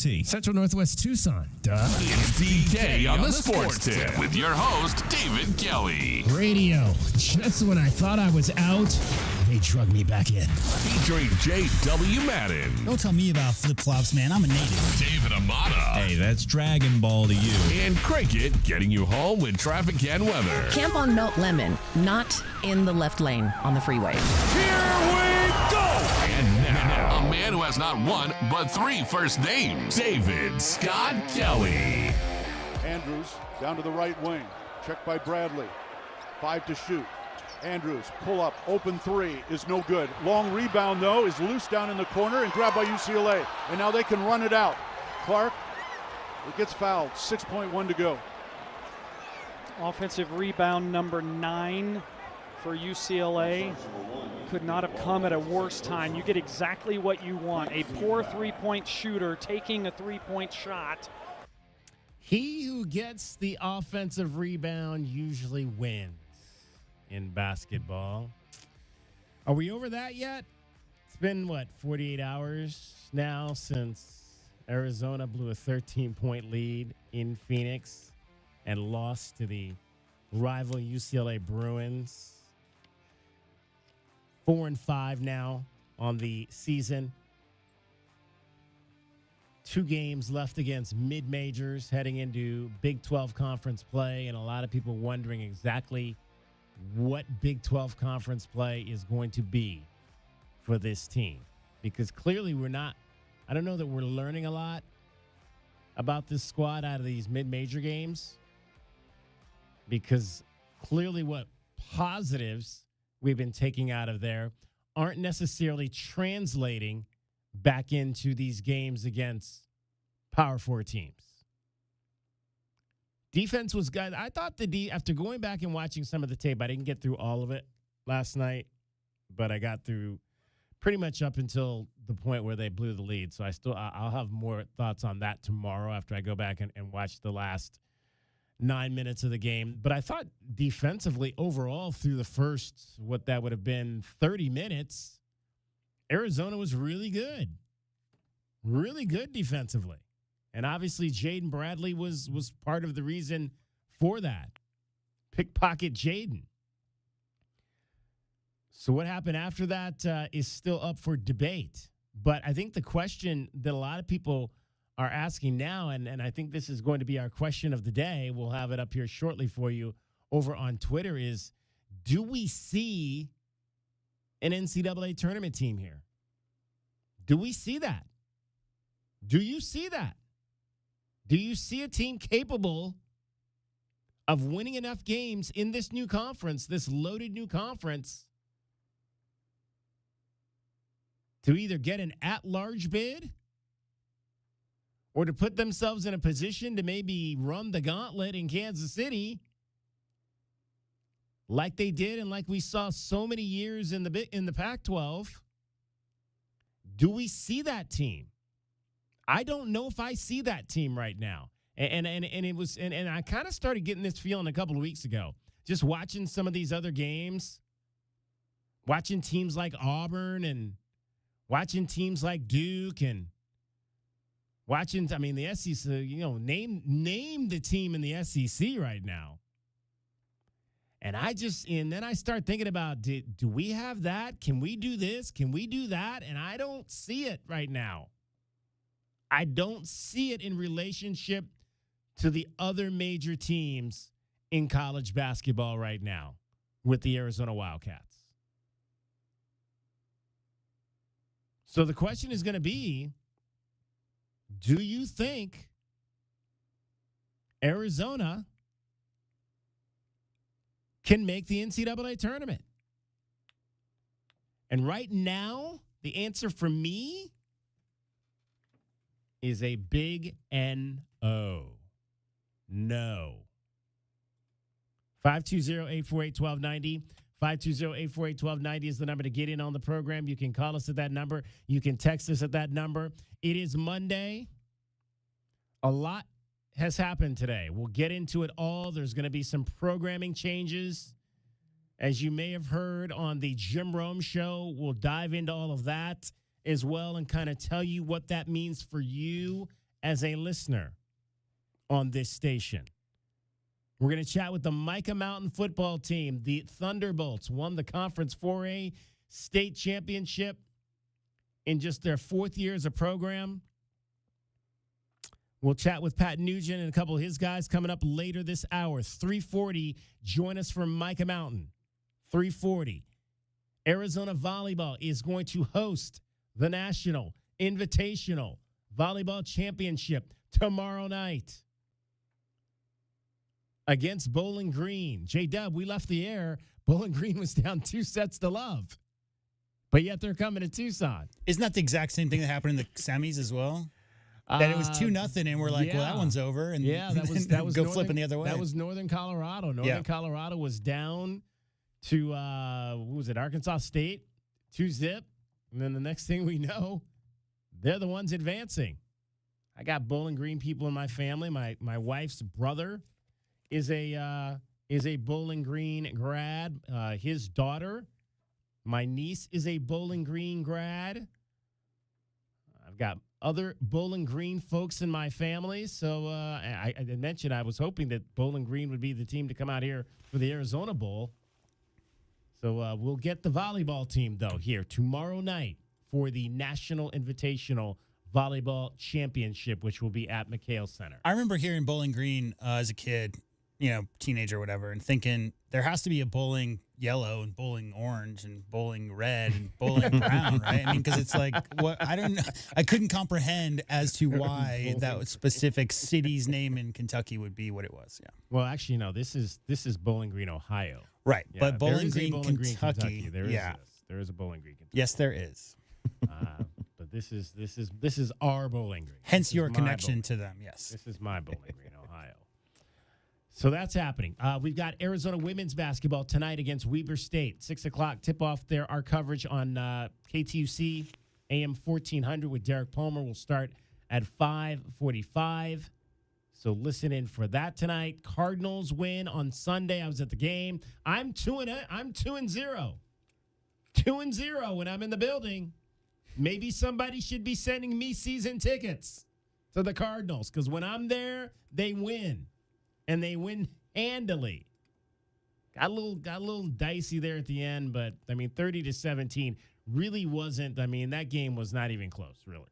CNT. Central Northwest Tucson, duh. It's DK on the Sports Tip with your host, David Kelly. Radio. Just when I thought I was out, they drug me back in. Featuring J.W. Madden. Don't tell me about flip-flops, man. I'm a native. David Amata. Hey, that's Dragon Ball to you. And Cricket getting you home with traffic and weather. Camp on Melt Lemon, not in the left lane on the freeway. Here we go! And now, a man who has not one, but three first names. David Scott Kelly. Andrews down to the right wing. Checked by Bradley. 5 to shoot. Andrews, pull up, open three is no good. Long rebound, though, is loose down in the corner and grabbed by UCLA. And now they can run it out. Clark, it gets fouled. 6.1 to go. Offensive rebound number 9 for UCLA. Could not have come at a worse time. You get exactly what you want. A poor three-point shooter taking a three-point shot. He who gets the offensive rebound usually wins in basketball. Are we over that yet? It's been, 48 hours now since Arizona blew a 13-point lead in Phoenix and lost to the rival UCLA Bruins. 4-5 now on the season. 2 games left against mid-majors heading into Big 12 conference play, and a lot of people wondering exactly what Big 12 conference play is going to be for this team. Because clearly I don't know that we're learning a lot about this squad out of these mid-major games, because clearly what positives we've been taking out of there aren't necessarily translating back into these games against Power 4 teams. Defense was good. I thought after going back and watching some of the tape, I didn't get through all of it last night, but I got through pretty much up until the point where they blew the lead. So I'll have more thoughts on that tomorrow after I go back and watch the last 9 minutes of the game. But I thought defensively overall through the first, what that would have been 30 minutes, Arizona was really good. Really good defensively. And obviously Jaden Bradley was part of the reason for that. Pickpocket Jaden. So what happened after that is still up for debate. But I think the question that a lot of people are asking now, and I think this is going to be our question of the day, we'll have it up here shortly for you over on Twitter, is do we see an NCAA tournament team here? Do we see that? Do you see that? Do you see a team capable of winning enough games in this new conference, this loaded new conference, to either get an at-large bid or to put themselves in a position to maybe run the gauntlet in Kansas City like they did and like we saw so many years in the Pac-12? Do we see that team? I don't know if I see that team right now. And I kind of started getting this feeling a couple of weeks ago, just watching some of these other games, watching teams like Auburn and watching teams like Duke and watching, the SEC, name the team in the SEC right now. And then I start thinking about, do we have that? Can we do this? Can we do that? And I don't see it right now. I don't see it in relationship to the other major teams in college basketball right now with the Arizona Wildcats. So the question is going to be, do you think Arizona can make the NCAA tournament? And right now, the answer for me is a big N-O. No. 520-848-1290. 520-848-1290 is the number to get in on the program. You can call us at that number. You can text us at that number. It is Monday. A lot has happened today. We'll get into it all. There's going to be some programming changes. As you may have heard on the Jim Rome show, we'll dive into all of that as well and kind of tell you what that means for you as a listener on this station. We're going to chat with the Micah Mountain football team. The Thunderbolts won the Conference 4A state championship in just their 4th year as a program. We'll chat with Pat Nugent and a couple of his guys coming up later this hour. 3:40, join us from Micah Mountain. 3:40. Arizona Volleyball is going to host the National Invitational Volleyball Championship tomorrow night against Bowling Green. J-Dub, we left the air. Bowling Green was down 2-0, but yet they're coming to Tucson. Isn't that the exact same thing that happened in the semis as well? That it was 2-0, and we're like, well, that one's over. And that was go flipping the other way. That was Northern Colorado. Colorado was down to Arkansas State, 2-0, and then the next thing we know, they're the ones advancing. I got Bowling Green people in my family. My wife's brother is a Bowling Green grad. His daughter, my niece, is a Bowling Green grad. I've got other Bowling Green folks in my family. So I mentioned I was hoping that Bowling Green would be the team to come out here for the Arizona Bowl. So we'll get the volleyball team, though, here tomorrow night for the National Invitational Volleyball Championship, which will be at McHale Center. I remember hearing Bowling Green as a kid, teenager or whatever, and thinking there has to be a bowling yellow and bowling orange and bowling red and bowling brown, right? I mean, because it's like, what? I don't know. I couldn't comprehend as to why that specific city's name in Kentucky would be what it was. Yeah. Well, actually, no. This is Bowling Green, Ohio. Right, Yeah, but Bowling Green, Bowling Kentucky. There is a Bowling Green, Kentucky. Yes, there is. But this is our Bowling Green. Hence your connection to them. Yes. This is my Bowling Green, Ohio. So that's happening. We've got Arizona women's basketball tonight against Weber State. 6 o'clock tip-off there. Our coverage on KTUC AM 1400 with Derek Palmer will start at 5:45. So listen in for that tonight. Cardinals win on Sunday. I was at the game. I'm 2-0. 2-0 when I'm in the building. Maybe somebody should be sending me season tickets to the Cardinals, because when I'm there, they win. And they win handily. Got a little dicey there at the end, but 30-17 really wasn't. That game was not even close, really.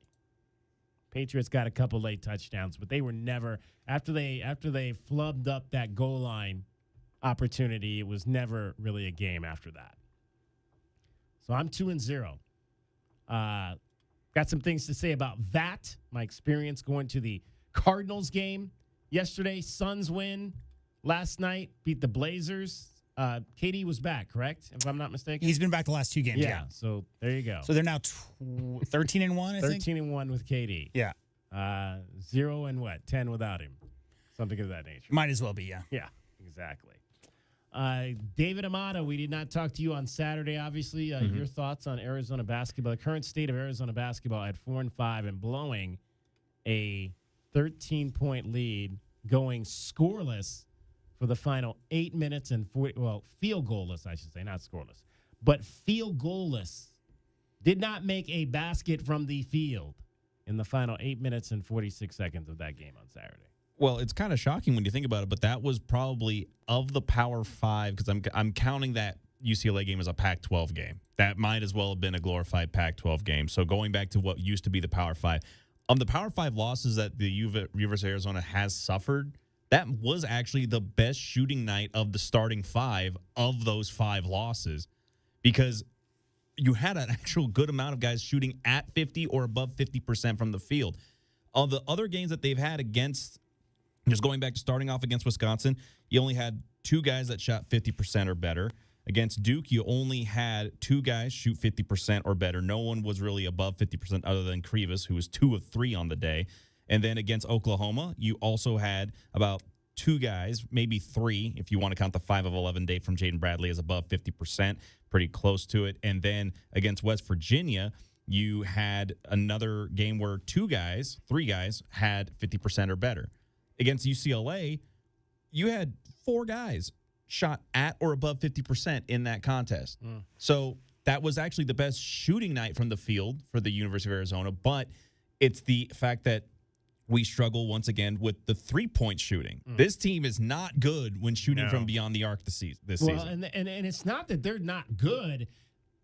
Patriots got a couple late touchdowns, but they were never after they flubbed up that goal line opportunity. It was never really a game after that. So I'm 2-0. Got some things to say about that. My experience going to the Cardinals game yesterday. Suns win last night, beat the Blazers. KD was back, correct? If I'm not mistaken. He's been back the last 2 games. Yeah. So there you go. So they're now 13-1. I think 13-1 with KD. Yeah. 10 without him. Something of that nature. Might as well be. Yeah. Yeah. Exactly. David Amato, we did not talk to you on Saturday. Obviously, your thoughts on Arizona basketball, the current state of Arizona basketball at 4-5 and blowing a 13-point lead, going scoreless for the final 8 minutes and 40. Well, field goalless, I should say, not scoreless, but field goalless. Did not make a basket from the field in the final 8 minutes and 46 seconds of that game on Saturday. Well, it's kind of shocking when you think about it, but that was probably of the Power 5, because I'm counting that UCLA game as a Pac-12 game. That might as well have been a glorified Pac-12 game. So going back to what used to be the Power 5, the Power 5 losses that the University of Arizona has suffered, that was actually the best shooting night of the starting 5 of those 5 losses, because you had an actual good amount of guys shooting at 50 or above 50% from the field. All the other games that they've had against, just going back to starting off against Wisconsin, you only had 2 guys that shot 50% or better. Against Duke, you only had 2 guys shoot 50% or better. No one was really above 50% other than Krivas, who was 2 of 3 on the day. And then against Oklahoma, you also had about 2 guys, maybe 3, if you want to count the 5 of 11 day from Jaden Bradley as above 50%, pretty close to it. And then against West Virginia, you had another game where 3 guys had 50% or better. Against UCLA, you had 4 guys shot at or above 50% in that contest. So that was actually the best shooting night from the field for the University of Arizona, but it's the fact that we struggle once again with the 3-point shooting. This team is not good when shooting from beyond the arc this season. And it's not that they're not good.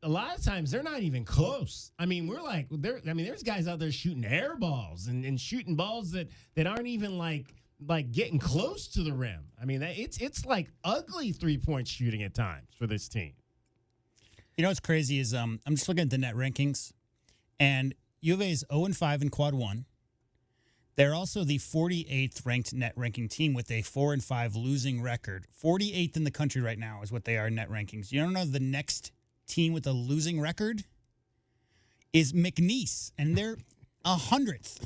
A lot of times they're not even close. I mean, there's guys out there shooting air balls and shooting balls that aren't even like getting close to the rim. I mean, it's like ugly 3-point shooting at times for this team. You know what's crazy is I'm just looking at the net rankings, and U of A is 0-5 in quad 1. They're also the 48th ranked net ranking team with a 4-5 losing record. 48th in the country right now is what they are in net rankings. You don't know the next team with a losing record is McNeese, and they're 100th.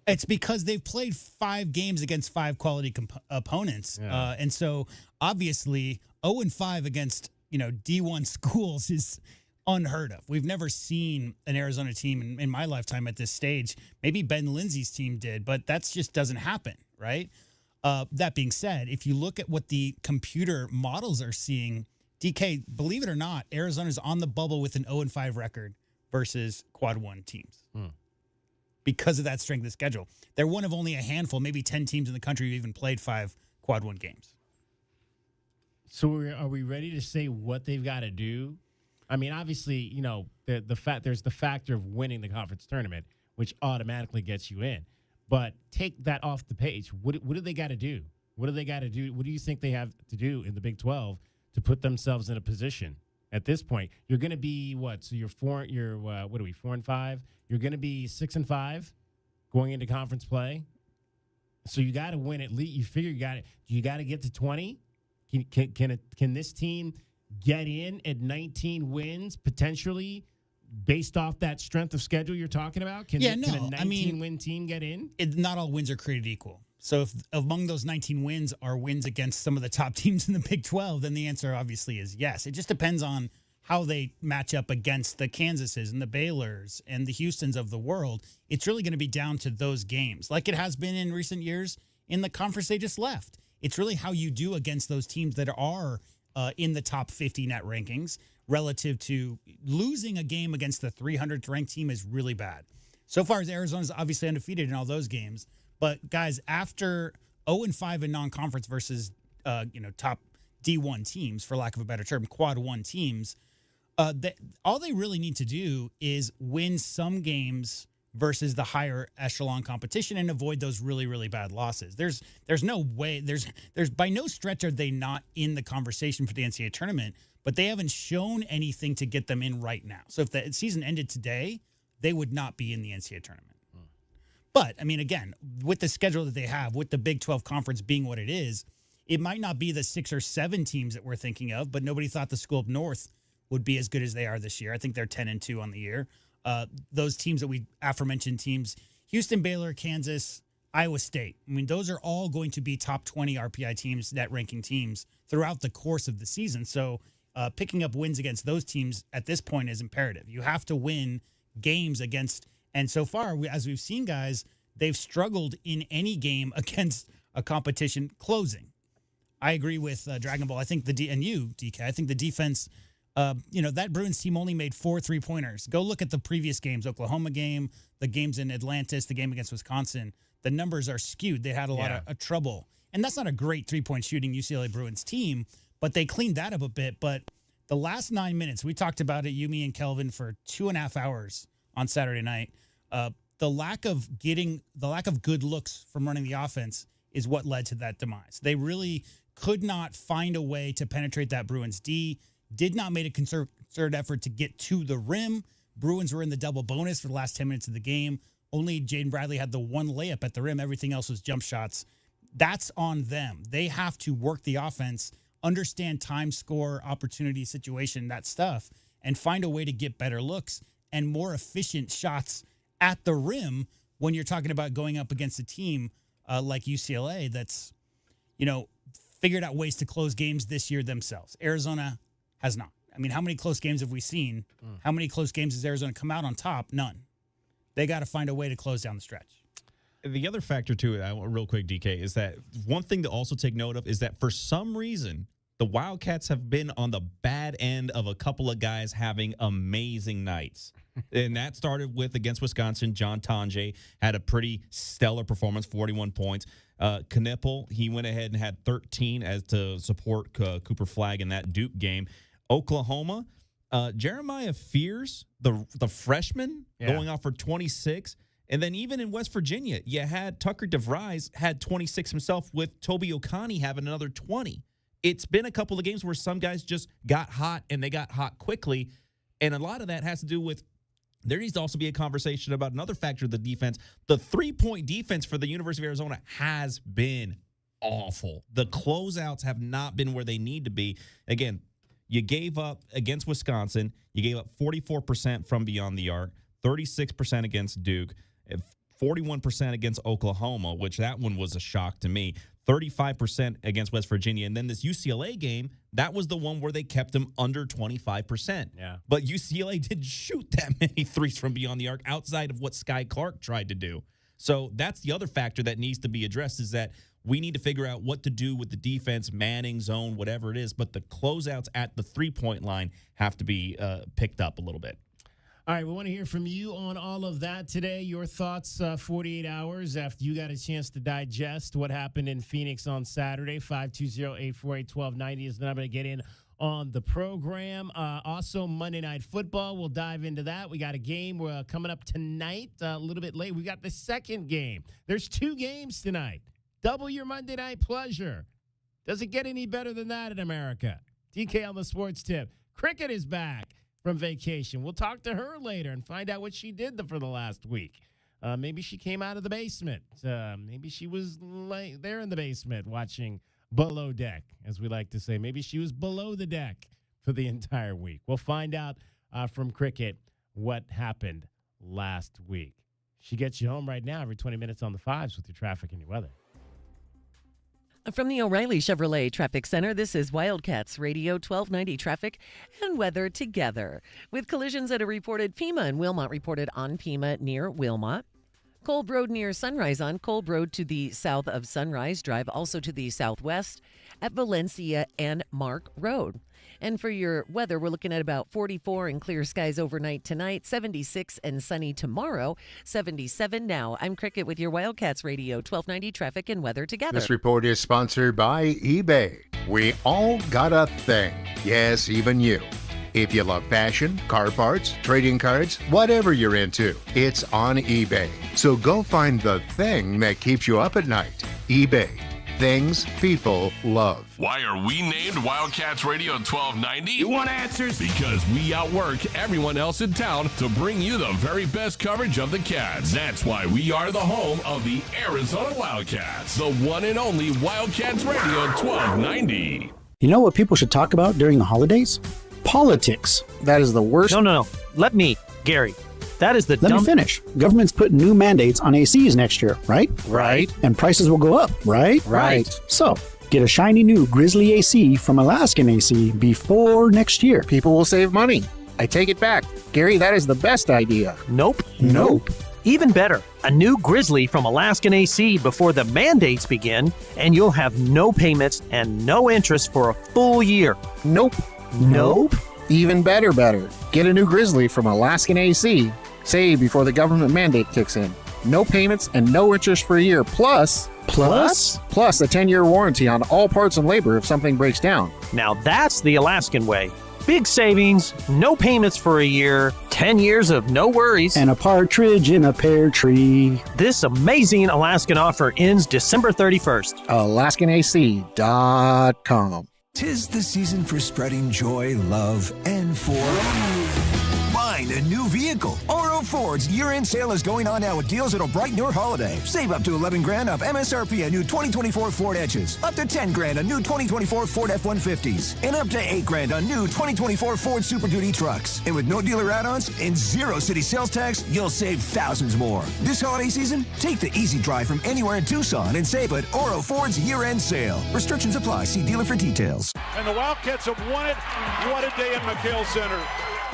It's because they've played 5 games against 5 quality opponents, and so obviously 0-5 against D1 schools is unheard of. We've never seen an Arizona team in my lifetime at this stage. Maybe Ben Lindsay's team did, but that just doesn't happen, right? That being said, if you look at what the computer models are seeing, DK, believe it or not, Arizona's on the bubble with an 0-5 record versus quad 1 teams because of that strength of schedule. They're one of only a handful, maybe 10 teams in the country who even played 5 quad 1 games. So are we ready to say what they've got to do? I mean, obviously, there's the factor of winning the conference tournament, which automatically gets you in. But take that off the page. What do they got to do? What do they got to do? What do you think they have to do in the Big 12 to put themselves in a position? At this point, you're going to be what? So you're 4-5. You're going to be 6-5 going into conference play. So you got to win at least. You figure you got to get to 20. Can this team get in at 19 wins potentially based off that strength of schedule you're talking about? Can a 19-win team get in? Not all wins are created equal. So if among those 19 wins are wins against some of the top teams in the Big 12, then the answer obviously is yes. It just depends on how they match up against the Kansases and the Baylors and the Houstons of the world. It's really going to be down to those games, like it has been in recent years in the conference they just left. It's really how you do against those teams that are in the top 50 net rankings relative to losing a game against the 300th ranked team is really bad. So far as Arizona's obviously undefeated in all those games. But guys, after 0-5 in non-conference versus, top D1 teams, for lack of a better term, quad 1 teams, all they really need to do is win some games versus the higher echelon competition and avoid those really, really bad losses. There's no way, there's by no stretch are they not in the conversation for the NCAA tournament, but they haven't shown anything to get them in right now. So if the season ended today, they would not be in the NCAA tournament. But, I mean, again, with the schedule that they have, with the Big 12 conference being what it is, it might not be the 6 or 7 teams that we're thinking of, but nobody thought the School Up North would be as good as they are this year. I think they're 10-2 on the year. Those teams that we aforementioned teams, Houston, Baylor, Kansas, Iowa State. I mean, those are all going to be top 20 RPI teams, net ranking teams throughout the course of the season. So picking up wins against those teams at this point is imperative. You have to win games against, and so far, as we've seen, guys, they've struggled in any game against a competition closing. I agree with Dragon Ball. I think and you, DK, I think the defense, that Bruins team only made 4 3-pointers. Go look at the previous games, Oklahoma game, the games in Atlantis, the game against Wisconsin. The numbers are skewed. They had a lot of trouble. And that's not a great 3-point shooting UCLA Bruins team, but they cleaned that up a bit. But the last 9 minutes, we talked about it, me and Kelvin, for 2.5 hours on Saturday night. The lack of good looks from running the offense is what led to that demise. They really could not find a way to penetrate that Bruins D, did not make a concerted effort to get to the rim. Bruins were in the double bonus for the last 10 minutes of the game. Only Jaden Bradley had the one layup at the rim. Everything else was jump shots. That's on them. They have to work the offense, understand time, score, opportunity, situation, that stuff, and find a way to get better looks and more efficient shots at the rim when you're talking about going up against a team like UCLA that's, figured out ways to close games this year themselves. Arizona has not. I mean, how many close games have we seen? How many close games has Arizona come out on top? None. They got to find a way to close down the stretch. The other factor, too, real quick, DK, is that one thing to also take note of is that for some reason, the Wildcats have been on the bad end of a couple of guys having amazing nights. And that started with against Wisconsin. John Tonje had a pretty stellar performance, 41 points. Knipple, he went ahead and had 13 as to support Cooper Flagg in that Duke game. Oklahoma, Jeremiah Fears, the freshman, going off for 26. And then even in West Virginia, you had Tucker DeVries had 26 himself with Toby Okani having another 20. It's been a couple of games where some guys just got hot, and they got hot quickly. And a lot of that has to do with there needs to also be a conversation about another factor of the defense. The three-point defense for the University of Arizona has been awful. The closeouts have not been where they need to be. Again, you gave up against Wisconsin. You gave up 44% from beyond the arc, 36% against Duke, 41% against Oklahoma, which that one was a shock to me, 35% against West Virginia. And then this UCLA game, that was the one where they kept them under 25%. Yeah. But UCLA didn't shoot that many threes from beyond the arc outside of what Sky Clark tried to do. So that's the other factor that needs to be addressed, is that we need to figure out what to do with the defense, manning, zone, whatever it is. But the closeouts at the three-point line have to be picked up a little bit. All right, we want to hear from you on all of that today. Your thoughts 48 hours after you got a chance to digest what happened in Phoenix on Saturday. 520-848-1290 is the number to get in on the program. Also, Monday Night Football, we'll dive into that. We got a game coming up tonight, a little bit late. We got the second game. There's 2 games tonight. Double your Monday night pleasure. Does it get any better than that in America? DK on the Sports Tip. Cricket is back from vacation. We'll talk to her later and find out what she did for the last week. Maybe she came out of the basement. Maybe she was there in the basement watching Below Deck, as we like to say. Maybe she was below the deck for the entire week. We'll find out from Cricket what happened last week. She gets you home right now every 20 minutes on the fives with your traffic and your weather. From the O'Reilly Chevrolet Traffic Center, this is Wildcats Radio 1290 traffic and weather together. With collisions that are reported Pima and Wilmot reported on Pima near Wilmot. Kolb Road near Sunrise on Kolb Road to the south of Sunrise Drive, also to the southwest at Valencia and Mark Road. And for your weather, we're looking at about 44 and clear skies overnight tonight, 76 and sunny tomorrow, 77 now. I'm Cricket with your Wildcats Radio 1290 traffic and weather together. This report is sponsored by eBay. We all got a thing. Yes, even you. If you love fashion, car parts, trading cards, whatever you're into, it's on eBay. So go find the thing that keeps you up at night. eBay. Things people love. Why are we named Wildcats Radio 1290? You want answers? Because we outwork everyone else in town to bring you the very best coverage of the Cats. That's why we are the home of the Arizona Wildcats. The one and only Wildcats Radio 1290. You know what people should talk about during the holidays? Politics. That is the worst. No. Let me, Gary. That is the Let me finish. Government's putting new mandates on ACs next year, right? Right. And prices will go up, right? Right. So, get a shiny new Grizzly AC from Alaskan AC before next year. People will save money. I take it back. Gary, that is the best idea. Nope. Even better, a new Grizzly from Alaskan AC before the mandates begin, and you'll have no payments and no interest for a full year. Nope. Even better. Get a new Grizzly from Alaskan AC. Save before the government mandate kicks in. No payments and no interest for a year. Plus a 10-year warranty on all parts and labor if something breaks down. Now that's the Alaskan way. Big savings, no payments for a year, 10 years of no worries. And a partridge in a pear tree. This amazing Alaskan offer ends December 31st. AlaskanAC.com. 'Tis the season for spreading joy, love, and for... Find a new vehicle. Oro Ford's year-end sale is going on now with deals that'll brighten your holiday. Save up to $11 grand off MSRP on new 2024 Ford Edges, up to $10 grand on new 2024 Ford F-150s, and up to $8 grand on new 2024 Ford Super Duty trucks. And with no dealer add-ons and zero city sales tax, you'll save thousands more. This holiday season, take the easy drive from anywhere in Tucson and save at Oro Ford's year-end sale. Restrictions apply. See dealer for details. And the Wildcats have won it. What a day at McHale Center.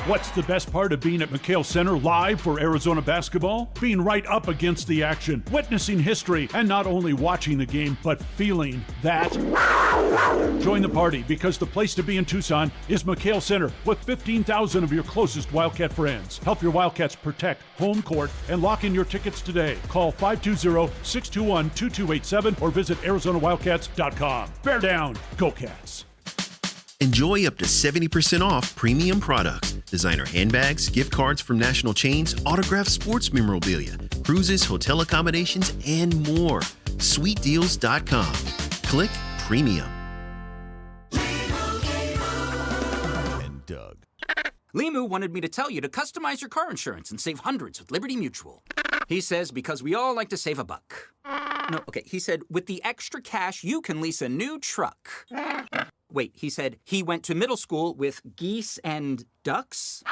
What's the best part of being at McHale Center live for Arizona basketball? Being right up against the action, witnessing history, and not only watching the game, but feeling that Join the party because the place to be in Tucson is McHale Center with 15,000 of your closest Wildcat friends. Help your Wildcats protect home court and lock in your tickets today. Call 520-621-2287 or visit ArizonaWildcats.com. Bear down. Go Cats. Enjoy up to 70% off premium products. Designer handbags, gift cards from national chains, autographed sports memorabilia, cruises, hotel accommodations, and more. SweetDeals.com. Click Premium. And Doug. Limu wanted me to tell you to customize your car insurance and save hundreds with Liberty Mutual. He says because we all like to save a buck. No, okay, he said with the extra cash, you can lease a new truck. Wait, he said he went to middle school with geese and ducks?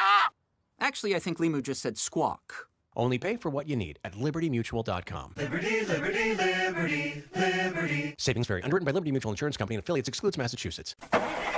Actually, I think Limu just said squawk. Only pay for what you need at libertymutual.com. Liberty, liberty, liberty, liberty. Savings vary. Underwritten by Liberty Mutual Insurance Company and affiliates. Excludes Massachusetts.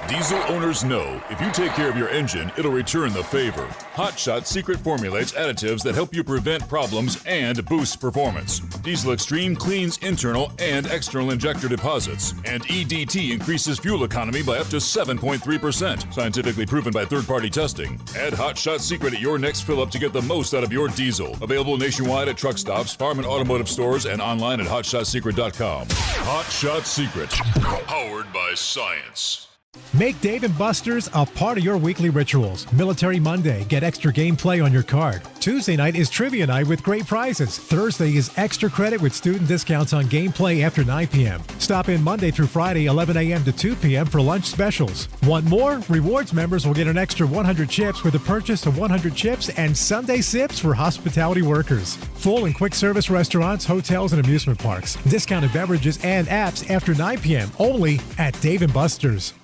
Diesel owners know if you take care of your engine, it'll return the favor. Hot Shot secret formulates additives that help you prevent problems and boost performance. Diesel Extreme cleans internal and external injector deposits. And EDT increases fuel economy by up to 7.3%. Scientifically proven by third-party testing. Add Hot Shot secret at your next fill-up to get the most out of your diesel. Available nationwide at truck stops, farm and automotive stores, and online at hotshotsecret.com. Hot Shot Secret. Powered by science. Make Dave & Buster's a part of your weekly rituals. Military Monday, get extra gameplay on your card. Tuesday night is trivia night with great prizes. Thursday is extra credit with student discounts on gameplay after 9 p.m. Stop in Monday through Friday, 11 a.m. to 2 p.m. for lunch specials. Want more? Rewards members will get an extra 100 chips with the purchase of 100 chips and Sunday sips for hospitality workers. Full and quick service restaurants, hotels, and amusement parks. Discounted beverages and apps after 9 p.m. only at Dave & Buster's.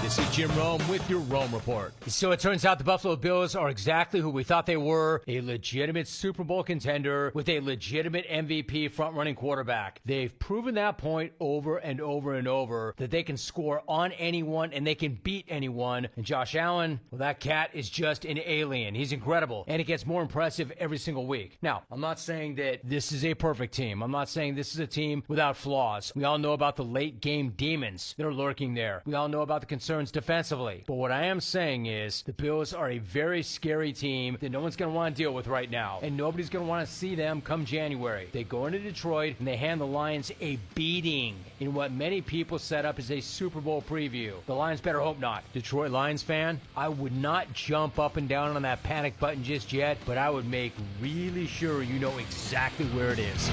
This is Jim Rome with your Rome Report. So it turns out the Buffalo Bills are exactly who we thought they were, a legitimate Super Bowl contender with a legitimate MVP front-running quarterback. They've proven that point over and over and over, that they can score on anyone and they can beat anyone. And Josh Allen, well, that cat is just an alien. He's incredible, and it gets more impressive every single week. Now, I'm not saying that this is a perfect team. I'm not saying this is a team without flaws. We all know about the late-game demons that are lurking there. We all know about the concerns defensively. But what I am saying is the Bills are a very scary team that no one's going to want to deal with right now. And nobody's going to want to see them come January. They go into Detroit and they hand the Lions a beating in what many people set up as a Super Bowl preview. The Lions better hope not. Detroit Lions fan, I would not jump up and down on that panic button just yet, but I would make really sure you know exactly where it is.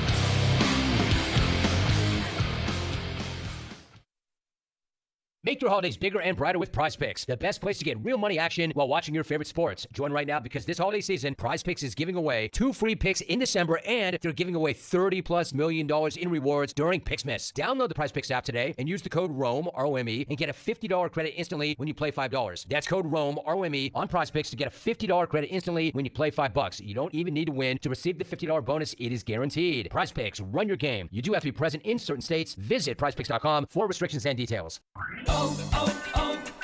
Make your holidays bigger and brighter with Prize Picks, the best place to get real money action while watching your favorite sports. Join right now because this holiday season, Prize Picks is giving away 2 free picks in December, and they're giving away $30+ million in rewards during Pixmas. Download the Prize Picks app today and use the code ROME, R-O-M-E, and get a $50 credit instantly when you play $5. That's code ROME, R-O-M-E, on Prize Picks to get a $50 credit instantly when you play $5. You don't even need to win to receive the $50 bonus. It is guaranteed. Prize Picks, run your game. You do have to be present in certain states. Visit prizepicks.com for restrictions and details.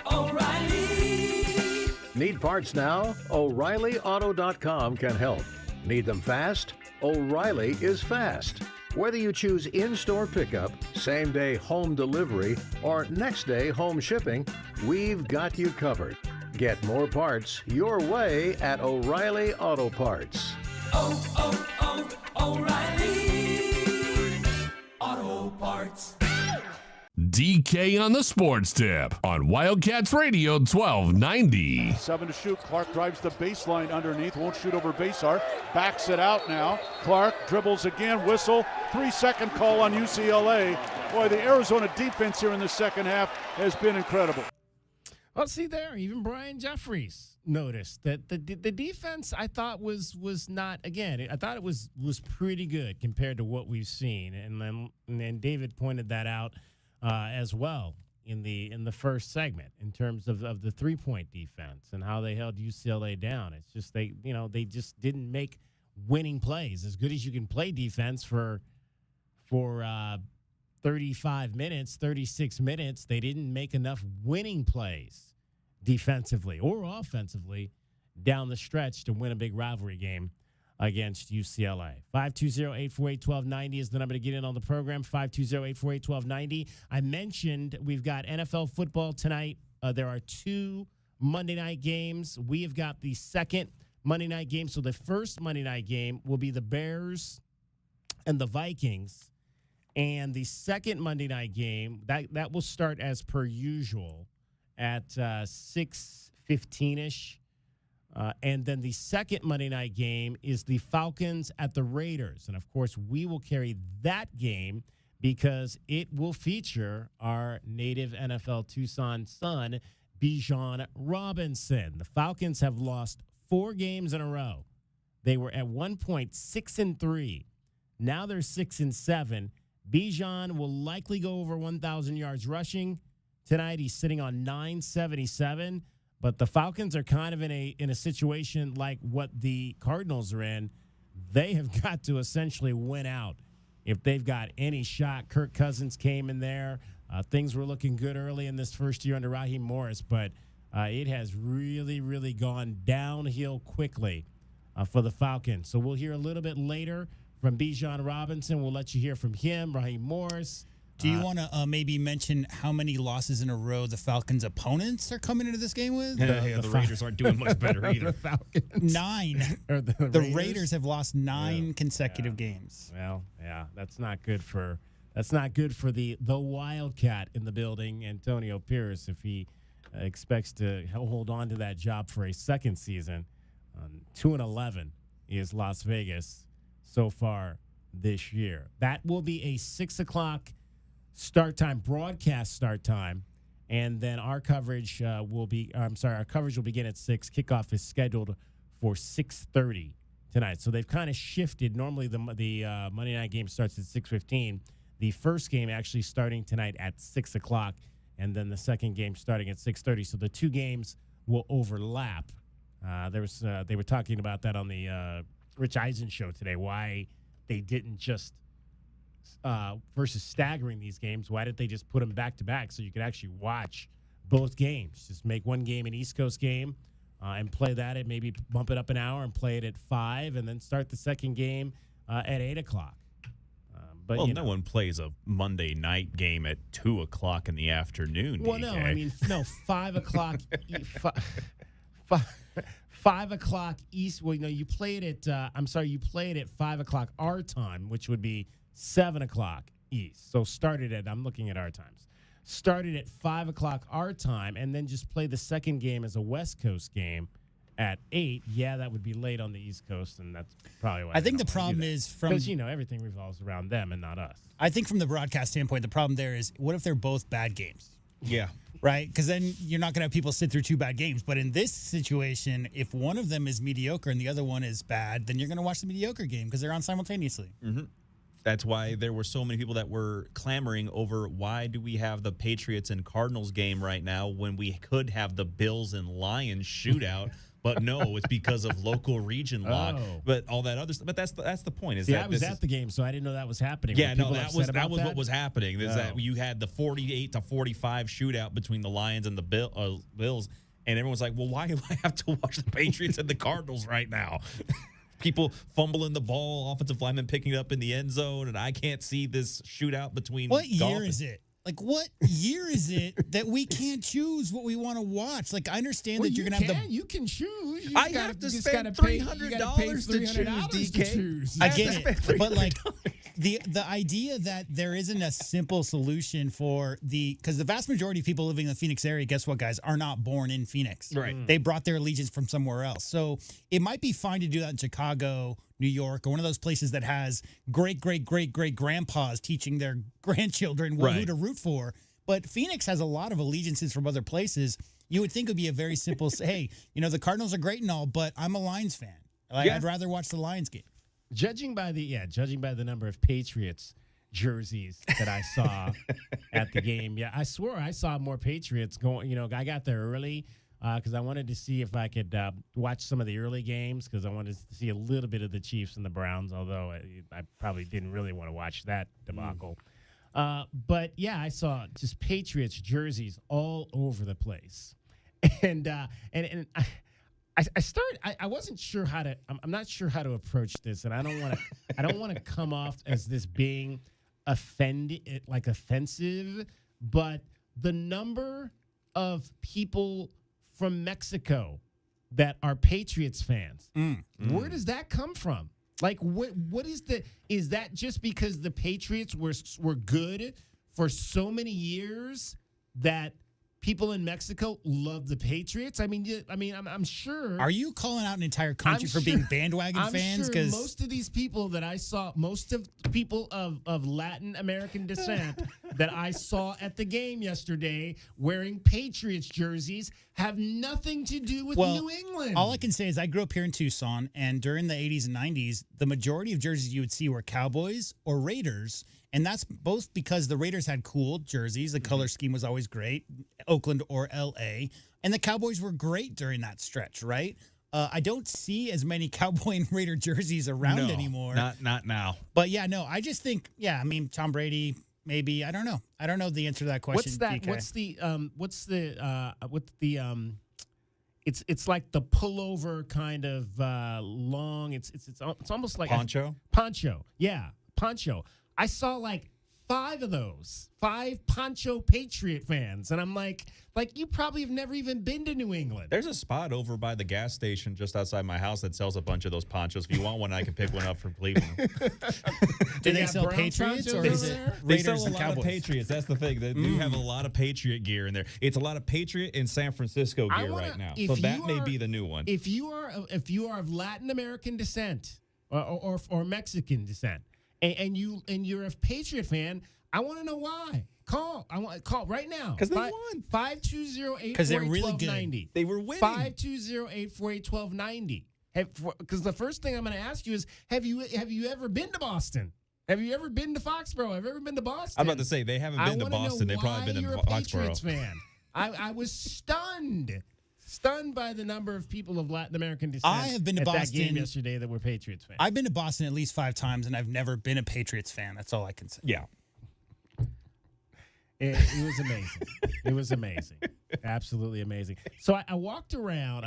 O'Reilly. Need parts now? O'ReillyAuto.com can help. Need them fast? O'Reilly is fast. Whether you choose in-store pickup, same-day home delivery, or next-day home shipping, we've got you covered. Get more parts your way at O'Reilly Auto Parts. O'Reilly Auto Parts. DK on the Sports Tip on Wildcats Radio 1290. 7 to shoot. Clark drives the baseline underneath. Won't shoot over Basar. Backs it out now. Clark dribbles again. Whistle. 3-second call on UCLA. Boy, the Arizona defense here in the second half has been incredible. Well, see there, even Brian Jeffries noticed that the defense I thought was not, again, I thought it was pretty good compared to what we've seen. And then David pointed that out as well in the first segment in terms of the 3-point defense and how they held UCLA down. It's just they just didn't make winning plays. As good as you can play defense for 35 minutes, 36 minutes, they didn't make enough winning plays defensively or offensively down the stretch to win a big rivalry game against UCLA. 520-848-1290 is the number to get in on the program, 520-848-1290. I mentioned we've got NFL football tonight. There are 2 Monday night games. We have got the second Monday night game. So the first Monday night game will be the Bears and the Vikings. And the second Monday night game, that will start as per usual at 6:15-ish. And then the second Monday night game is the Falcons at the Raiders. And, of course, we will carry that game because it will feature our native NFL Tucson son, Bijan Robinson. The Falcons have lost 4 games in a row. They were at one point 6-3. Now they're 6-7. Bijan will likely go over 1,000 yards rushing tonight. He's sitting on 977. But the Falcons are kind of in a situation like what the Cardinals are in. They have got to essentially win out if they've got any shot. Kirk Cousins came in there. Things were looking good early in this first year under Raheem Morris, but it has really, really gone downhill quickly for the Falcons. So we'll hear a little bit later from Bijan Robinson. We'll let you hear from him, Raheem Morris. Do you want to maybe mention how many losses in a row the Falcons' opponents are coming into this game with? The Raiders aren't doing much better either. The Falcons. 9. The Raiders have lost 9 consecutive games. Well, yeah, that's not good for the Wildcat in the building, Antonio Pierce, if he expects to hold on to that job for a second season. 2-11 is Las Vegas so far this year. That will be a 6 o'clock start time, broadcast start time, and then our coverage will begin at 6. Kickoff is scheduled for 6:30 tonight. So they've kind of shifted. Normally the Monday night game starts at 6:15. The first game actually starting tonight at 6 o'clock, and then the second game starting at 6:30. So the 2 games will overlap. They were talking about that on the Rich Eisen show today, why they didn't just versus staggering these games, why didn't they just put them back to back so you could actually watch both games? Just make one game an East Coast game and play that and maybe bump it up an hour and play it at 5 and then start the second game at 8 o'clock. But no one plays a Monday night game at 2 o'clock in the afternoon. Well, DK. no, I mean, 5 o'clock. 5 o'clock East. Well, you play it at. You play it at 5 o'clock our time, which would be 7 o'clock East. So started at. I'm looking at our times. Started at 5 o'clock our time, and then just play the second game as a West Coast game at 8. Yeah, that would be late on the East Coast, and that's probably why. I think the problem is because everything revolves around them and not us. I think from the broadcast standpoint, the problem there is what if they're both bad games? Yeah. Right? Because then you're not going to have people sit through 2 bad games. But in this situation, if one of them is mediocre and the other one is bad, then you're going to watch the mediocre game because they're on simultaneously. Mm-hmm. That's why there were so many people that were clamoring over why do we have the Patriots and Cardinals game right now when we could have the Bills and Lions shootout. But no, it's because of local region lock. But all that other stuff. But that's the point. I was at the game, so I didn't know that was happening. Yeah, no, that was what was happening. Is that you had the 48-45 shootout between the Lions and the Bills, and everyone's like, "Well, why do I have to watch the Patriots and the Cardinals right now?" People fumbling the ball, offensive linemen picking it up in the end zone, and I can't see this shootout between. What year is it? Like, what year is it that we can't choose what we want to watch? Like, I understand that you're going to have the... You can choose. I have to spend $300 to choose, DK. I get it. But, like, the idea that there isn't a simple solution for because the vast majority of people living in the Phoenix area, guess what, guys, are not born in Phoenix. Right. They brought their allegiance from somewhere else. So it might be fine to do that in Chicago, New York, or one of those places that has great-great-great-great-grandpas teaching their grandchildren who to root for. But Phoenix has a lot of allegiances from other places. You would think it would be a very simple, hey, the Cardinals are great and all, but I'm a Lions fan. I'd rather watch the Lions game. Judging by the number of Patriots jerseys that I saw at the game, I swore I saw more Patriots going. I got there early because I wanted to see if I could watch some of the early games because I wanted to see a little bit of the Chiefs and the Browns, although I probably didn't really want to watch that debacle. But, I saw just Patriots jerseys all over the place. And I I wasn't sure how to. I'm not sure how to approach this, and I don't want to. I don't want to come off as this being offensive. But the number of people from Mexico that are Patriots fans, where does that come from? Like, what is is that just because the Patriots were good for so many years that people in Mexico love the Patriots? I'm sure. Are you calling out an entire country for being bandwagon fans? Because most of these people that I saw, most of people of Latin American descent that I saw at the game yesterday wearing Patriots jerseys have nothing to do with New England. All I can say is I grew up here in Tucson, and during the 80s and 90s, the majority of jerseys you would see were Cowboys or Raiders. And that's both because the Raiders had cool jerseys. The color scheme was always great, Oakland or L.A. And the Cowboys were great during that stretch, right? I don't see as many Cowboy and Raider jerseys around anymore. Not now. But, yeah, no, I just think, Tom Brady, maybe. I don't know. I don't know the answer to that question. What's that? DK. It's like the pullover kind of long. It's almost like poncho. Poncho, yeah, poncho. I saw like 5 of those, 5 Poncho Patriot fans. And I'm like you probably have never even been to New England. There's a spot over by the gas station just outside my house that sells a bunch of those ponchos. If you want one, I can pick one up from Cleveland. Do they sell Patriots or is it Raiders they sell a and lot Cowboys? of Patriots. That's the thing. They do have a lot of Patriot gear in there. It's a lot of Patriot and San Francisco gear right now. So that may be the new one. If you are of Latin American descent or Mexican descent, and you're a Patriot fan, I want to know why. Call right now. Because they won. 520-848-1290. They were winning. 520-848-1290. Because the first thing I'm going to ask you is, have you ever been to Boston? Have you ever been to Foxborough? Have you ever been to Boston? I'm about to say, they haven't been to Boston. They've probably been to Foxborough. Patriots fan. I was stunned by the number of people of Latin American descent. I have been to at Boston that game yesterday that were Patriots fans. I've been to Boston at least 5 times, and I've never been a Patriots fan. That's all I can say. Yeah. It was amazing. It was amazing. Absolutely amazing. So I walked around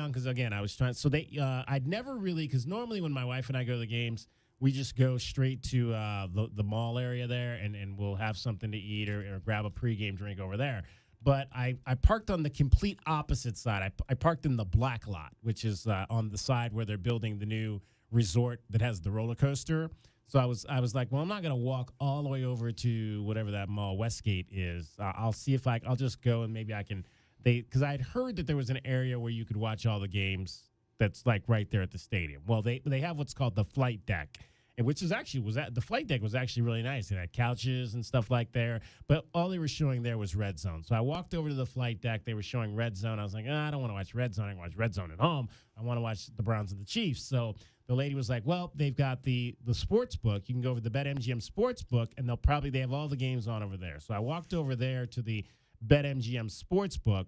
because, again, I was trying. So I'd never really, because normally when my wife and I go to the games, we just go straight to the mall area there, and we'll have something to eat or grab a pregame drink over there. But I parked on the complete opposite side. I parked in the black lot, which is on the side where they're building the new resort that has the roller coaster. So I was like, well, I'm not going to walk all the way over to whatever that mall, Westgate is. I'll see if I'll just go and maybe I can. Because I had heard that there was an area where you could watch all the games that's like right there at the stadium. Well, they have what's called the flight deck, and which is actually the flight deck was actually really nice. It had couches and stuff like there, but all they were showing there was Red Zone. So I walked over to the flight deck. They were showing Red Zone. I was like, I don't want to watch Red Zone. I can watch Red Zone at home. I want to watch the Browns and the Chiefs. So the lady was like, well, they've got the sports book. You can go over the BetMGM sports book, and they have all the games on over there. So I walked over there to the BetMGM sports book,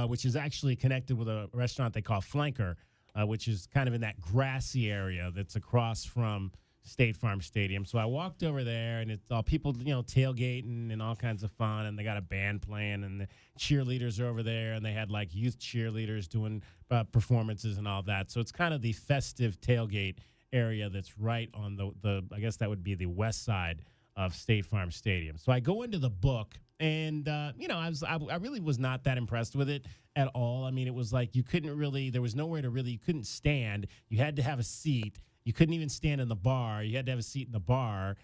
which is actually connected with a restaurant they call Flanker, which is kind of in that grassy area that's across from State Farm Stadium. So I walked over there, and it's all people, tailgating and all kinds of fun, and they got a band playing, and the cheerleaders are over there, and they had like youth cheerleaders doing performances and all that. So it's kind of the festive tailgate area that's right on the I guess that would be the west side of State Farm Stadium. So I go into the book, and I really was not that impressed with it at all. I mean, it was like there was nowhere to really, you couldn't stand. You had to have a seat. You couldn't even stand in the bar. You had to have a seat in the bar.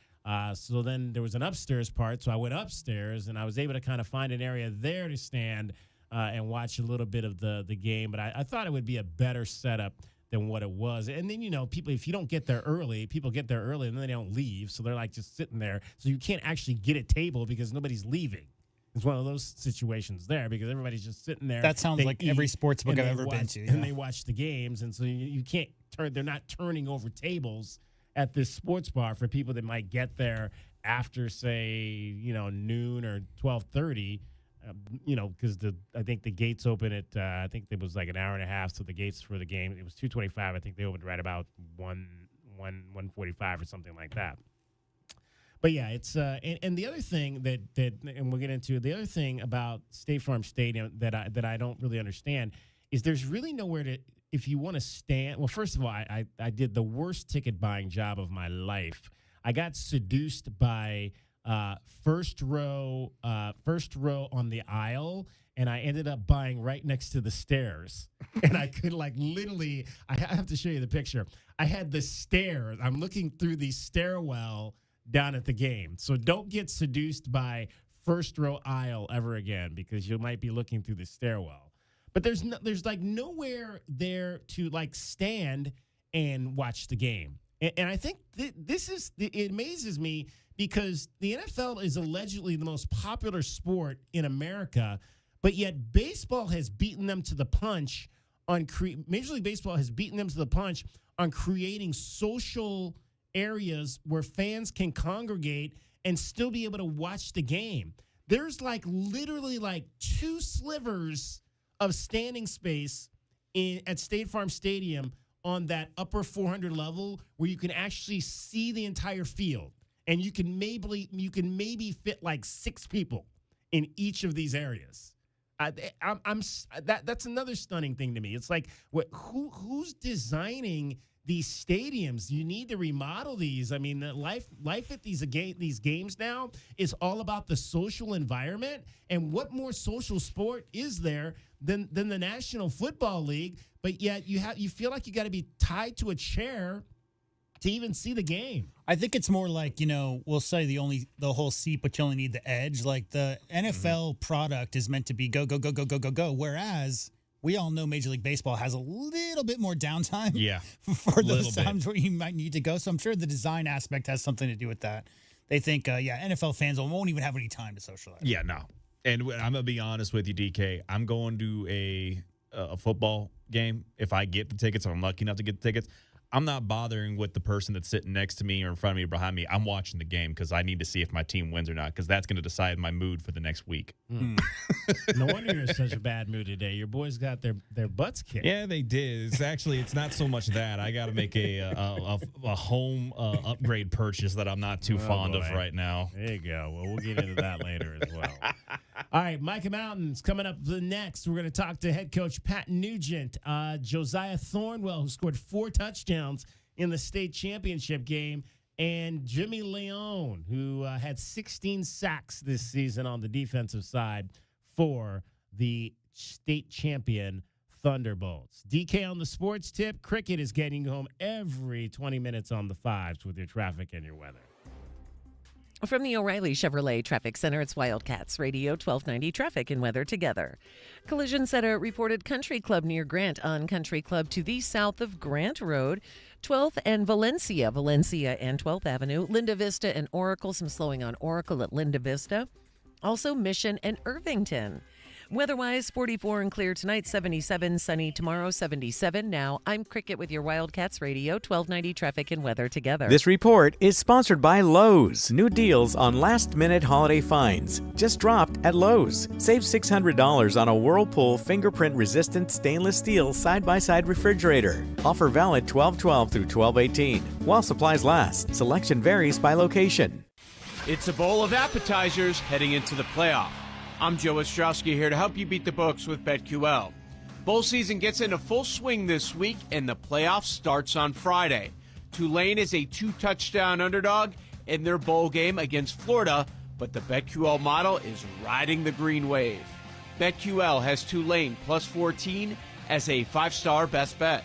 So then there was an upstairs part. So I went upstairs, and I was able to kind of find an area there to stand and watch a little bit of the game. But I thought it would be a better setup than what it was. And then, people, if you don't get there early, people get there early and then they don't leave. So they're like just sitting there. So you can't actually get a table because nobody's leaving. It's one of those situations there because everybody's just sitting there. That sounds like every sports book I've ever been to. And they watch the games. And so you can't they're not turning over tables at this sports bar for people that might get there after, say, noon or 12:30. Because I think the gates open at I think it was like an hour and a half. So the gates for the game, it was 2:25. I think they opened right about 1:45 or something like that. But yeah, it's and the other thing and we'll get into the other thing about State Farm Stadium that I don't really understand is there's really nowhere to, if you want to stand. Well, first of all, I did the worst ticket buying job of my life. I got seduced by first row on the aisle, and I ended up buying right next to the stairs. And I could literally, I have to show you the picture. I had the stairs. I'm looking through the stairwell down at the game. So don't get seduced by first row aisle ever again, because you might be looking through the stairwell. But there's nowhere there to stand and watch the game. And I think it amazes me, because the NFL is allegedly the most popular sport in America, but yet baseball has beaten them to the punch on Major League Baseball has beaten them to the punch on creating social areas where fans can congregate and still be able to watch the game. There's literally 2 slivers of standing space at State Farm Stadium on that upper 400 level where you can actually see the entire field, and you can maybe fit 6 people in each of these areas. That's another stunning thing to me. It's who's designing these stadiums? You need to remodel these. I mean, life at these games now is all about the social environment. And what more social sport is there than the National Football League? But yet you feel like you got to be tied to a chair to even see the game. I think it's more we'll say the whole seat, but you only need the edge. The NFL product is meant to be go, go, go, go, go, go, go. Whereas we all know Major League Baseball has a little bit more downtime for those times where you might need to go. So I'm sure the design aspect has something to do with that. They think, NFL fans won't even have any time to socialize. Yeah, no. And I'm going to be honest with you, DK. I'm going to a football game. If I get the tickets, or I'm lucky enough to get the tickets, I'm not bothering with the person that's sitting next to me or in front of me or behind me. I'm watching the game because I need to see if my team wins or not, because that's going to decide my mood for the next week. No wonder you're in such a bad mood today. Your boys got their butts kicked. Yeah, they did. It's not so much that. I got to make a home upgrade purchase that I'm not too fond of right now. There you go. Well, we'll get into that later as well. All right, Micah Mountain's coming up next. We're going to talk to head coach Pat Nugent, Josiah Thornwell, who scored 4 touchdowns in the state championship game, and Jimmy Leone, who had 16 sacks this season on the defensive side for the state champion Thunderbolts. DK on the sports tip. Cricket is getting you home every 20 minutes on the 5s with your traffic and your weather. From the O'Reilly Chevrolet Traffic Center, it's Wildcats Radio 1290 Traffic and Weather together. Collision Center reported Country Club near Grant on Country Club to the south of Grant Road, 12th and Valencia and 12th Avenue, Linda Vista and Oracle, some slowing on Oracle at Linda Vista. Also Mission and Irvington. Weather-wise, 44 and clear tonight, 77, sunny tomorrow, 77. Now, I'm Cricket with your Wildcats Radio 1290 Traffic and Weather together. This report is sponsored by Lowe's. New deals on last-minute holiday finds. Just dropped at Lowe's. Save $600 on a Whirlpool fingerprint-resistant stainless steel side-by-side refrigerator. Offer valid 12/12 through 12/18. While supplies last. Selection varies by location. It's a bowl of appetizers heading into the playoff. I'm Joe Ostrowski here to help you beat the books with BetQL. Bowl season gets into full swing this week, and the playoff starts on Friday. Tulane is a 2-touchdown underdog in their bowl game against Florida, but the BetQL model is riding the green wave. BetQL has Tulane plus 14 as a 5-star best bet.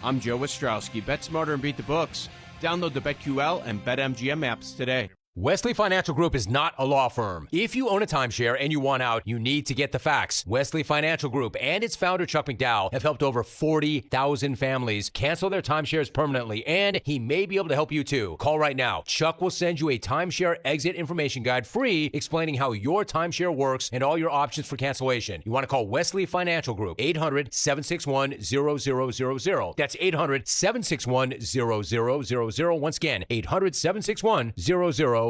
I'm Joe Ostrowski. Bet smarter and beat the books. Download the BetQL and BetMGM apps today. Wesley Financial Group is not a law firm. If you own a timeshare and you want out, you need to get the facts. Wesley Financial Group and its founder, Chuck McDowell, have helped over 40,000 families cancel their timeshares permanently, and he may be able to help you too. Call right now. Chuck will send you a timeshare exit information guide free explaining how your timeshare works and all your options for cancellation. You want to call Wesley Financial Group, 800-761-0000. That's 800-761-0000. Once again, 800-761-0000.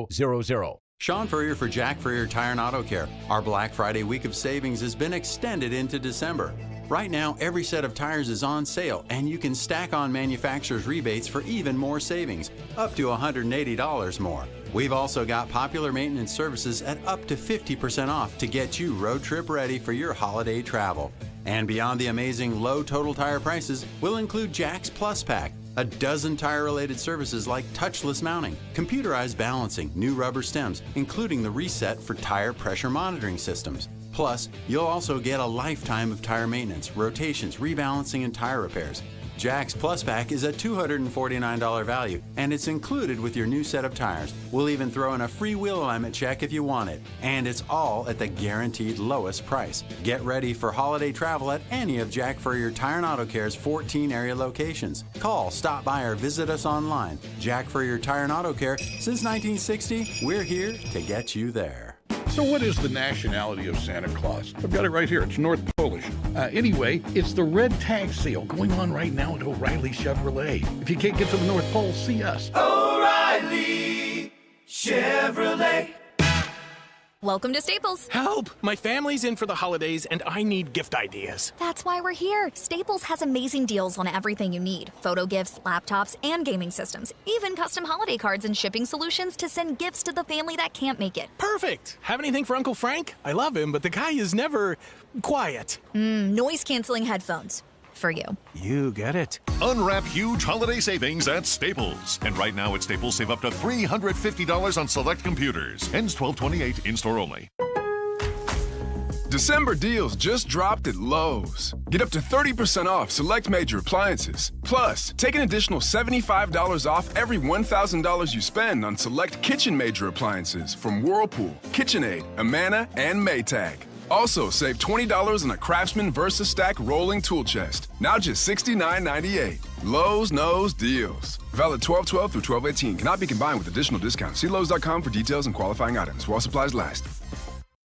Sean Furrier for Jack Furrier Tire and Auto Care. Our Black Friday week of savings has been extended into December. Right now, every set of tires is on sale, and you can stack on manufacturer's rebates for even more savings, up to $180 more. We've also got popular maintenance services at up to 50% off to get you road trip ready for your holiday travel. And beyond the amazing low total tire prices, we'll include Jack's Plus Pack, a dozen tire-related services like touchless mounting, computerized balancing, new rubber stems, including the reset for tire pressure monitoring systems. Plus, you'll also get a lifetime of tire maintenance, rotations, rebalancing, and tire repairs. Jack's Plus Pack is a $249 value, and it's included with your new set of tires. We'll even throw in a free wheel alignment check if you want it, and it's all at the guaranteed lowest price. Get ready for holiday travel at any of Jack Furrier Tire and Auto Care's 14 area locations. Call, stop by, or visit us online. Jack Furrier Tire and Auto Care, since 1960, we're here to get you there. So what is the nationality of Santa Claus? I've got it right here. It's North Polish. Anyway, it's the red tag sale going on right now at O'Reilly Chevrolet. If you can't get to the North Pole, see us. O'Reilly Chevrolet. Welcome to Staples. Help! My family's in for the holidays and I need gift ideas. That's why we're here. Staples has amazing deals on everything you need. Photo gifts, laptops, and gaming systems. Even custom holiday cards and shipping solutions to send gifts to the family that can't make it. Perfect! Have anything for Uncle Frank? I love him, but the guy is never quiet. Noise-canceling headphones. For you. You get it. Unwrap huge holiday savings at Staples. And right now at Staples, save up to $350 on select computers. Ends 12/28, in-store only. December deals just dropped at Lowe's. Get up to 30% off select major appliances. Plus, take an additional $75 off every $1,000 you spend on select kitchen major appliances from Whirlpool, KitchenAid, Amana, and Maytag. Also, save $20 on a Craftsman VersaStack rolling tool chest. Now just $69.98. Lowe's knows deals. Valid 12/12 through 12/18. Cannot be combined with additional discounts. See Lowe's.com for details and qualifying items while supplies last.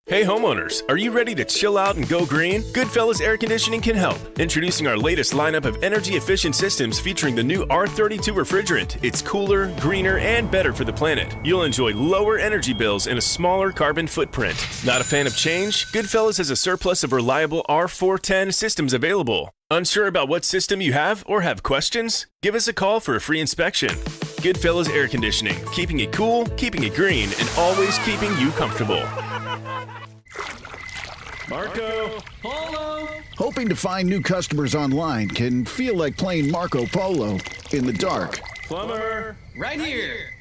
Hey homeowners, are you ready to chill out and go green? Goodfellas Air Conditioning can help. Introducing our latest lineup of energy-efficient systems featuring the new R32 refrigerant. It's cooler, greener, and better for the planet. You'll enjoy lower energy bills and a smaller carbon footprint. Not a fan of change? Goodfellas has a surplus of reliable R410 systems available. Unsure about what system you have or have questions? Give us a call for a free inspection. Goodfellas Air Conditioning, keeping it cool, keeping it green, and always keeping you comfortable. Marco Polo. Hoping to find new customers online can feel like playing Marco Polo in the dark. Plumber. Right here.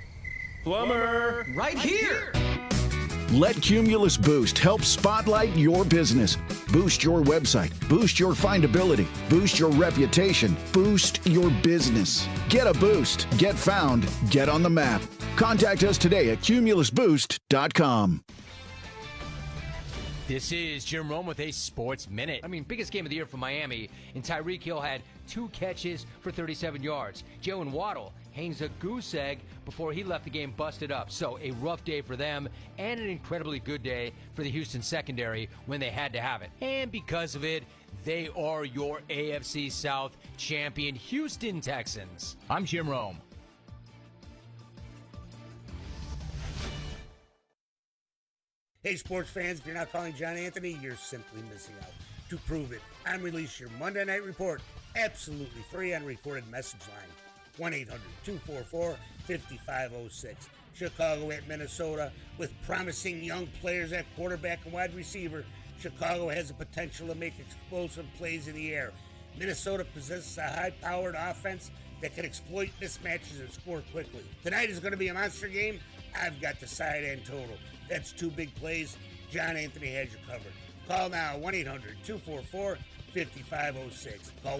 Plumber. Right here. Let Cumulus Boost help spotlight your business. Boost your website. Boost your findability. Boost your reputation. Boost your business. Get a boost. Get found. Get on the map. Contact us today at cumulusboost.com. This is Jim Rome with a Sports Minute. Biggest game of the year for Miami, and Tyreek Hill had 2 catches for 37 yards. Jalen Waddle hangs a goose egg before he left the game busted up. So a rough day for them and an incredibly good day for the Houston secondary when they had to have it. And because of it, they are your AFC South champion Houston Texans. I'm Jim Rome. Hey, sports fans, if you're not calling John Anthony, you're simply missing out. To prove it, I'm releasing your Monday Night Report absolutely free on recorded message line. 1-800-244-5506. Chicago at Minnesota. With promising young players at quarterback and wide receiver, Chicago has the potential to make explosive plays in the air. Minnesota possesses a high-powered offense that can exploit mismatches and score quickly. Tonight is going to be a monster game. I've got the side and total. That's 2 big plays. John Anthony has you covered. Call now, 1-800-244-5506. Call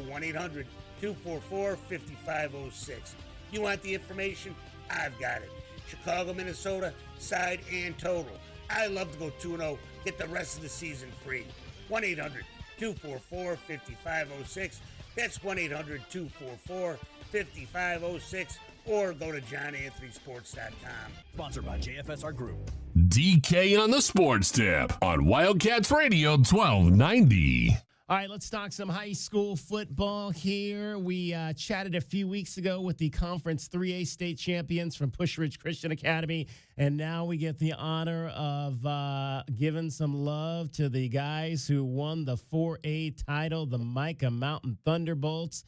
1-800-244-5506. You want the information? I've got it. Chicago, Minnesota, side and total. I love to go 2-0. Get the rest of the season free. 1-800-244-5506. That's 1-800-244-5506. Or go to johnanthonysports.com. Sponsored by JFSR Group. DK on the Sports Tip on Wildcats Radio 1290. All right, let's talk some high school football here. We chatted a few weeks ago with the Conference 3A state champions from Push Ridge Christian Academy, and now we get the honor of giving some love to the guys who won the 4A title, the Micah Mountain Thunderbolts,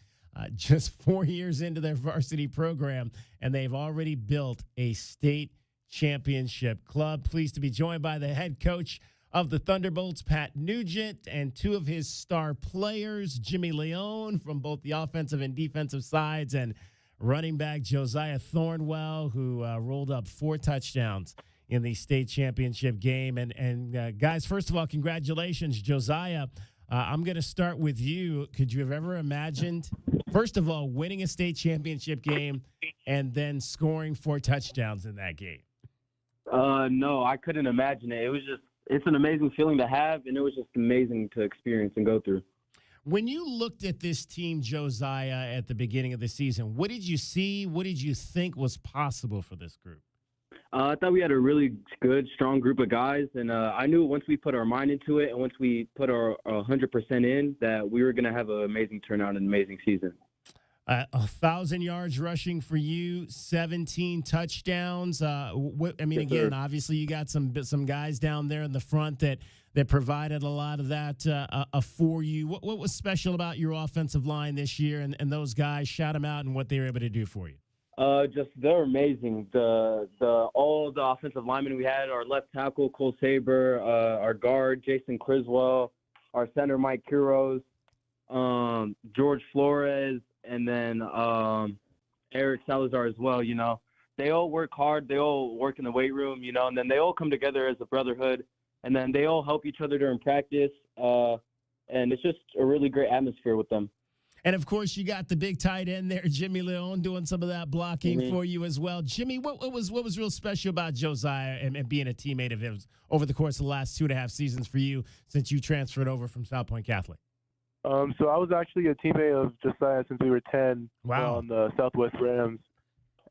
just 4 years into their varsity program, and they've already built a state championship club. Pleased to be joined by the head coach of the Thunderbolts, Pat Nugent, and two of his star players, Jimmy Leone from both the offensive and defensive sides, and running back Josiah Thornwell, who rolled up 4 touchdowns in the state championship game. And guys, first of all, congratulations, Josiah. I'm going to start with you. Could you have ever imagined, first of all, winning a state championship game and then scoring 4 touchdowns in that game? No, I couldn't imagine it. It's an amazing feeling to have, and it was just amazing to experience and go through. When you looked at this team, Josiah, at the beginning of the season, what did you see? What did you think was possible for this group? I thought we had a really good, strong group of guys, and I knew once we put our mind into it and once we put our 100% in that we were going to have an amazing turnout and an amazing season. 1,000 yards rushing for you, 17 touchdowns. Again, obviously you got some guys down there in the front that provided a lot of that for you. What was special about your offensive line this year and those guys? Shout them out and what they were able to do for you. They're amazing. All the offensive linemen we had, our left tackle Cole Saber, our guard Jason Criswell, our center Mike Kuros, George Flores, and then Eric Salazar as well. You know, they all work hard. They all work in the weight room. You know, and then they all come together as a brotherhood, and then they all help each other during practice. And it's just a really great atmosphere with them. And, of course, you got the big tight end there, Jimmy Leone, doing some of that blocking for you as well. Jimmy, what was real special about Josiah and being a teammate of his over the course of the last 2.5 seasons for you since you transferred over from Salpointe Catholic? So I was actually a teammate of Josiah since we were 10 on the Southwest Rams.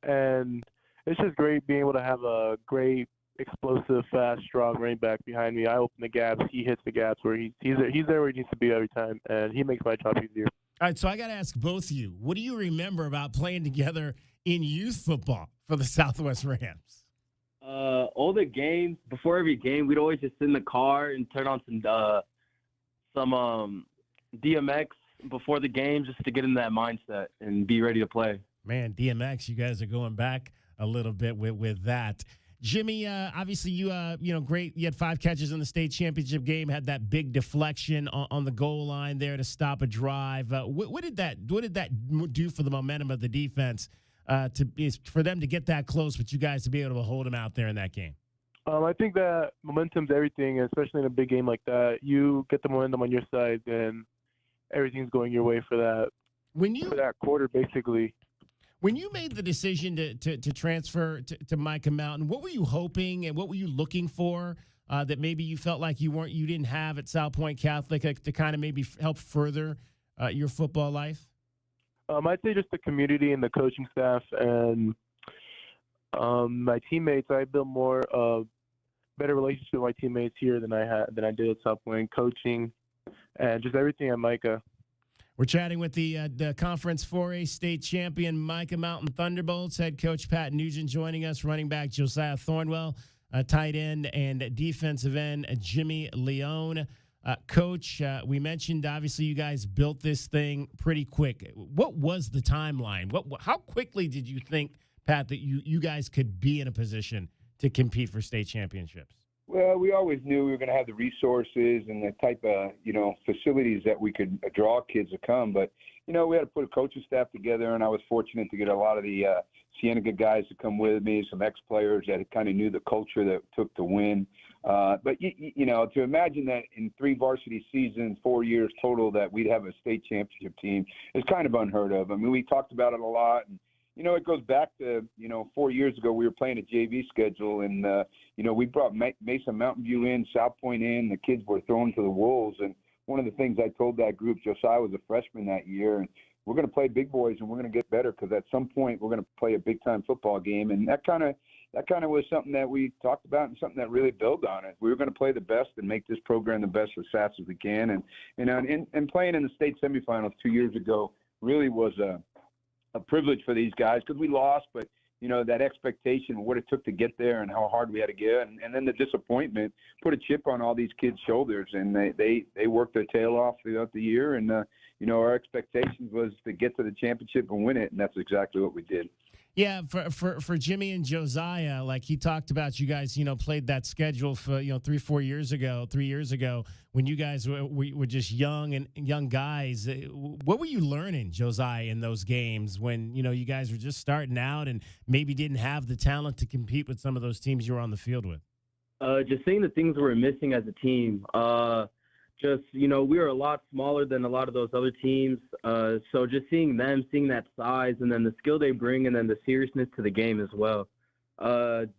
And it's just great being able to have a great, explosive, fast, strong running back behind me. I open the gaps. He hits the gaps where he's there where he needs to be every time, and he makes my job easier. All right, so I got to ask both of you, what do you remember about playing together in youth football for the Southwest Rams? All the games, before every game, we'd always just sit in the car and turn on some DMX before the game just to get in that mindset and be ready to play. Man, DMX, you guys are going back a little bit with that. Jimmy, obviously you great. You had 5 catches in the state championship game. Had that big deflection on the goal line there to stop a drive. What did that do for the momentum of the defense for them to get that close, but you guys to be able to hold them out there in that game? I think that momentum's everything, especially in a big game like that. You get the momentum on your side, and everything's going your way for that. For that quarter, basically. When you made the decision to transfer to Micah Mountain, what were you hoping and what were you looking for that maybe you felt like you didn't have at Salpointe Catholic to kind of maybe help further your football life? I'd say just the community and the coaching staff and my teammates. I built more better relationship with my teammates here than I did at Salpointe, coaching and just everything at Micah. We're chatting with the Conference 4A state champion Micah Mountain Thunderbolts, head coach Pat Nugent joining us, running back Josiah Thornwell, tight end and defensive end Jimmy Leone. Coach, we mentioned obviously you guys built this thing pretty quick. What was the timeline? How quickly did you think, Pat, that you guys could be in a position to compete for state championships? Well, we always knew we were going to have the resources and the type of, facilities that we could draw kids to come. But, we had to put a coaching staff together, and I was fortunate to get a lot of the Cienega guys to come with me, some ex-players that kind of knew the culture that it took to win. But, to imagine that in 3 varsity seasons, 4 years total, that we'd have a state championship team is kind of unheard of. I mean, we talked about it a lot, and it goes back to, 4 years ago, we were playing a JV schedule, and, we brought Mesa Mountain View in, South Point in. The kids were thrown to the wolves. And one of the things I told that group, Josiah was a freshman that year, and we're going to play big boys and we're going to get better because at some point we're going to play a big-time football game. And that kind of, that kind of was something that we talked about and something that really built on it. We were going to play the best and make this program the best as fast as we can. And and playing in the state semifinals 2 years ago really was a privilege for these guys because we lost, but that expectation of what it took to get there and how hard we had to get, and then the disappointment put a chip on all these kids' shoulders, and they worked their tail off throughout the year, and our expectations was to get to the championship and win it, and that's exactly what we did. Yeah, for Jimmy and Josiah, like he talked about, you guys, played that schedule for 3 years ago, when you guys were just young guys. What were you learning, Josiah, in those games when you guys were just starting out and maybe didn't have the talent to compete with some of those teams you were on the field with? Just seeing the things we're missing as a team. We were a lot smaller than a lot of those other teams. So just seeing them, seeing that size, and then the skill they bring, and then the seriousness to the game as well.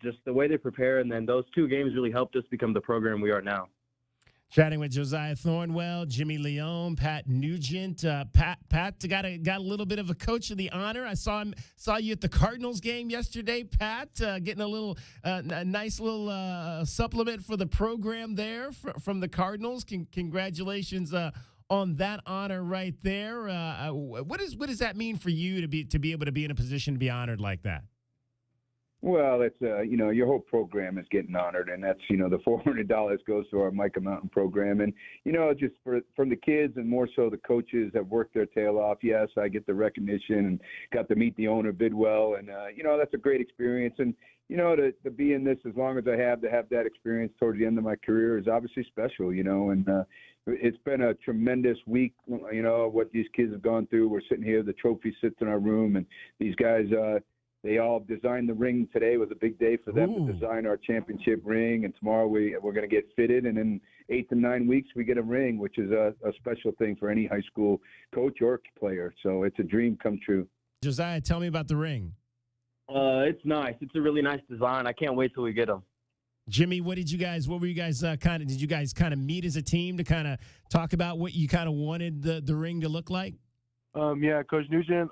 Just the way they prepare, and then those 2 games really helped us become the program we are now. Chatting with Josiah Thornwell, Jimmy Leone, Pat Nugent. Pat got a little bit of a coach of the honor. I saw you at the Cardinals game yesterday, Pat, getting a nice little supplement for the program there from the Cardinals. Congratulations on that honor right there. What does that mean for you to be able to be in a position to be honored like that? Well, it's your whole program is getting honored, and that's the $400 goes to our Micah Mountain program, and just from the kids and more so the coaches have worked their tail off. Yes, I get the recognition and got to meet the owner Bidwell, and that's a great experience, and to be in this as long as I have, to have that experience towards the end of my career is obviously special, and it's been a tremendous week. What these kids have gone through. We're sitting here, the trophy sits in our room, and these guys. They all designed the ring. Today was a big day for them to design our championship ring, and tomorrow we're going to get fitted, and in 8 to 9 weeks we get a ring, which is a special thing for any high school coach or player. So it's a dream come true. Josiah, tell me about the ring. It's nice. It's a really nice design. I can't wait till we get them. Jimmy, what were you guys did you guys kind of meet as a team to kind of talk about what you kind of wanted the ring to look like? Yeah, Coach Nugent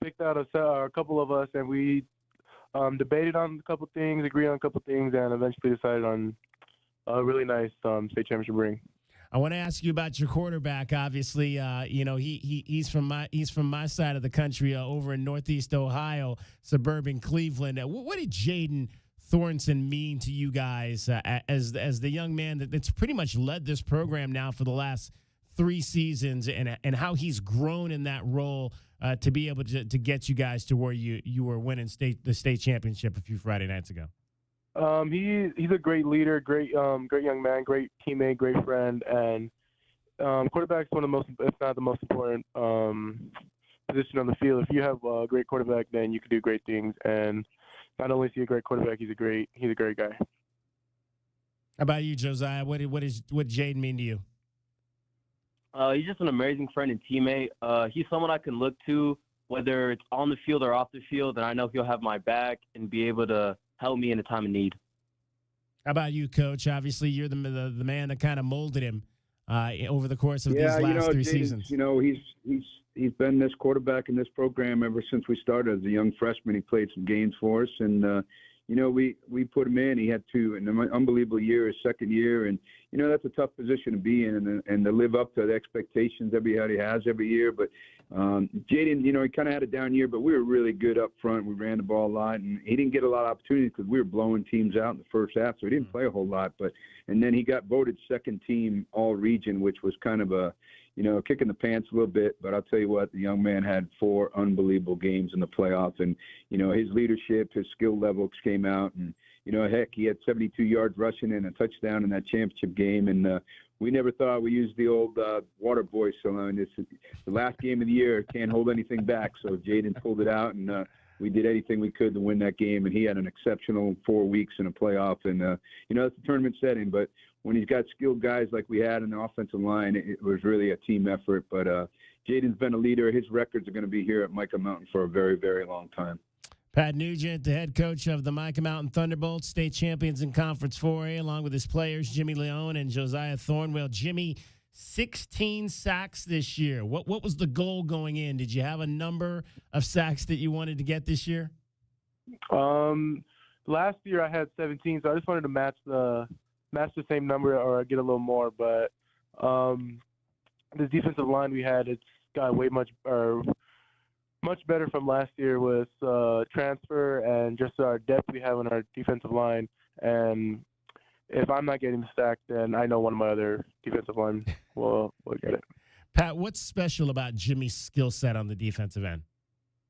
picked out a couple of us, and we debated on a couple things, agreed on a couple things, and eventually decided on a really nice state championship ring. I want to ask you about your quarterback. Obviously, he's from my side of the country, over in Northeast Ohio, suburban Cleveland. What did Jaden Thornton mean to you guys as the young man that's pretty much led this program now for the last 3 seasons, and how he's grown in that role to be able to get you guys to where you were winning the state championship a few Friday nights ago? He's a great leader, great young man, great teammate, great friend, and quarterback's one of the most, if not the most important position on the field. If you have a great quarterback, then you can do great things. And not only is he a great quarterback, he's a great guy. How about you, Josiah? What did Jaden mean to you? He's just an amazing friend and teammate. He's someone I can look to, whether it's on the field or off the field, and I know he'll have my back and be able to help me in a time of need. How about you, Coach? Obviously, you're the man that kind of molded him over the course of these last 3 seasons. He's been this quarterback in this program ever since we started. As a young freshman, he played some games for us, and we put him in. He had an unbelievable year, his second year, and that's a tough position to be in, and to live up to the expectations everybody has every year. But Jaden, he kind of had a down year, but we were really good up front. We ran the ball a lot, and he didn't get a lot of opportunities because we were blowing teams out in the first half, so he didn't play a whole lot. And then he got voted second team all region, which was kind of a kick in the pants a little bit. But I'll tell you what, the young man had 4 unbelievable games in the playoffs, and his leadership, his skill levels came out, and heck, he had 72 yards rushing and a touchdown in that championship game. And we never thought we used the old water boy. So this the last game of the year, can't hold anything back. So Jaden pulled it out, and we did anything we could to win that game. And he had an exceptional 4 weeks in a playoff. And it's a tournament setting, but when he's got skilled guys like we had in the offensive line, it was really a team effort. But Jaden's been a leader. His records are going to be here at Micah Mountain for a very, very long time. Pat Nugent, the head coach of the Micah Mountain Thunderbolts, state champions in Conference 4A, along with his players, Jimmy Leone and Josiah Thornwell. Jimmy, 16 sacks this year. What was the goal going in? Did you have a number of sacks that you wanted to get this year? Last year I had 17, so I just wanted to match the same number or get a little more. But this defensive line we had, it's got much better from last year with transfer and just our depth we have on our defensive line. And if I'm not getting the sack, then I know one of my other defensive linemen will get it. Pat, what's special about Jimmy's skill set on the defensive end?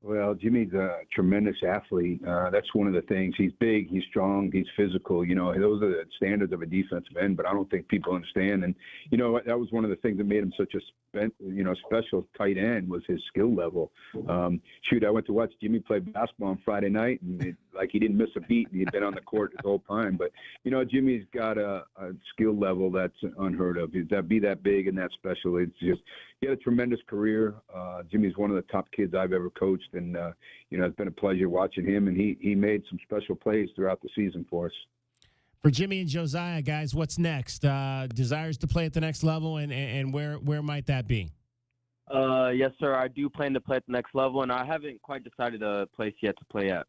Well, Jimmy's a tremendous athlete. That's one of the things. He's big, he's strong, he's physical. Those are the standards of a defensive end, but I don't think people understand. And, that was one of the things that made him such a special tight end was his skill level. I went to watch Jimmy play basketball on Friday night, and he didn't miss a beat. He'd been on the court the whole time. But, Jimmy's got a skill level that's unheard of. He's be that big and that special. It's just he had a tremendous career. Jimmy's one of the top kids I've ever coached. And, it's been a pleasure watching him, and he made some special plays throughout the season for us. For Jimmy and Josiah, guys, what's next? Desires to play at the next level, and where might that be? Yes, sir. I do plan to play at the next level, and I haven't quite decided a place yet to play at.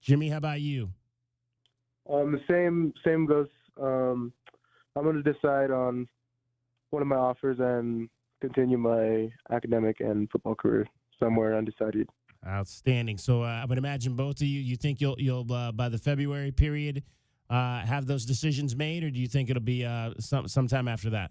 Jimmy, how about you? The same goes. I'm going to decide on one of my offers and continue my academic and football career somewhere undecided. Outstanding. So I would imagine both of you think you'll by the February period have those decisions made, or do you think it'll be sometime after that?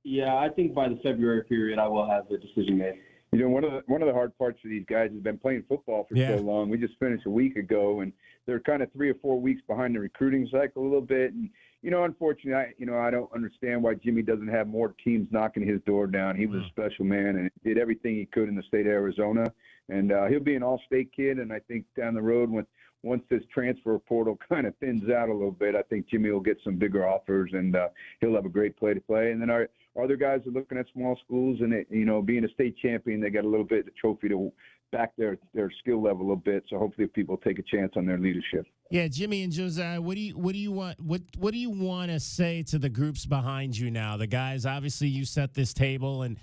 Yeah, I think by the February period I will have the decision made. One of the hard parts for these guys has been playing football for so long. We just finished a week ago, and they're kind of 3 or 4 weeks behind the recruiting cycle a little bit. And unfortunately, I don't understand why Jimmy doesn't have more teams knocking his door down. He was a special man and did everything he could in the state of Arizona. And he'll be an all-state kid. And I think down the road, once this transfer portal kind of thins out a little bit, I think Jimmy will get some bigger offers, and he'll have a great play to play. And then our other guys are looking at small schools, and being a state champion, they got a little bit of the trophy to back their skill level a little bit. So hopefully people take a chance on their leadership. Yeah, Jimmy and Josiah, what do you want to say to the groups behind you now? The guys, obviously, you set this table and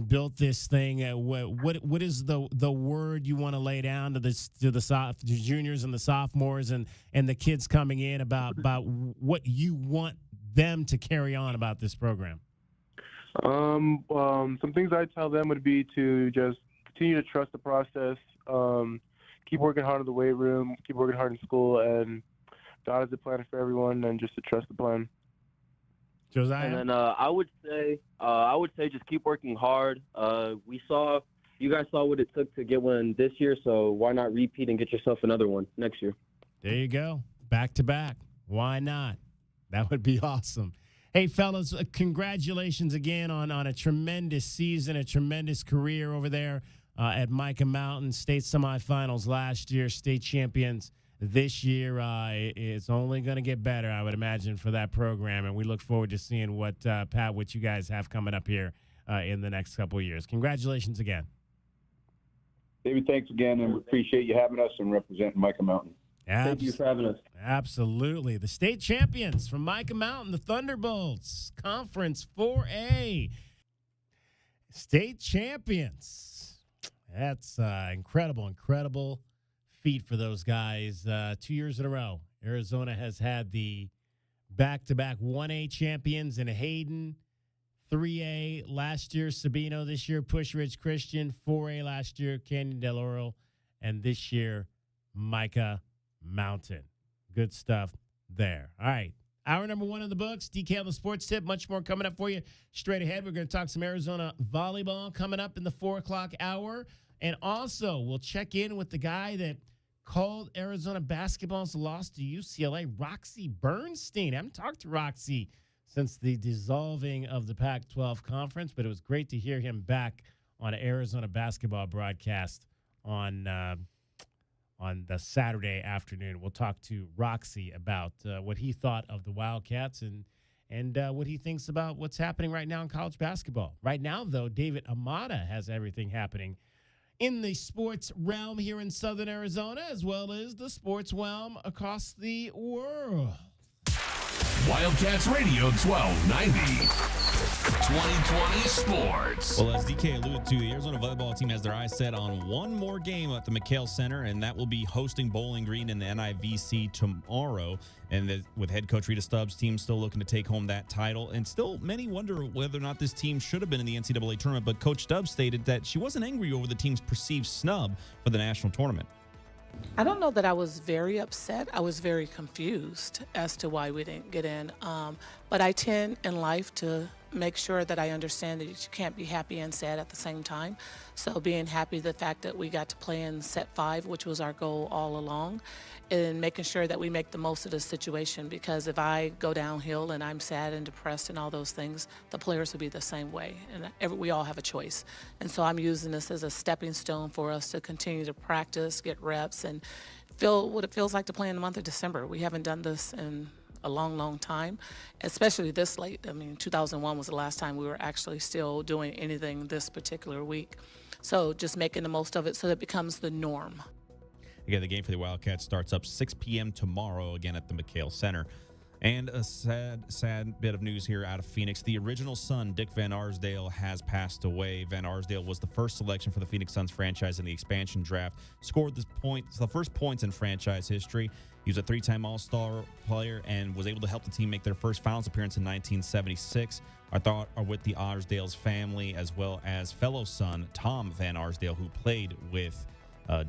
built this thing. What is the word you want to lay down to the juniors and the sophomores and the kids coming in about what you want them to carry on about this program? Some things I tell them would be to just continue to trust the process, keep working hard in the weight room, keep working hard in school, and God has a plan for everyone, and just to trust the plan. Josiah? And then I would say just keep working hard. You guys saw what it took to get one this year, so why not repeat and get yourself another one next year? There you go. Back to back. Why not? That would be awesome. Hey, fellas, congratulations again on a tremendous season, a tremendous career over there at Micah Mountain. State semifinals last year, state champions this year. It's only going to get better, I would imagine, for that program, and we look forward to seeing what you guys have coming up here in the next couple of years. Congratulations again. David, thanks again, and we appreciate you having us and representing Micah Mountain. Thank you for having us. Absolutely. The state champions from Micah Mountain, the Thunderbolts, Conference 4A. State champions. That's incredible feat for those guys. 2 years in a row, Arizona has had the back-to-back 1A champions in Hayden, 3A last year, Sabino this year, Push Ridge Christian, 4A last year, Canyon del Oro, and this year, Micah Mountain. Good stuff there. All right. Hour number 1 in the books. DK on the Sports Tip. Much more coming up for you straight ahead. We're going to talk some Arizona volleyball coming up in the 4 o'clock hour. And also, we'll check in with the guy that called Arizona basketball's loss to UCLA, Roxy Bernstein. I haven't talked to Roxy since the dissolving of the Pac-12 conference, but it was great to hear him back on an Arizona basketball broadcast on the Saturday afternoon. We'll talk to Roxy about what he thought of the Wildcats and what he thinks about what's happening right now in college basketball. Right now, though, David Amata has everything happening in the sports realm here in Southern Arizona, as well as the sports realm across the world. Wildcats Radio 1290. 2020 Sports. Well, as DK alluded to, the Arizona volleyball team has their eyes set on one more game at the McHale Center, and that will be hosting Bowling Green in the NIVC tomorrow. And with head coach Rita Stubbs' team still looking to take home that title, and still many wonder whether or not this team should have been in the NCAA tournament. But Coach Stubbs stated that she wasn't angry over the team's perceived snub for the national tournament. I don't know that I was very upset. I was very confused as to why we didn't get in. But I tend in life to make sure that I understand that you can't be happy and sad at the same time. So being happy the fact that we got to play in set 5, which was our goal all along, and making sure that we make the most of the situation, because if I go downhill and I'm sad and depressed and all those things, the players will be the same way, and we all have a choice. And so I'm using this as a stepping stone for us to continue to practice, get reps, and feel what it feels like to play in the month of December. We haven't done this in a long, long time, especially this late. I mean, 2001 was the last time we were actually still doing anything this particular week. So just making the most of it so that it becomes the norm. Again, the game for the Wildcats starts up 6 p.m. tomorrow, again at the McHale Center. And a sad bit of news here out of Phoenix. The original son, Dick Van Arsdale, has passed away. Van Arsdale was the first selection for the Phoenix Suns franchise in the expansion draft. Scored the first points in franchise history. He was a 3-time All-Star player and was able to help the team make their first finals appearance in 1976. Our thoughts are with the Arsdale's family, as well as fellow son, Tom Van Arsdale, who played with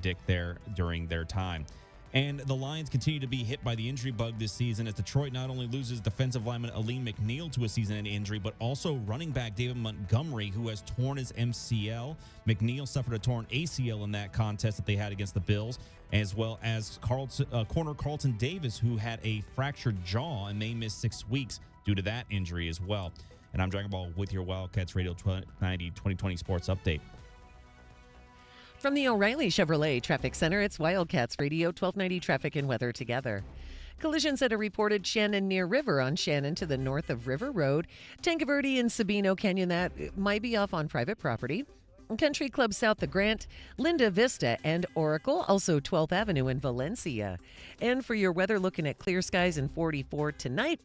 Dick there during their time. And the Lions continue to be hit by the injury bug this season, as Detroit not only loses defensive lineman Aline McNeil to a season-ending injury, but also running back David Montgomery, who has torn his MCL. McNeil suffered a torn ACL in that contest that they had against the Bills, as well as corner Carlton Davis, who had a fractured jaw and may miss 6 weeks due to that injury as well. And I'm Dragon Ball with your Wildcats Radio 1290 2020 Sports Update. From the O'Reilly Chevrolet Traffic Center, it's Wildcats Radio 1290 Traffic and Weather together. Collisions at a reported Shannon near River on Shannon to the north of River Road. Tancaverde and Sabino Canyon, that might be off on private property. Country Club South of Grant, Linda Vista, and Oracle, also 12th Avenue in Valencia. And for your weather, looking at clear skies and 44 tonight.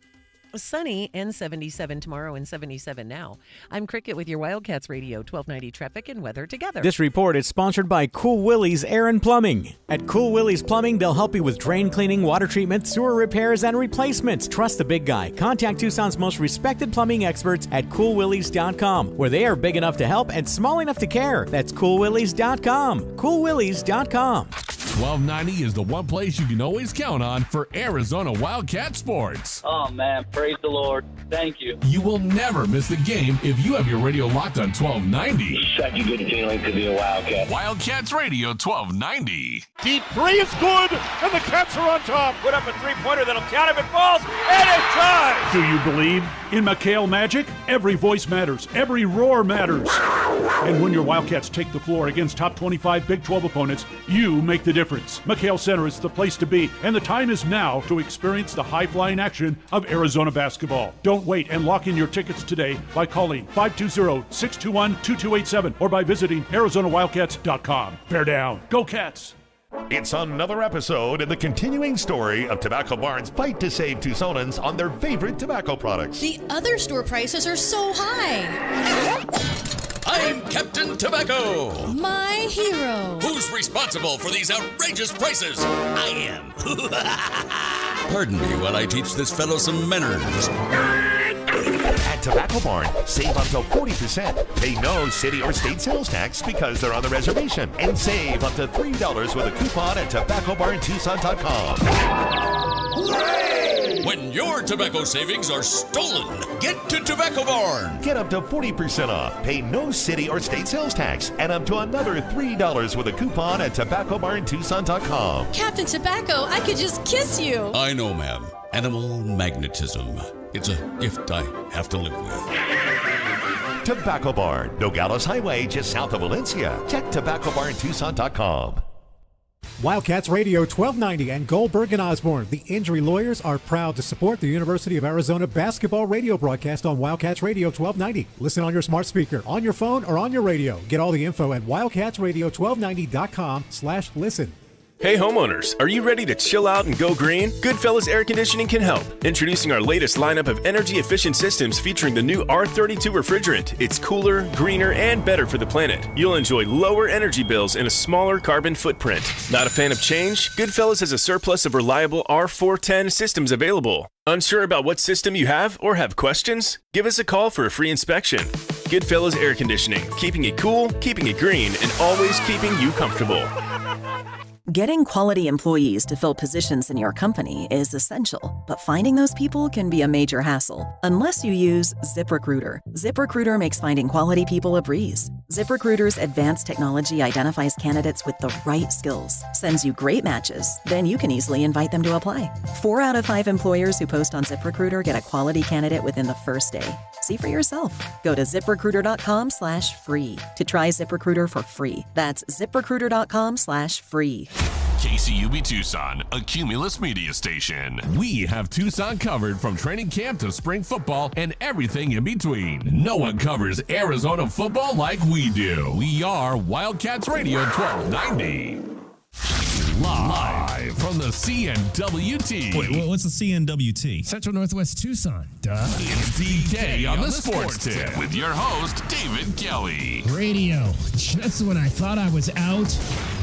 Sunny and 77 tomorrow and 77 now. I'm Cricket with your Wildcats Radio 1290 Traffic and Weather together. This report is sponsored by Cool Willie's Air and Plumbing. At Cool Willie's Plumbing, they'll help you with drain cleaning, water treatment, sewer repairs, and replacements. Trust the big guy. Contact Tucson's most respected plumbing experts at coolwillies.com, where they are big enough to help and small enough to care. That's coolwillies.com. coolwillies.com. 1290 is the one place you can always count on for Arizona Wildcat sports. Oh, man. Praise the Lord. Thank you. You will never miss the game if you have your radio locked on 1290. Such a good feeling to be a Wildcat. Wildcats Radio 1290. Deep three is good, and the Cats are on top. Put up a three-pointer that'll count if it falls, and it does! Do you believe in McHale magic? Every voice matters. Every roar matters. And when your Wildcats take the floor against top 25 Big 12 opponents, you make the difference. McHale Center is the place to be, and the time is now to experience the high-flying action of Arizona basketball. Don't wait and lock in your tickets today by calling 520-621-2287 or by visiting ArizonaWildcats.com. Bear down. Go Cats! It's another episode in the continuing story of Tobacco Barn's fight to save Tucsonans on their favorite tobacco products. The other store prices are so high. I'm Captain Tobacco. My hero. Who's responsible for these outrageous prices? I am. Pardon me while I teach this fellow some manners. At Tobacco Barn, save up to 40%. Pay no city or state sales tax because they're on the reservation. And save up to $3 with a coupon at tobaccobarntucson.com. When your tobacco savings are stolen, get to Tobacco Barn. Get up to 40% off. Pay no city or state sales tax. And up to another $3 with a coupon at tobaccobarntucson.com. Captain Tobacco, I could just kiss you. I know, ma'am. Animal magnetism. It's a gift I have to live with. Tobacco Barn, Nogales Highway, just south of Valencia. Check tobaccobarntucson.com. Wildcats Radio 1290 and Goldberg and Osborne, the injury lawyers, are proud to support the University of Arizona basketball radio broadcast on Wildcats Radio 1290. Listen on your smart speaker, on your phone, or on your radio. Get all the info at wildcatsradio1290.com/listen. Hey homeowners, are you ready to chill out and go green? Goodfellas Air Conditioning can help. Introducing our latest lineup of energy-efficient systems featuring the new R32 refrigerant. It's cooler, greener, and better for the planet. You'll enjoy lower energy bills and a smaller carbon footprint. Not a fan of change? Goodfellas has a surplus of reliable R410 systems available. Unsure about what system you have or have questions? Give us a call for a free inspection. Goodfellas Air Conditioning, keeping it cool, keeping it green, and always keeping you comfortable. Getting quality employees to fill positions in your company is essential, but finding those people can be a major hassle unless you use ZipRecruiter. ZipRecruiter makes finding quality people a breeze. ZipRecruiter's advanced technology identifies candidates with the right skills, sends you great matches, then you can easily invite them to apply. 4 out of 5 employers who post on ZipRecruiter get a quality candidate within the first day. See for yourself. Go to ZipRecruiter.com/free to try ZipRecruiter for free. That's ZipRecruiter.com/free. KCUB Tucson, a Cumulus media station. We have Tucson covered from training camp to spring football and everything in between. No one covers Arizona football like we do. We are Wildcats Radio 1290. Live from the CNWT. Wait, what's the CNWT? Central Northwest Tucson. Duh. It's DK on the Sports Tip with your host, David Kelly. Radio. Just when I thought I was out,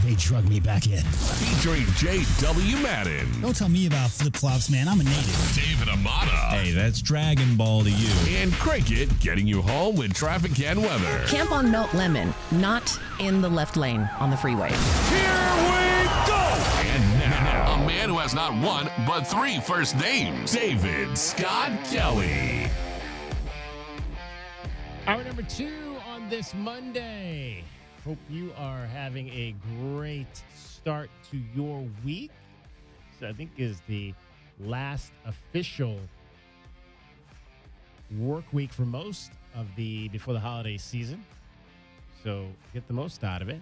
they drug me back in. Featuring J.W. Madden. Don't tell me about flip-flops, man. I'm a native. David Amata. Hey, that's Dragon Ball to you. And Cricket getting you home with traffic and weather. Camp on Mount Lemon, not in the left lane on the freeway. Here we go! And now, a man who has not one, but 3 first names, David Scott Kelly. Hour number 2 on this Monday. Hope you are having a great start to your week. So I think is the last official work week for most of the before the holiday season. So get the most out of it.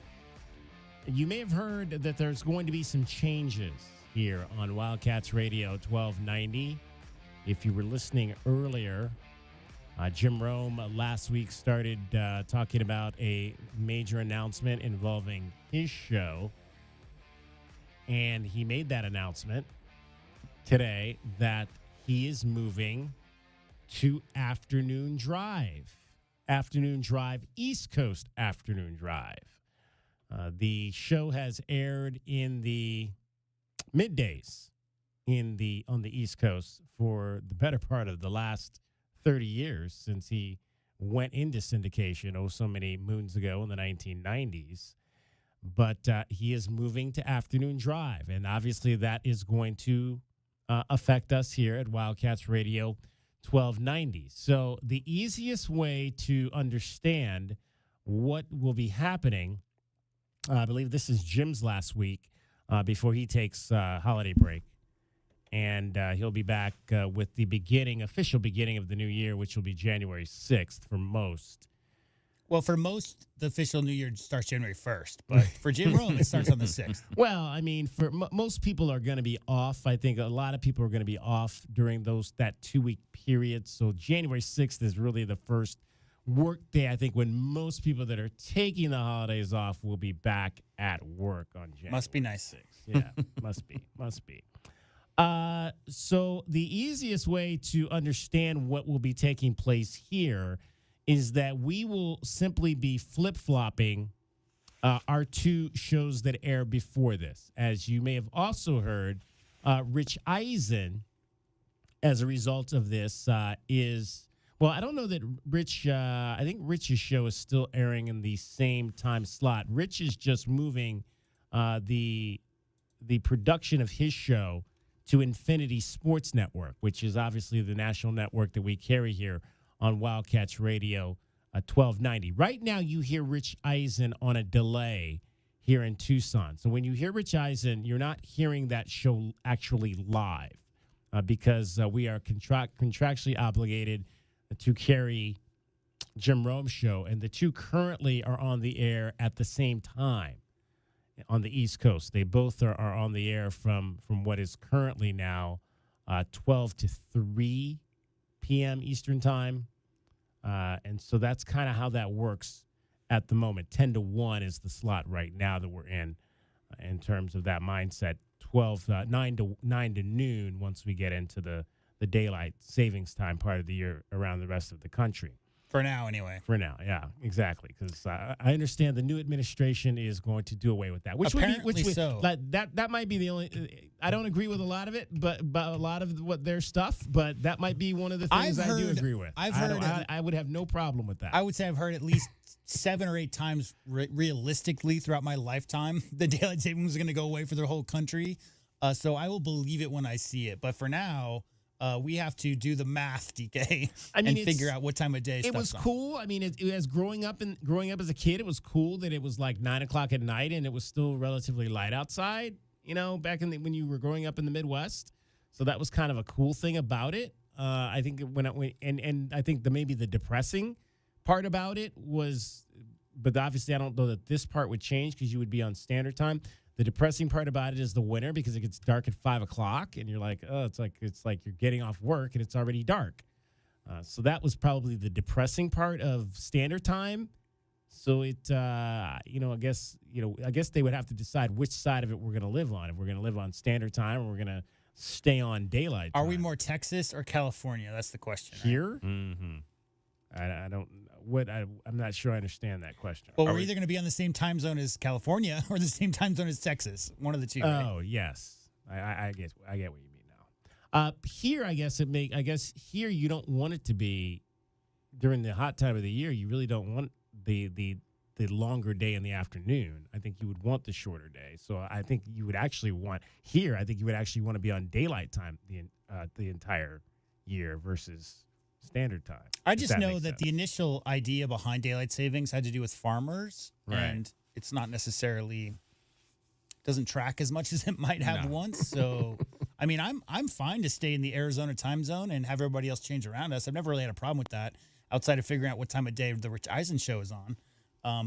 You may have heard that there's going to be some changes here on Wildcats Radio 1290. If you were listening earlier, Jim Rome last week started talking about a major announcement involving his show. And he made that announcement today that he is moving to Afternoon Drive. Afternoon Drive, East Coast Afternoon Drive. The show has aired in the middays on the East Coast for the better part of the last 30 years since he went into syndication so many moons ago in the 1990s. But he is moving to Afternoon Drive, and obviously that is going to affect us here at Wildcats Radio 1290. So the easiest way to understand what will be happening, I believe this is Jim's last week before he takes holiday break. And he'll be back with the official beginning of the new year, which will be January 6th for most. Well, for most, the official New Year starts January 1st. But for Jim Rome, it starts on the 6th. Well, I mean, for most people are going to be off. I think a lot of people are going to be off during that 2-week period. So January 6th is really the first work day, I think, when most people that are taking the holidays off will be back at work on January. Must be nice. 6th. Yeah, must be. So the easiest way to understand what will be taking place here is that we will simply be flip-flopping our 2 shows that air before this. As you may have also heard, Rich Eisen, as a result of this, well, I don't know that Rich, I think Rich's show is still airing in the same time slot. Rich is just moving the production of his show to Infinity Sports Network, which is obviously the national network that we carry here on Wildcats Radio 1290. Right now, you hear Rich Eisen on a delay here in Tucson. So when you hear Rich Eisen, you're not hearing that show actually live because we are contractually obligated to carry Jim Rome's show, and the 2 currently are on the air at the same time on the East Coast. They both are on the air from what is currently now 12 to 3 p.m. Eastern Time. And so that's kind of how that works at the moment. 10 to 1 is the slot right now that we're in. in terms of that mindset. 9 to noon once we get into the daylight savings time part of the year around the rest of the country. For now, anyway. For now, yeah, exactly. Because I understand the new administration is going to do away with that. Apparently so. That might be the only. I don't agree with a lot of it, but a lot of what their stuff. But that might be one of the things I do agree with. I would have no problem with that. I would say I've heard at least 7 or 8 times realistically throughout my lifetime the daylight savings is going to go away for the whole country. So I will believe it when I see it. But for now. We have to do the math, DK, and figure out what time of day. It was cool. I mean, as growing up as a kid, it was cool that it was like 9 o'clock at night and it was still relatively light outside. You know, back when you were growing up in the Midwest, so that was kind of a cool thing about it. I think I think maybe the depressing part about it was, but obviously I don't know that this part would change because you would be on standard time. The depressing part about it is the winter because it gets dark at 5 o'clock and you're like, oh, it's like you're getting off work and it's already dark. So that was probably the depressing part of standard time. So I guess they would have to decide which side of it we're going to live on. If we're going to live on standard time or we're going to stay on daylight time. Are we more Texas or California? That's the question. Here? Right? Mm-hmm. I don't. I'm not sure I understand that question. Well, we're either going to be on the same time zone as California or the same time zone as Texas. One of the two. Oh, right? Yes. I get what you mean now. Here, I guess here you don't want it to be during the hot time of the year. You really don't want the longer day in the afternoon. I think you would want the shorter day. So I think you would actually want here. I think you would actually want to be on daylight time the entire year versus standard time. I just know that the initial idea behind daylight savings had to do with farmers, right. And it's not necessarily doesn't track as much as it might have once. So, I mean, I'm fine to stay in the Arizona time zone and have everybody else change around us. I've never really had a problem with that outside of figuring out what time of day the Rich Eisen show is on.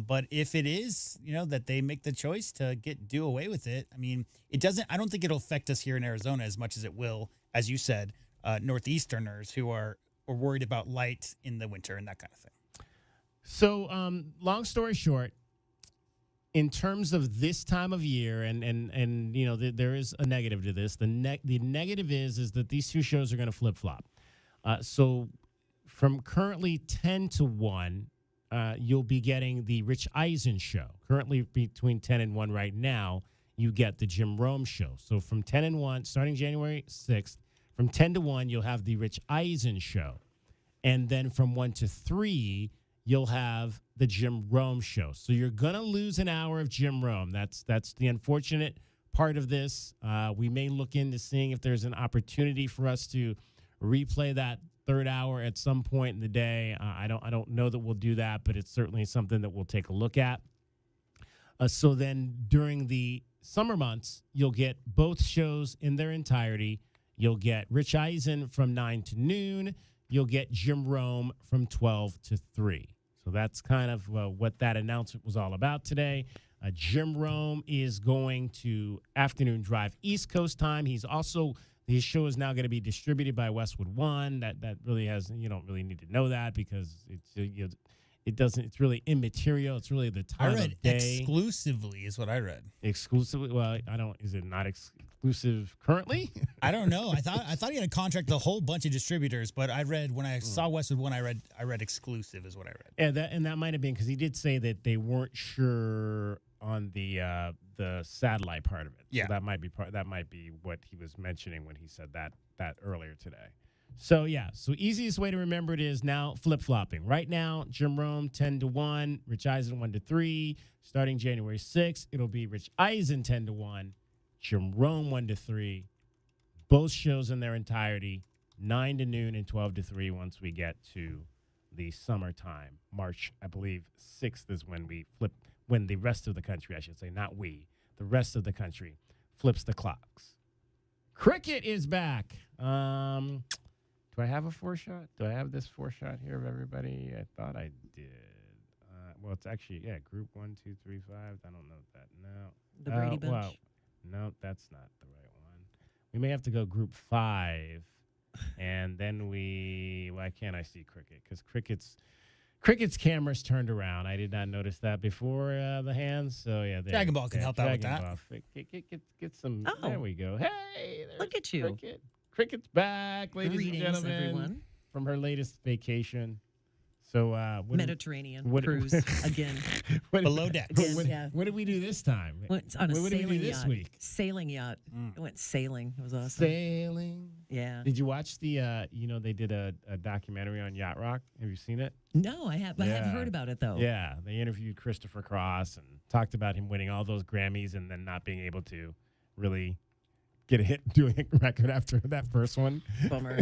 But if it is, that they make the choice to do away with it, I mean, I don't think it'll affect us here in Arizona as much as it will, as you said, Northeasterners who are worried about light in the winter and that kind of thing. So, long story short, in terms of this time of year, and there is a negative to this. The negative is that these two shows are going to flip flop. So, from currently 10 to 1, you'll be getting the Rich Eisen show. Currently between 10 and 1 right now, you get the Jim Rome show. So from 10 and 1, starting January 6th, from 10 to 1, you'll have the Rich Eisen show. And then from 1 to 3, you'll have the Jim Rome show. So you're going to lose an hour of Jim Rome. That's the unfortunate part of this. We may look into seeing if there's an opportunity for us to replay that third hour at some point in the day. I don't know that we'll do that, but it's certainly something that we'll take a look at. So then during the summer months, you'll get both shows in their entirety. You'll get Rich Eisen from 9 to noon. You'll get Jim Rome from 12 to 3. So that's kind of what that announcement was all about today. Jim Rome is going to afternoon drive East Coast time. His show is now going to be distributed by Westwood One. That really you don't really need to know that because it's really immaterial. It's really the time of day. Exclusively is what I read. Exclusively? Well, is it not exclusive currently? I don't know. I thought he had a contract with a whole bunch of distributors, but I read when I saw Westwood One, I read exclusive is what I read. Yeah, that might have been because he did say that they weren't sure on the satellite part of it. Yeah, so that might be what he was mentioning when he said that earlier today. So easiest way to remember it is now flip-flopping. Right now, Jim Rome 10 to 1, Rich Eisen 1 to 3. Starting January 6th, it'll be Rich Eisen 10 to 1, Jim Rome 1 to 3. Both shows in their entirety, 9 to noon and 12 to 3 once we get to the summertime. March, I believe, 6th is when the rest of the country, I should say, not we, the rest of the country flips the clocks. Cricket is back. Do I have a 4-shot? Do I have this 4-shot here of everybody? I thought I did. Well, it's actually, group 1, 2, 3, 5. I don't know that. No. The Brady Bunch? Well, no, that's not the right one. We may have to go group 5. And then why can't I see cricket? Because Cricket's camera's turned around. I did not notice that before the hands. So, yeah. Dragon Ball can help out with that. Ball. Get some. Oh. There we go. Hey, Look at you. Cricket. Cricket's back, ladies Greetings, and gentlemen. everyone. From her latest vacation. So, Mediterranean cruise again. Below deck. What did we do this time? Went on a what did we sailing do this yacht. week? Sailing yacht. I went sailing. It was awesome. Sailing. Yeah. Did you watch the? They did a documentary on Yacht Rock. Have you seen it? No, I have. I haven't heard about it though. Yeah, they interviewed Christopher Cross and talked about him winning all those Grammys and then not being able to really get a hit doing a record after that first one. Bummer.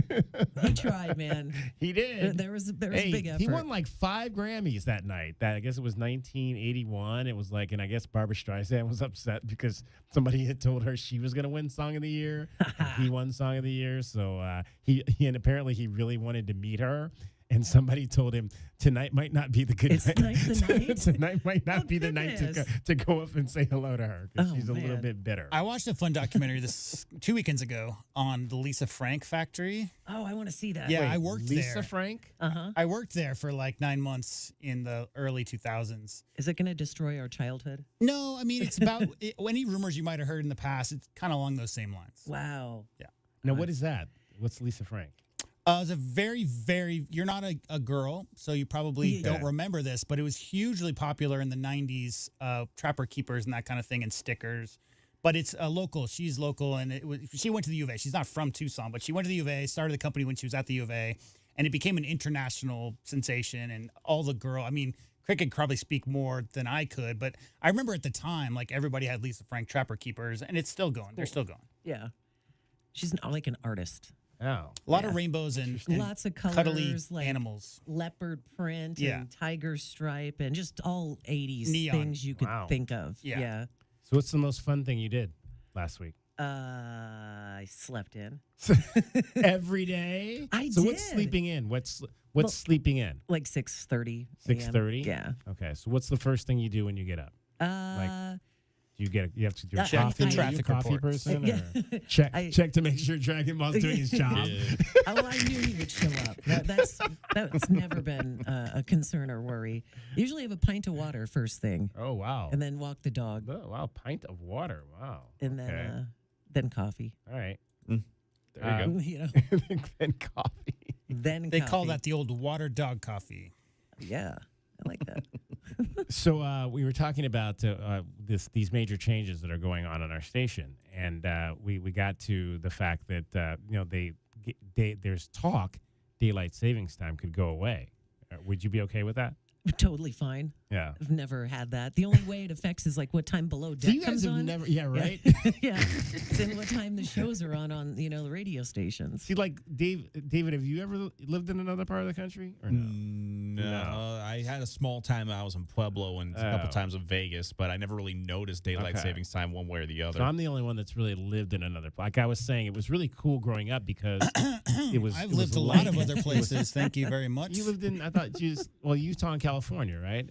He tried, man. He did. There was a big effort. He won like 5 Grammys that night. I guess it was 1981. It was like, and I guess Barbara Streisand was upset because somebody had told her she was going to win Song of the Year. He won Song of the Year. So and apparently he really wanted to meet her. And somebody told him tonight might not be the good night. Tonight might not be the night to go up and say hello to her because she's a little bit bitter. I watched a fun documentary 2 weekends ago on the Lisa Frank factory. Oh, I want to see that. Yeah, I worked there. Lisa Frank? Uh-huh. I worked there for like 9 months in the early 2000s. Is it going to destroy our childhood? No, I mean, it's about any rumors you might have heard in the past. It's kind of along those same lines. Wow. Yeah. Now, what is that? What's Lisa Frank? It's a very, very, you're not a girl, so you probably don't remember this, but it was hugely popular in the 90s, Trapper Keepers and that kind of thing, and stickers. But it's local. She's local, and she went to the U of A. She's not from Tucson, but she went to the U of A, started the company when she was at the U of A, and it became an international sensation. And Cricket could probably speak more than I could, but I remember at the time, like, everybody had Lisa Frank Trapper Keepers, and it's still going. They're still going. Yeah. She's like an artist. Oh. A lot of rainbows and lots of colors, cuddly like animals. Leopard print and tiger stripe and just all 80s Neon. things you could think of. Yeah. So what's the most fun thing you did last week? I slept in. Every day? I so did. What's sleeping in? What's sleeping in? Like 6:30. 6:30? Yeah. Okay. So what's the first thing you do when you get up? You have to do a check the traffic coffee reports. person or check to make sure Dragon Ball's doing his job. Well, I knew he would show up. That's never been a concern or worry. Usually have a pint of water first thing. Oh wow! And then walk the dog. Oh wow! Pint of water. Wow. And then coffee. All right. There you go. Then coffee. Then they call that the old water dog coffee. Yeah, I like that. So we were talking about these major changes that are going on our station, and we got to the fact that there's talk daylight savings time could go away. Would you be okay with that? Totally fine. Yeah. I've never had that. The only way it affects is like what time below deck you guys comes have on. never, yeah, right? Yeah. It's in what time the shows are on the radio stations. See, like, David, have you ever lived in another part of the country or no? No. I had a small time. I was in Pueblo and a couple times in Vegas, but I never really noticed daylight savings time one way or the other. So I'm the only one that's really lived in another. Like I was saying, it was really cool growing up because I've lived a lot of other places. Thank you very much. You lived in, I thought, Utah and California, right?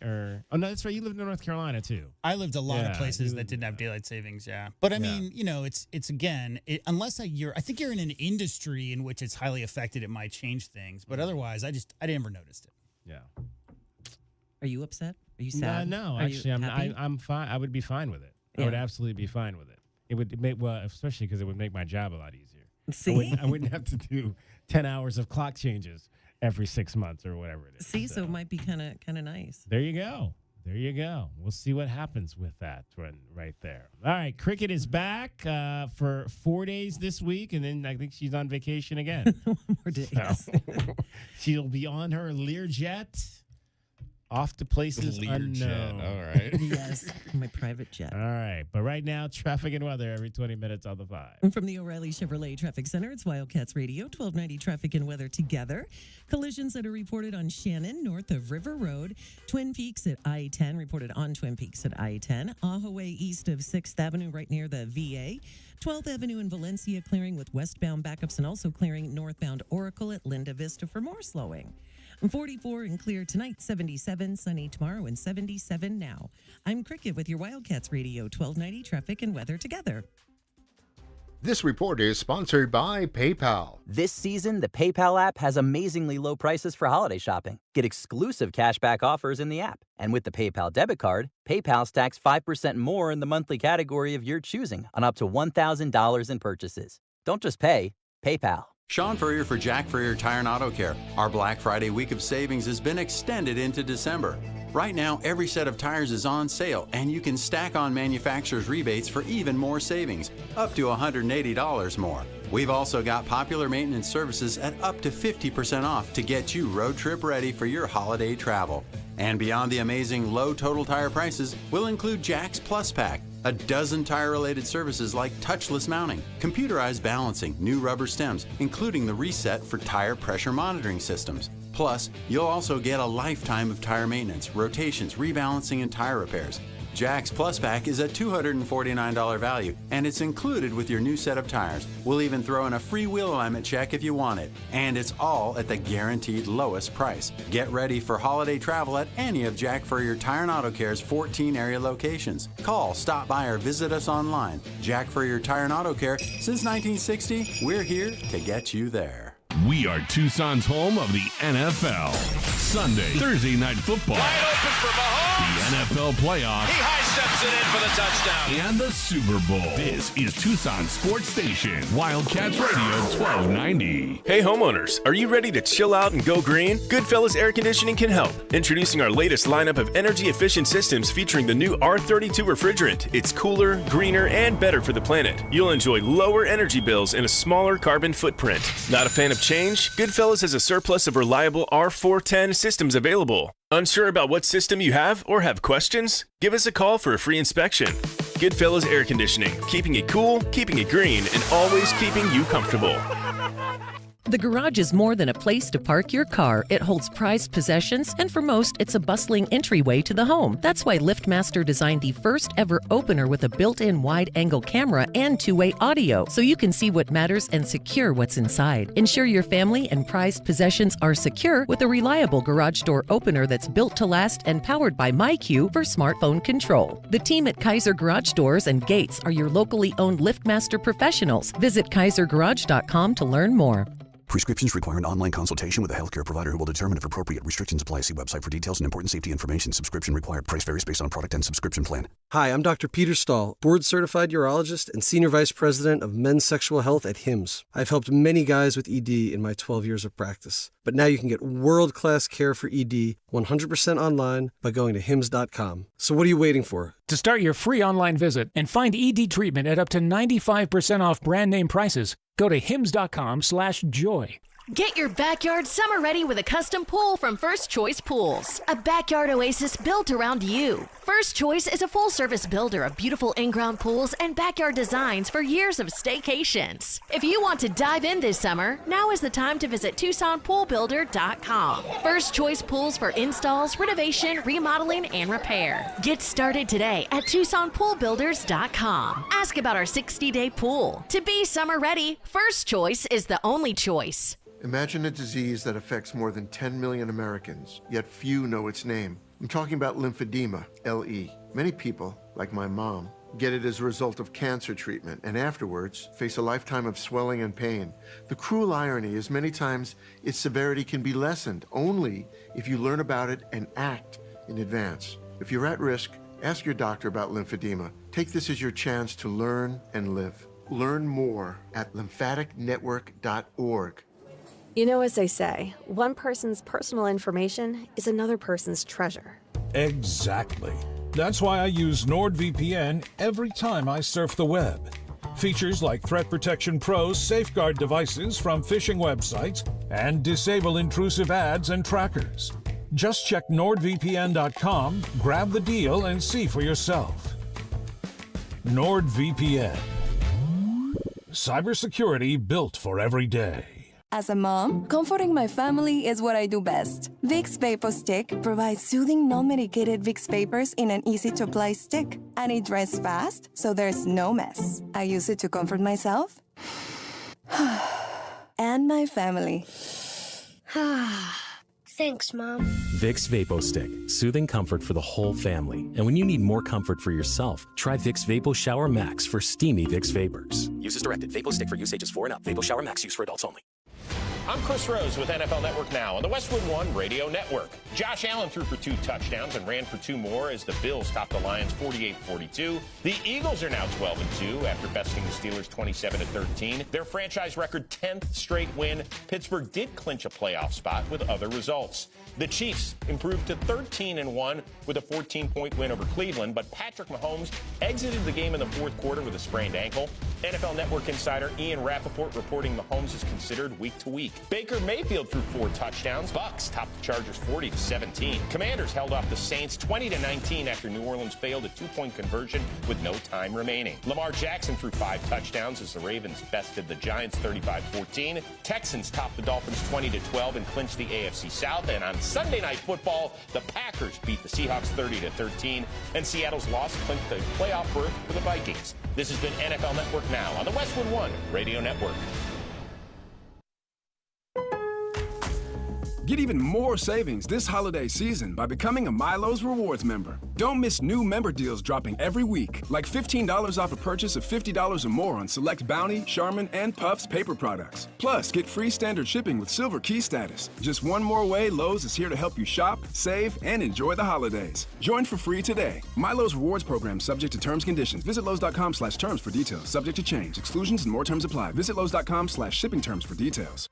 Oh no, that's right. You lived in North Carolina too. I lived a lot of places that didn't have daylight savings. Yeah, but I mean, it's again, unless I think you're in an industry in which it's highly affected, it might change things. But otherwise, I never noticed it. Yeah. Are you upset? Are you sad? No, Are actually, you I'm fine. I would be fine with it. I would absolutely be fine with it. It would make especially because it would make my job a lot easier. See, I wouldn't have to do 10 hours of clock changes every 6 months or whatever it is. See, so it might be kind of nice. There you go. There you go. We'll see what happens with that one right there. All right, Cricket is back for 4 days this week, and then I think she's on vacation again. More days. So, she'll be on her Learjet, off to places unknown. All right. Yes, my private jet. All right, but right now, traffic and weather every 20 minutes on the 5. And from the O'Reilly Chevrolet Traffic Center, it's Wildcats Radio, 1290 traffic and weather together. Collisions that are reported on Shannon, north of River Road. Twin Peaks at I-10, reported on Twin Peaks at I-10. Ahaway east of 6th Avenue, right near the VA. 12th Avenue in Valencia, clearing with westbound backups and also clearing northbound Oracle at Linda Vista for more slowing. 44 and clear tonight, 77, sunny tomorrow, and 77 now. I'm Cricket with your Wildcats Radio, 1290 traffic and weather together. This report is sponsored by PayPal. This season, the PayPal app has amazingly low prices for holiday shopping. Get exclusive cashback offers in the app. And with the PayPal debit card, PayPal stacks 5% more in the monthly category of your choosing on up to $1,000 in purchases. Don't just pay, PayPal. Sean Furrier for Jack Furrier Tire and Auto Care. Our Black Friday week of savings has been extended into December. Right now, every set of tires is on sale, and you can stack on manufacturer's rebates for even more savings, up to $180 more. We've also got popular maintenance services at up to 50% off to get you road trip ready for your holiday travel. And beyond the amazing low total tire prices, we'll include Jack's Plus Pack, a dozen tire-related services like touchless mounting, computerized balancing, new rubber stems, including the reset for tire pressure monitoring systems. Plus, you'll also get a lifetime of tire maintenance, rotations, rebalancing, and tire repairs. Jack's Plus Pack is a $249 value, and it's included with your new set of tires. We'll even throw in a free wheel alignment check if you want it, and it's all at the guaranteed lowest price. Get ready for holiday travel at any of Jack Furrier Tire and Auto Care's 14 area locations. Call, stop by, or visit us online. Jack Furrier Tire and Auto Care, since 1960, we're here to get you there. We are Tucson's home of the NFL. Sunday, Thursday night football. Wide open for Mahomes. The NFL playoffs. He high steps it in for the touchdown. And the Super Bowl. This is Tucson Sports Station, Wildcats Radio 1290. Hey homeowners, are you ready to chill out and go green? Goodfellas Air Conditioning can help. Introducing our latest lineup of energy-efficient systems featuring the new R32 refrigerant. It's cooler, greener, and better for the planet. You'll enjoy lower energy bills and a smaller carbon footprint. Not a fan of change? Goodfellas has a surplus of reliable R410 systems available. Unsure about what system you have or have questions? Give us a call for a free inspection. Goodfellas Air Conditioning, keeping it cool, keeping it green, and always keeping you comfortable. The garage is more than a place to park your car. It holds prized possessions, and for most, it's a bustling entryway to the home. That's why LiftMaster designed the first ever opener with a built-in wide-angle camera and two-way audio, so you can see what matters and secure what's inside. Ensure your family and prized possessions are secure with a reliable garage door opener that's built to last and powered by MyQ for smartphone control. The team at Kaiser Garage Doors and Gates are your locally owned LiftMaster professionals. Visit kaisergarage.com to learn more. Prescriptions require an online consultation with a healthcare provider who will determine if appropriate restrictions apply. See website for details and important safety information. Subscription required. Price varies based on product and subscription plan. Hi, I'm Dr. Peter Stahl, board-certified urologist and senior vice president of men's sexual health at HIMSS. I've helped many guys with ED in my 12 years of practice. But now you can get world-class care for ED 100% online by going to hims.com. So what are you waiting for? To start your free online visit and find ED treatment at up to 95% off brand name prices, go to hims.com/joy. Get your backyard summer ready with a custom pool from First Choice Pools. A backyard oasis built around you. First Choice is a full-service builder of beautiful in-ground pools and backyard designs for years of staycations. If you want to dive in this summer, now is the time to visit TucsonPoolBuilder.com. First Choice Pools for installs, renovation, remodeling, and repair. Get started today at TucsonPoolBuilders.com. Ask about our 60-day pool. To be summer ready, First Choice is the only choice. Imagine a disease that affects more than 10 million Americans, yet few know its name. I'm talking about lymphedema, LE. Many people, like my mom, get it as a result of cancer treatment and afterwards face a lifetime of swelling and pain. The cruel irony is many times its severity can be lessened only if you learn about it and act in advance. If you're at risk, ask your doctor about lymphedema. Take this as your chance to learn and live. Learn more at lymphaticnetwork.org. You know, as they say, one person's personal information is another person's treasure. Exactly. That's why I use NordVPN every time I surf the web. Features like Threat Protection Pro's safeguard devices from phishing websites and disable intrusive ads and trackers. Just check NordVPN.com, grab the deal, and see for yourself. NordVPN. Cybersecurity built for every day. As a mom, comforting my family is what I do best. Vicks Vapor Stick provides soothing, non-medicated Vicks Vapors in an easy-to-apply stick, and it dries fast, so there's no mess. I use it to comfort myself and my family. Thanks, Mom. Vicks VapoStick, soothing comfort for the whole family. And when you need more comfort for yourself, try Vicks Vapo Shower Max for steamy Vicks vapors. Use as directed. VapoStick for use ages 4 and up. Vapo Shower Max use for adults only. I'm Chris Rose with NFL Network Now on the Westwood One Radio Network. Josh Allen threw for 2 touchdowns and ran for 2 more as the Bills topped the Lions 48-42. The Eagles are now 12-2 after besting the Steelers 27-13. Their franchise record 10th straight win. Pittsburgh did clinch a playoff spot with other results. The Chiefs improved to 13-1 with a 14-point win over Cleveland, but Patrick Mahomes exited the game in the fourth quarter with a sprained ankle. NFL Network insider Ian Rappaport reporting Mahomes is considered week to week. Baker Mayfield threw 4 touchdowns. Bucks topped the Chargers 40-17. Commanders held off the Saints 20-19 after New Orleans failed a 2-point conversion with no time remaining. Lamar Jackson threw 5 touchdowns as the Ravens bested the Giants 35-14. Texans topped the Dolphins 20-12 and clinched the AFC South. And on Sunday Night Football, the Packers beat the Seahawks 30-13, and Seattle's loss clinched the playoff berth for the Vikings. This has been NFL Network Now on the Westwood One Radio Network. Get even more savings this holiday season by becoming a Milo's Rewards member. Don't miss new member deals dropping every week, like $15 off a purchase of $50 or more on select Bounty, Charmin, and Puffs paper products. Plus, get free standard shipping with Silver Key status. Just one more way Lowe's is here to help you shop, save, and enjoy the holidays. Join for free today. Milo's Rewards program subject to terms and conditions. Visit Lowe's.com/terms for details. Subject to change. Exclusions and more terms apply. Visit Lowe's.com/shipping terms for details.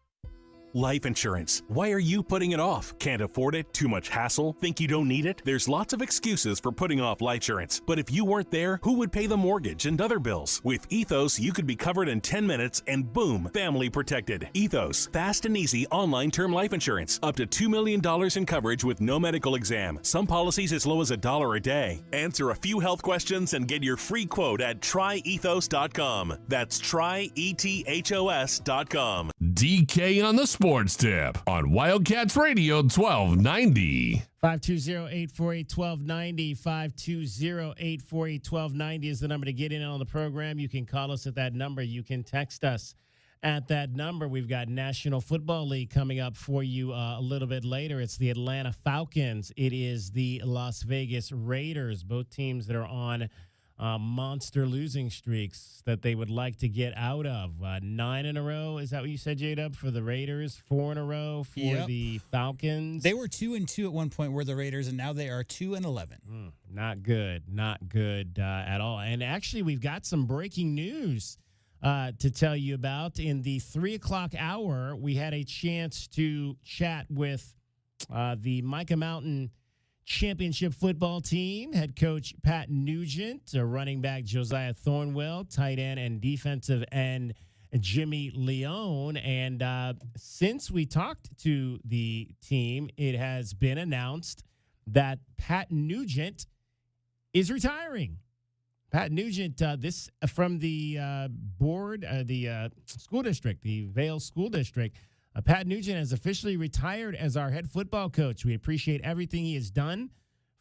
Life insurance. Why are you putting it off? Can't afford it? Too much hassle? Think you don't need it? There's lots of excuses for putting off life insurance. But if you weren't there, who would pay the mortgage and other bills? With Ethos, you could be covered in 10 minutes and boom, family protected. Ethos, fast and easy online term life insurance. Up to $2 million in coverage with no medical exam. Some policies as low as $1 a day. Answer a few health questions and get your free quote at tryethos.com. That's tryethos.com. DK on the Sports Tip on Wildcats Radio 1290. 520-848-1290. 520-848-1290 is the number to get in on the program. You can call us at that number. You can text us at that number. We've got National Football League coming up for you a little bit later. It's the Atlanta Falcons. It is the Las Vegas Raiders, both teams that are on monster losing streaks that they would like to get out of. 9 in a row, is that what you said, J-Dub, for the Raiders? 4 in a row for the Falcons? They were 2-2 at one point, were the Raiders, and now they are 2-11. Not good at all. And actually, we've got some breaking news to tell you about. In the 3 o'clock hour, we had a chance to chat with the Micah Mountain Championship football team, head coach Pat Nugent, running back Josiah Thornwell, tight end and defensive end Jimmy Leone. And since we talked to the team, it has been announced that Pat Nugent is retiring. Pat Nugent, this from the board, the school district, the Vail School District. Pat Nugent has officially retired as our head football coach. We appreciate everything he has done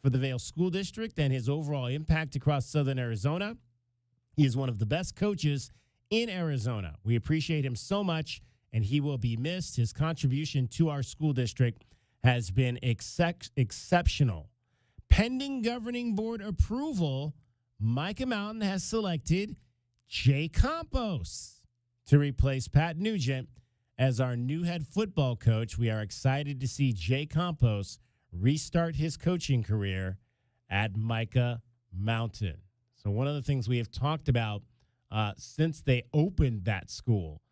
for the Vail School District and his overall impact across Southern Arizona. He is one of the best coaches in Arizona. We appreciate him so much, and he will be missed. His contribution to our school district has been exceptional. Pending governing board approval, Micah Mountain has selected Jay Campos to replace Pat Nugent as our new head football coach. We are excited to see Jay Campos restart his coaching career at Micah Mountain. So one of the things we have talked about since they opened that school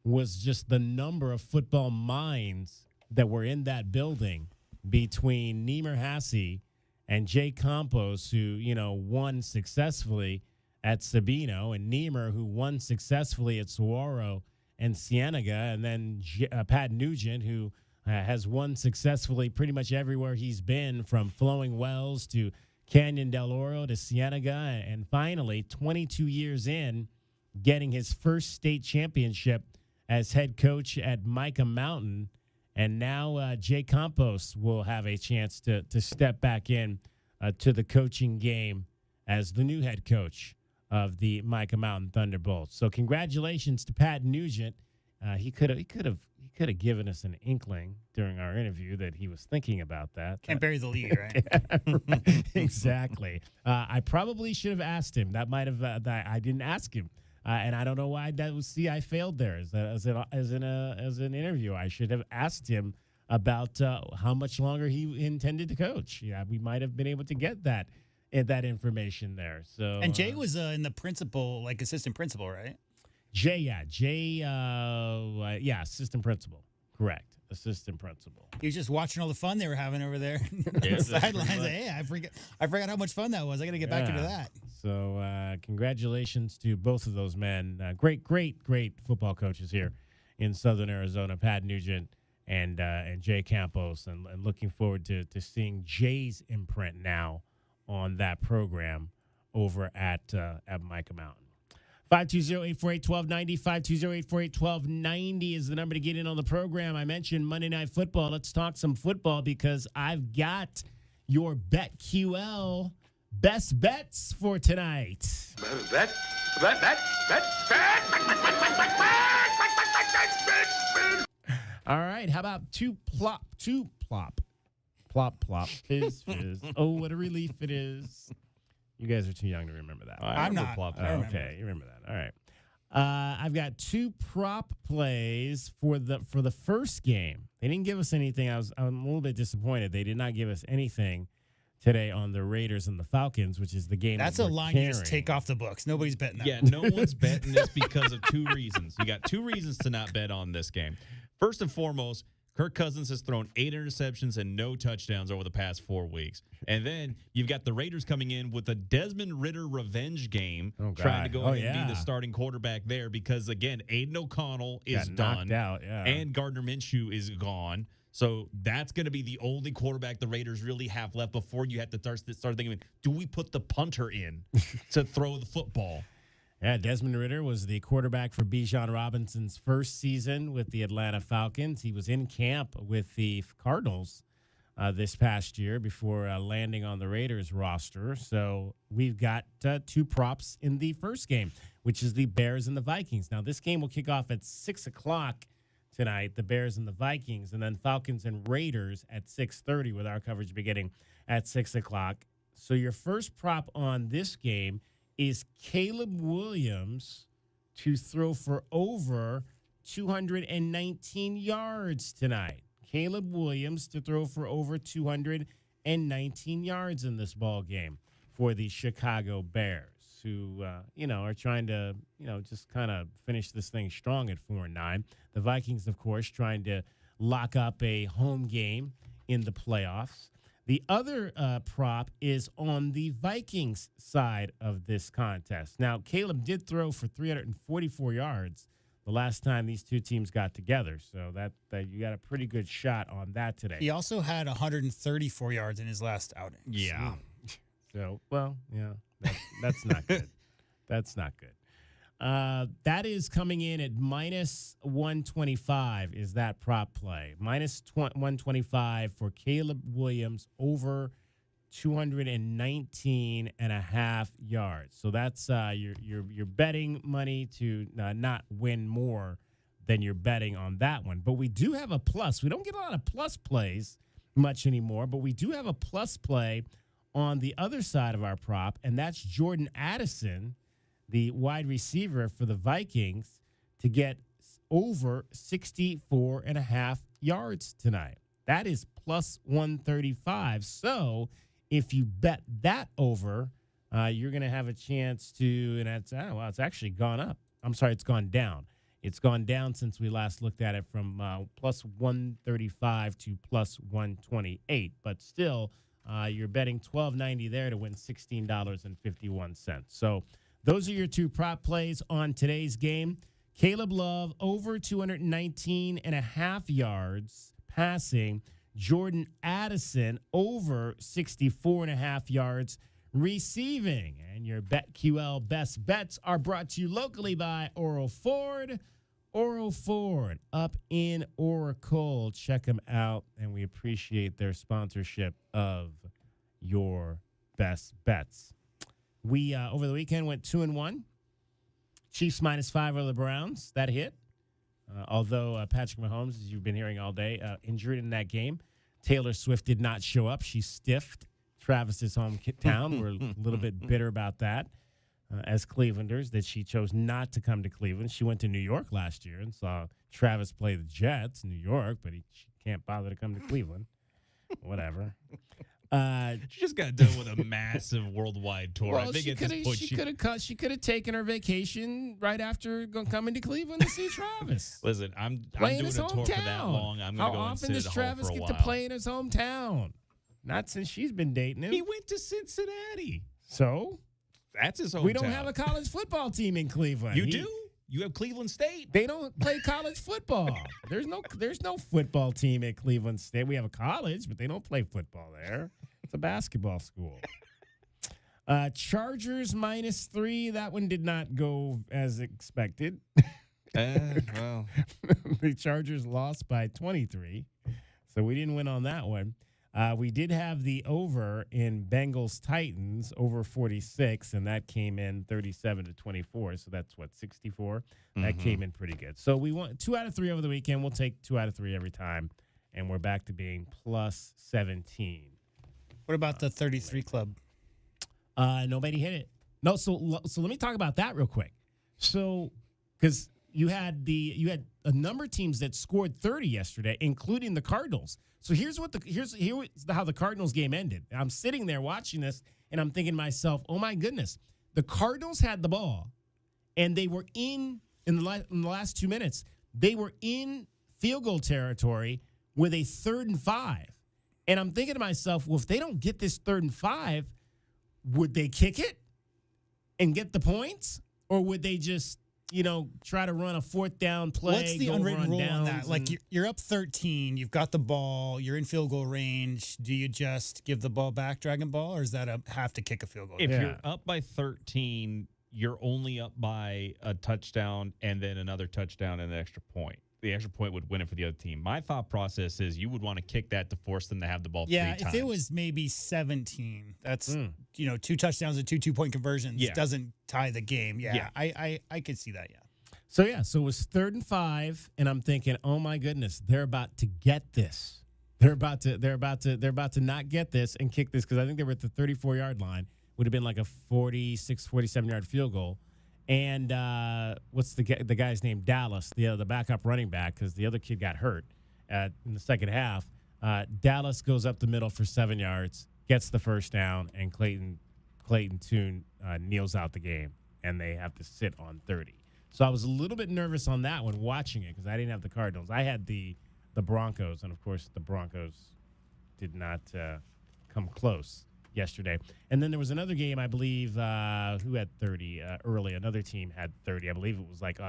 was just the number of football minds that were in that building between Niemer Hassey and Jay Campos, who, won successfully at Sabino, and Niemer, who won successfully at Saguaro and Cienega, and then Pat Nugent, who has won successfully pretty much everywhere he's been, from Flowing Wells to Canyon del Oro to Cienega, and finally, 22 years in, getting his first state championship as head coach at Micah Mountain. And now Jay Campos will have a chance to step back in to the coaching game as the new head coach of the Micah Mountain Thunderbolts. So congratulations to Pat Nugent. He could have could have given us an inkling during our interview that he was thinking about that. Can't bury the lead, right? Exactly. I probably should have asked him. That might have. I didn't ask him, and I don't know why. That was. See, I failed there as an interview. I should have asked him about how much longer he intended to coach. Yeah, we might have been able to get that information there. So. And Jay was in the principal, like assistant principal, right? Jay, assistant principal. Correct. Assistant principal. He was just watching all the fun they were having over there. The sidelines. Hey, I forgot how much fun that was. I got to get back into that. So congratulations to both of those men. Great football coaches here in Southern Arizona, Pat Nugent and Jay Campos. And looking forward to seeing Jay's imprint now on that program over at Micah Mountain. 520-848-1290, 520-848-1290 is the number to get in on the program. I mentioned Monday Night Football. Let's talk some football because I've got your BetQL best bets for tonight. Bet. All right, how about two plop, fizz. Oh, what a relief it is. You guys are too young to remember that. I'm not. Okay, you remember that. All right. I've got two prop plays for the first game. They didn't give us anything. I'm a little bit disappointed. They did not give us anything today on the Raiders and the Falcons, which is the game. That's a line you just take off the books. Nobody's betting that. Yeah, no one's betting this because of two reasons. You got two reasons to not bet on this game. First and foremost, Kirk Cousins has thrown 8 interceptions and no touchdowns over the past 4 weeks. And then you've got the Raiders coming in with a Desmond Ritter revenge game, trying to go ahead and be the starting quarterback there because, again, Aiden O'Connell is done. Out, and Gardner Minshew is gone. So that's going to be the only quarterback the Raiders really have left before you have to start thinking, do we put the punter in to throw the football? Yeah, Desmond Ritter was the quarterback for Bijan Robinson's first season with the Atlanta Falcons. He was in camp with the Cardinals this past year before landing on the Raiders roster. So we've got two props in the first game, which is the Bears and the Vikings. Now, this game will kick off at 6 o'clock tonight, the Bears and the Vikings, and then Falcons and Raiders at 6:30 with our coverage beginning at 6 o'clock. So your first prop on this game is Caleb Williams to throw for over 219 yards tonight. Caleb Williams to throw for over 219 yards in this ball game for the Chicago Bears, who, are trying to, just kind of finish this thing strong at 4-9. The Vikings, of course, trying to lock up a home game in the playoffs. The other prop is on the Vikings side of this contest. Now, Caleb did throw for 344 yards the last time these two teams got together, so that you got a pretty good shot on that today. He also had 134 yards in his last outing. Yeah. So, that's not good. That's not good. That is coming in at minus 125 is that prop play. Minus 125 for Caleb Williams over 219 and a half yards. So that's you're betting money to not win more than you're betting on that one. But we do have a plus. We don't get a lot of plus plays much anymore, but we do have a plus play on the other side of our prop, and that's Jordan Addison, the wide receiver for the Vikings, to get over 64 and a half yards tonight. That is plus 135. So if you bet that over, you're going to have a chance to, and it's actually gone up. I'm sorry, it's gone down. It's gone down since we last looked at it from plus 135 to plus 128. But still, you're betting $12.90 there to win $16.51. So those are your two prop plays on today's game. Caleb Love over 219 and a half yards passing. Jordan Addison over 64 and a half yards receiving. And your BetQL best bets are brought to you locally by Oro Ford. Oro Ford up in Oracle. Check them out, and we appreciate their sponsorship of your best bets. We, over the weekend, went 2-1. Chiefs -5 over the Browns. That hit. Although Patrick Mahomes, as you've been hearing all day, injured in that game. Taylor Swift did not show up. She stiffed Travis's hometown. We're a little bit bitter about that as Clevelanders, that she chose not to come to Cleveland. She went to New York last year and saw Travis play the Jets in New York, but she can't bother to come to Cleveland. Whatever. She just got done with a massive worldwide tour. Well, I think at this point she could have taken her vacation right after coming to Cleveland to see Travis. Listen, I'm Playing doing his a tour for that hometown. long. I'm How going to go and often sit does at Travis home for a get while. to play in his hometown? Not since she's been dating him. He went to Cincinnati. So that's his hometown. we don't have a college football team in Cleveland. You do? You have Cleveland State. They don't play college football. There's no football team at Cleveland State. We have a college, but they don't play football there. It's a basketball school. Chargers -3. That one did not go as expected. Well, the Chargers lost by 23, so we didn't win on that one. We did have the over in Bengals-Titans, over 46, and that came in 37-24, so that's, 64? That came in pretty good. So we won 2 out of 3 over the weekend. We'll take 2 out of 3 every time, and we're back to being plus 17. What about the 33 club? Nobody hit it. No, so let me talk about that real quick. So, because you had a number of teams that scored 30 yesterday, including the Cardinals. So here's how the Cardinals game ended. I'm sitting there watching this, and I'm thinking to myself, oh my goodness, the Cardinals had the ball, and they were in the last 2 minutes, they were in field goal territory with a 3rd and 5. And I'm thinking to myself, well, if they don't get this 3rd and 5, would they kick it and get the points? Or would they just, try to run a 4th down play? What's the unwritten rule on that? Like, you're up 13, you've got the ball, you're in field goal range. Do you just give the ball back, Dragon Ball, or is that have to kick a field goal? If you're up by 13, you're only up by a touchdown and then another touchdown and an extra point. The extra point would win it for the other team. My thought process is you would want to kick that to force them to have the ball 3 times. Yeah, if it was maybe 17, that's 2 touchdowns and 2 2-point conversions doesn't tie the game. Yeah. I could see that. So it was 3rd and 5, and I'm thinking, oh my goodness, they're about to get this. They're about to not get this and kick this, because I think they were at the 34-yard line. Would have been like a 46, 47-yard field goal. And what's the guy's name? Dallas, the backup running back, because the other kid got hurt in the second half. Dallas goes up the middle for 7 yards, gets the first down, and Clayton Tune kneels out the game, and they have to sit on 30. So I was a little bit nervous on that one watching it, because I didn't have the Cardinals. I had the Broncos, and of course the Broncos did not come close yesterday. And then there was another game, I believe, who had 30 early. Another team had 30. I believe it was like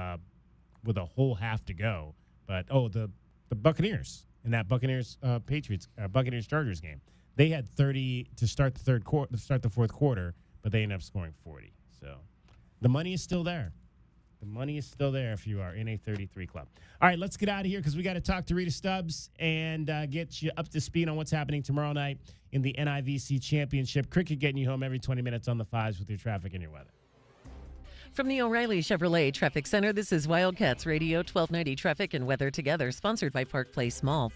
with a whole half to go. But, the Buccaneers in that Buccaneers-Chargers game. They had 30 to start the fourth quarter, but they ended up scoring 40. So the money is still there. The money is still there if you are in a 33 club. All right, let's get out of here, because we got to talk to Rita Stubbs and get you up to speed on what's happening tomorrow night in the NIVC Championship. Cricket getting you home every 20 minutes on the 5s with your traffic and your weather. From the O'Reilly Chevrolet Traffic Center, this is Wildcats Radio 1290 Traffic and Weather Together, sponsored by Park Place Mall.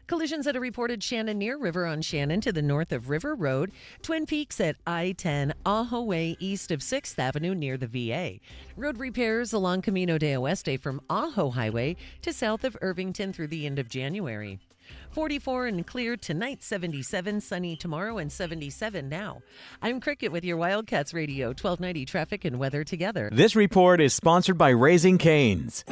Collisions at a reported Shannon near River on Shannon to the north of River Road. Twin Peaks at I-10, Ajo Way east of 6th Avenue near the VA. Road repairs along Camino de Oeste from Ajo Highway to south of Irvington through the end of January. 44 and clear tonight, 77, sunny tomorrow, and 77 now. I'm Cricket with your Wildcats Radio 1290 Traffic and Weather Together. This report is sponsored by Raising Cane's.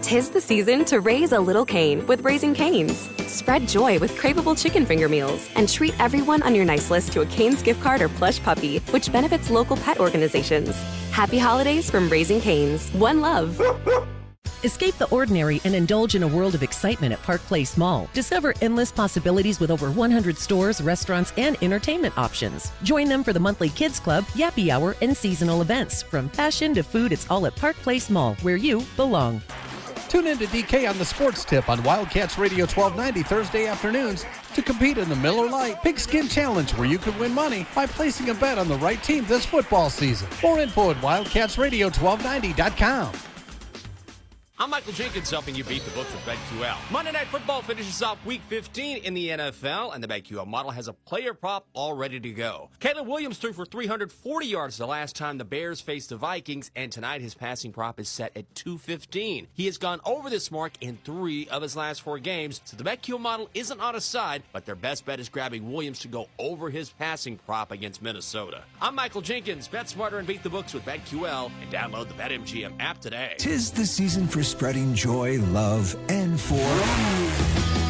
'Tis the season to raise a little cane with Raising Cane's. Spread joy with craveable chicken finger meals and treat everyone on your nice list to a Cane's gift card or plush puppy, which benefits local pet organizations. Happy holidays from Raising Cane's. One love. Escape the ordinary and indulge in a world of excitement at Park Place Mall. Discover endless possibilities with over 100 stores, restaurants, and entertainment options. Join them for the monthly Kids Club, Yappy Hour, and seasonal events. From fashion to food, it's all at Park Place Mall, where you belong. Tune in to DK on the Sports Tip on Wildcats Radio 1290 Thursday afternoons to compete in the Miller Lite Pigskin Challenge, where you could win money by placing a bet on the right team this football season. More info at wildcatsradio1290.com. I'm Michael Jenkins, helping you beat the books with BetQL. Monday Night Football finishes off Week 15 in the NFL, and the BetQL model has a player prop all ready to go. Caleb Williams threw for 340 yards the last time the Bears faced the Vikings, and tonight his passing prop is set at 215. He has gone over this mark in 3 of his last 4 games, so the BetQL model isn't on his side, but their best bet is grabbing Williams to go over his passing prop against Minnesota. I'm Michael Jenkins. Bet smarter and beat the books with BetQL, and download the BetMGM app today. 'Tis the season for spreading joy, love, and for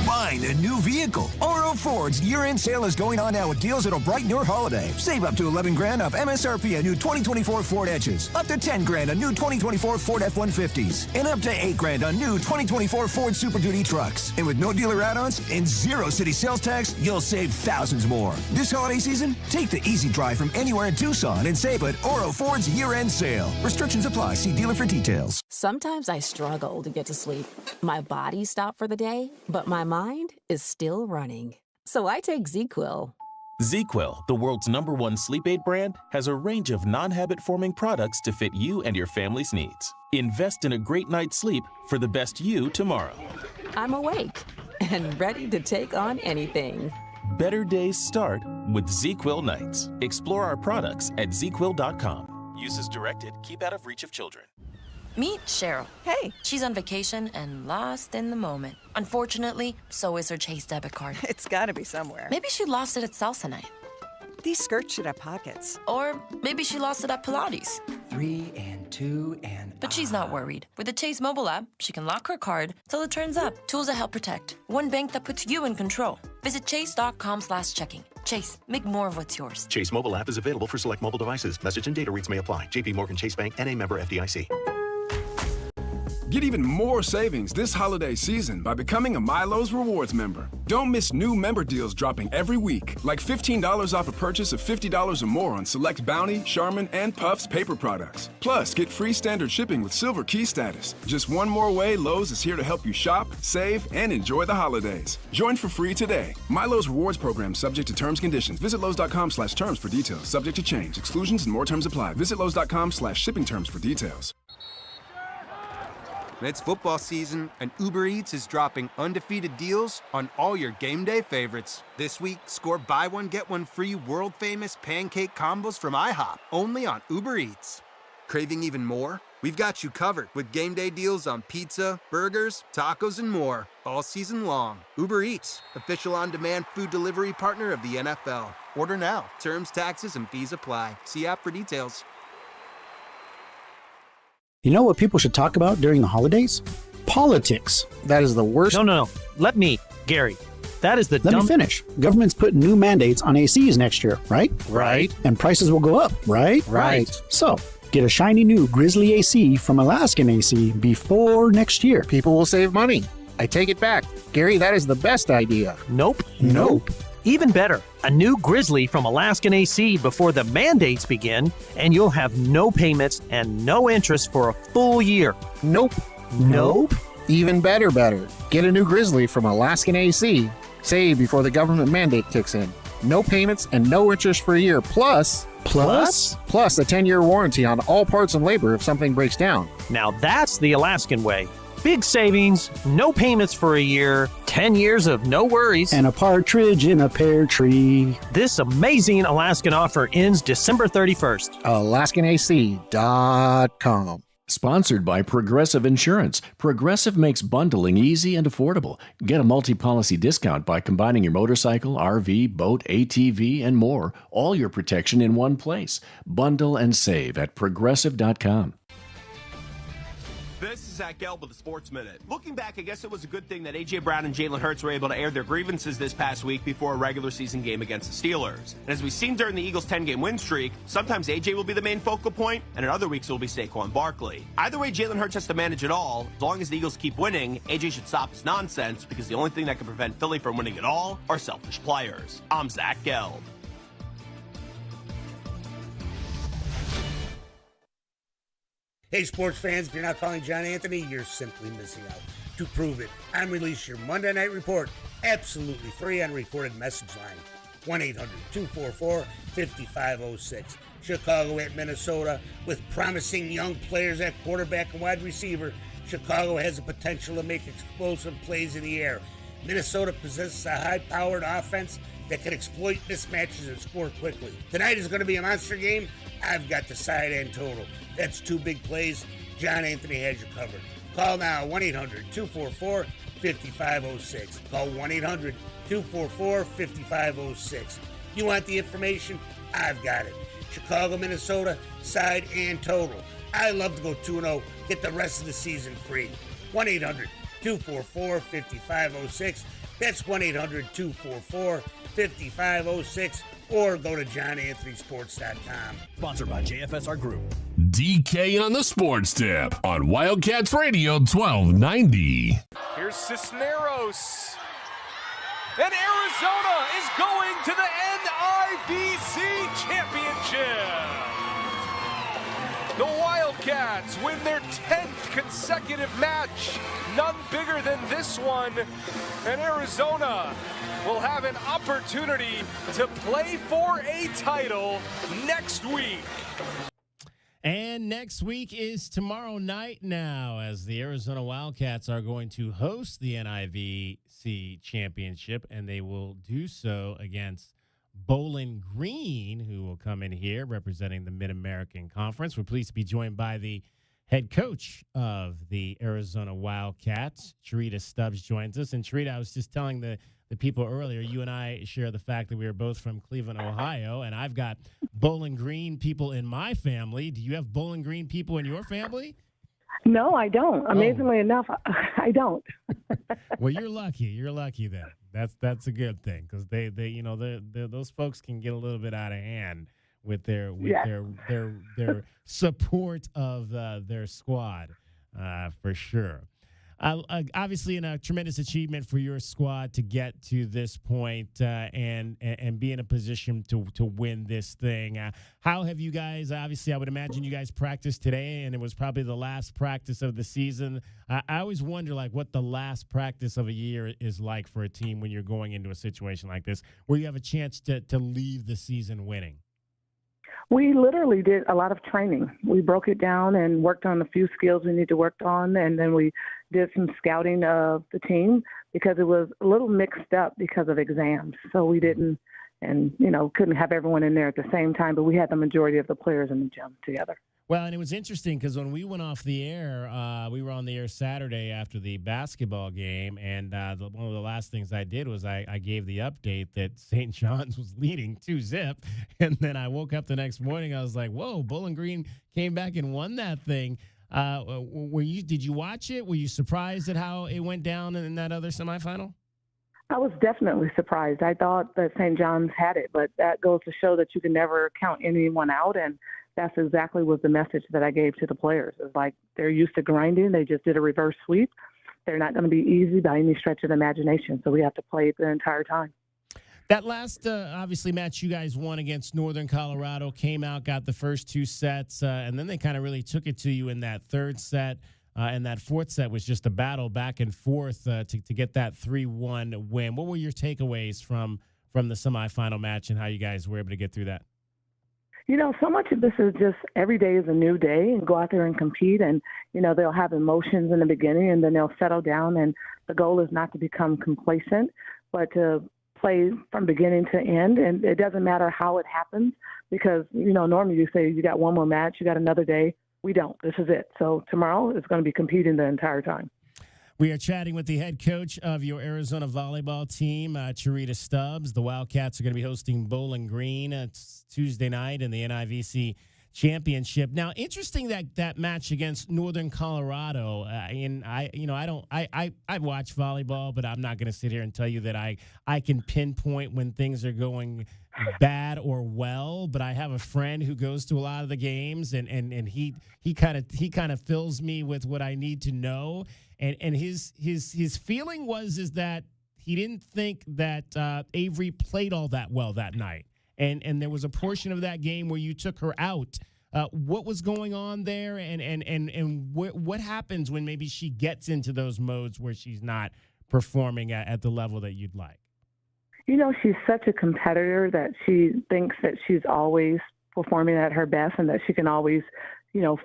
buying a new vehicle. Oro Ford's year-end sale is going on now with deals that'll brighten your holiday. Save up to $11,000 off MSRP on new 2024 Ford Edges, up to $10,000 on new 2024 Ford F-150s, and up to $8,000 on new 2024 Ford Super Duty trucks. And with no dealer add-ons and 0 city sales tax, you'll save thousands more. This holiday season, take the easy drive from anywhere in Tucson and save at Oro Ford's year-end sale. Restrictions apply. See dealer for details. Sometimes I struggle to get to sleep. My body stopped for the day, but my mind is still running. So I take ZQuil. ZQuil, the world's #1 sleep aid brand, has a range of non-habit-forming products to fit you and your family's needs. Invest in a great night's sleep for the best you tomorrow. I'm awake and ready to take on anything. Better days start with ZQuil nights. Explore our products at ZQuil.com. Use as directed. Keep out of reach of children. Meet Cheryl. Hey. She's on vacation and lost in the moment. Unfortunately, so is her Chase debit card. It's gotta be somewhere. Maybe she lost it at salsa night. These skirts should have pockets. Or maybe she lost it at Pilates. 3 and 2 and... But she's not worried. With the Chase mobile app, she can lock her card till it turns up. Tools that help protect. One bank that puts you in control. Visit chase.com/checking. Chase, make more of what's yours. Chase mobile app is available for select mobile devices. Message and data rates may apply. JP Morgan Chase Bank, N.A. member FDIC. Get even more savings this holiday season by becoming a Milo's Rewards member. Don't miss new member deals dropping every week, like $15 off a purchase of $50 or more on select Bounty, Charmin, and Puffs paper products. Plus, get free standard shipping with Silver Key status. Just one more way Lowe's is here to help you shop, save, and enjoy the holidays. Join for free today. Milo's Rewards program subject to terms and conditions. Visit Lowe's.com/terms for details. Subject to change. Exclusions and more terms apply. Visit Lowe's.com/shipping terms for details. It's football season, and Uber Eats is dropping undefeated deals on all your game day favorites. This week, score buy one, get one free world-famous pancake combos from IHOP, only on Uber Eats. Craving even more? We've got you covered with game day deals on pizza, burgers, tacos, and more, all season long. Uber Eats, official on-demand food delivery partner of the NFL. Order now. Terms, taxes, and fees apply. See app for details. You know what people should talk about during the holidays? Politics. That is the worst. No. Let me, Gary. That is the Let me finish. Government's putting new mandates on ACs next year, right? Right. And prices will go up, right? Right. So, get a shiny new Grizzly AC from Alaskan AC before next year. People will save money. I take it back. Gary, that is the best idea. Nope. Even better, a new Grizzly from Alaskan AC before the mandates begin, and you'll have no payments and no interest for a full year. Nope. Even better. Get a new Grizzly from Alaskan AC. Save before the government mandate kicks in. No payments and no interest for a year. Plus a 10-year warranty on all parts and labor if something breaks down. Now that's the Alaskan way. Big savings, no payments for a year, 10 years of no worries. And a partridge in a pear tree. This amazing Alaskan offer ends December 31st. AlaskanAC.com. Sponsored by Progressive Insurance. Progressive makes bundling easy and affordable. Get a multi-policy discount by combining your motorcycle, RV, boat, ATV, and more. All your protection in one place. Bundle and save at Progressive.com. This is Zach Gelb with the Sports Minute. Looking back, I guess it was a good thing that A.J. Brown and Jalen Hurts were able to air their grievances this past week before a regular season game against the Steelers. And as we've seen during the Eagles' 10-game win streak, sometimes A.J. will be the main focal point, and in other weeks it will be Saquon Barkley. Either way, Jalen Hurts has to manage it all. As long as the Eagles keep winning, A.J. should stop his nonsense, because the only thing that can prevent Philly from winning it all are selfish players. I'm Zach Gelb. Hey, sports fans, if you're not calling John Anthony, you're simply missing out. To prove it, unrelease your Monday Night Report absolutely free on recorded message line. 1-800-244-5506. Chicago at Minnesota with promising young players at quarterback and wide receiver. Chicago has the potential to make explosive plays in the air. Minnesota possesses a high-powered offense that can exploit mismatches and score quickly. Tonight is going to be a monster game. I've got the side and total. That's two big plays. John Anthony has you covered. Call now, 1-800-244-5506. Call 1-800-244-5506. You want the information? I've got it. Chicago, Minnesota, side and total. I love to go 2-0. Get the rest of the season free. 1-800-244-5506. That's 1-800-244-5506. Or go to johnanthonysports.com. Sponsored by JFSR Group. DK on the Sports Tip on Wildcats Radio 1290. Here's Cisneros. And Arizona is going to the NIVC Championship. The Wildcats win their 10th consecutive match. None bigger than this one. And Arizona will have an opportunity to play for a title next week. And next week is tomorrow night now, as the Arizona Wildcats are going to host the NIVC Championship, and they will do so against Bowling Green, who will come in here representing the Mid-American Conference. We're pleased to be joined by the head coach of the Arizona Wildcats. Charita Stubbs joins us. And Charita, I was just telling the people earlier, you and I share the fact that we are both from Cleveland, Ohio, and I've got Bowling Green people in my family. Do you have Bowling Green people in your family? No, I don't. Amazingly enough, I don't. Well, you're lucky. You're lucky then. That's a good thing, because they those folks can get a little bit out of hand with their support of their squad, for sure. Obviously, a tremendous achievement for your squad to get to this point and be in a position to win this thing. How have you guys? Obviously, I would imagine you guys practiced today, and it was probably the last practice of the season. I always wonder, what the last practice of a year is like for a team when you're going into a situation like this, where you have a chance to leave the season winning. We literally did a lot of training. We broke it down and worked on a few skills we need to work on, and then we did some scouting of the team because it was a little mixed up because of exams. So we didn't, and couldn't have everyone in there at the same time, but we had the majority of the players in the gym together. Well, and it was interesting because when we went off the air, we were on the air Saturday after the basketball game, and one of the last things I did was I gave the update that St. John's was leading 2-0, and then I woke up the next morning. I was like, "Whoa, Bowling Green came back and won that thing." Did you watch it? Were you surprised at how it went down in that other semifinal? I was definitely surprised. I thought that St. John's had it, but that goes to show that you can never count anyone out, and that's exactly was the message that I gave to the players. It's like they're used to grinding. They just did a reverse sweep. They're not going to be easy by any stretch of the imagination, so we have to play the entire time. That last, obviously, match you guys won against Northern Colorado, came out, got the first two sets, and then they kind of really took it to you in that third set. And that fourth set was just a battle back and forth to get that 3-1 win. What were your takeaways from the semifinal match and how you guys were able to get through that? So much of this is just every day is a new day, and go out there and compete. And, they'll have emotions in the beginning, and then they'll settle down. And the goal is not to become complacent, but to play from beginning to end. And it doesn't matter how it happens because, normally you say you got one more match, you got another day. We don't. This is it. So tomorrow is going to be competing the entire time. We are chatting with the head coach of your Arizona volleyball team, Charita Stubbs. The Wildcats are going to be hosting Bowling Green. It's Tuesday night in the NIVC Championship. Now, interesting that match against Northern Colorado. I've watched volleyball, but I'm not going to sit here and tell you that I can pinpoint when things are going bad or well. But I have a friend who goes to a lot of the games, and he kind of fills me with what I need to know. And his feeling is that he didn't think that Avery played all that well that night. And there was a portion of that game where you took her out. What was going on there, and what happens when maybe she gets into those modes where she's not performing at the level that you'd like? She's such a competitor that she thinks that she's always performing at her best and that she can always,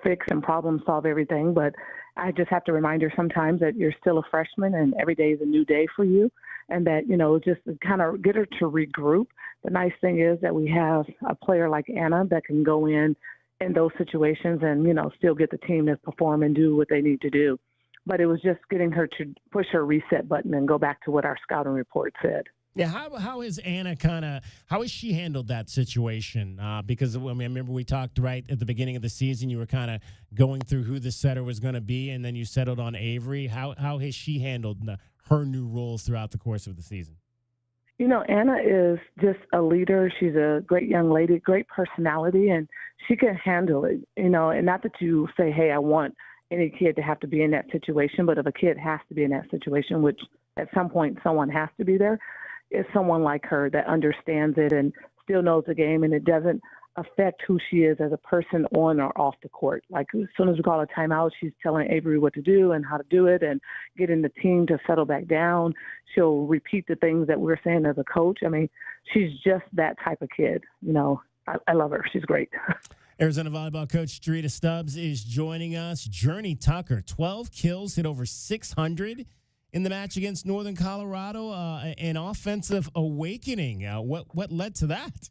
fix and problem solve everything. But I just have to remind her sometimes that you're still a freshman and every day is a new day for you, and that, just kind of get her to regroup. The nice thing is that we have a player like Anna that can go in those situations and, still get the team to perform and do what they need to do. But it was just getting her to push her reset button and go back to what our scouting report said. Yeah, how is Anna how has she handled that situation? Because, I remember we talked right at the beginning of the season, you were kind of going through who the setter was going to be, and then you settled on Avery. How has she handled her new roles throughout the course of the season? Anna is just a leader. She's a great young lady, great personality, and she can handle it, and not that you say, hey, I want any kid to have to be in that situation, but if a kid has to be in that situation, which at some point someone has to be there, it's someone like her that understands it and still knows the game, and it doesn't affect who she is as a person on or off the court. Like, as soon as we call a timeout, she's telling Avery what to do and how to do it and getting the team to settle back down. She'll repeat the things that we're saying as a coach. She's just that type of kid. I love her. She's great. Arizona volleyball coach Jarita Stubbs is joining us. Journey Tucker, 12 kills, hit over 600 in the match against Northern Colorado. An offensive awakening. What led to that?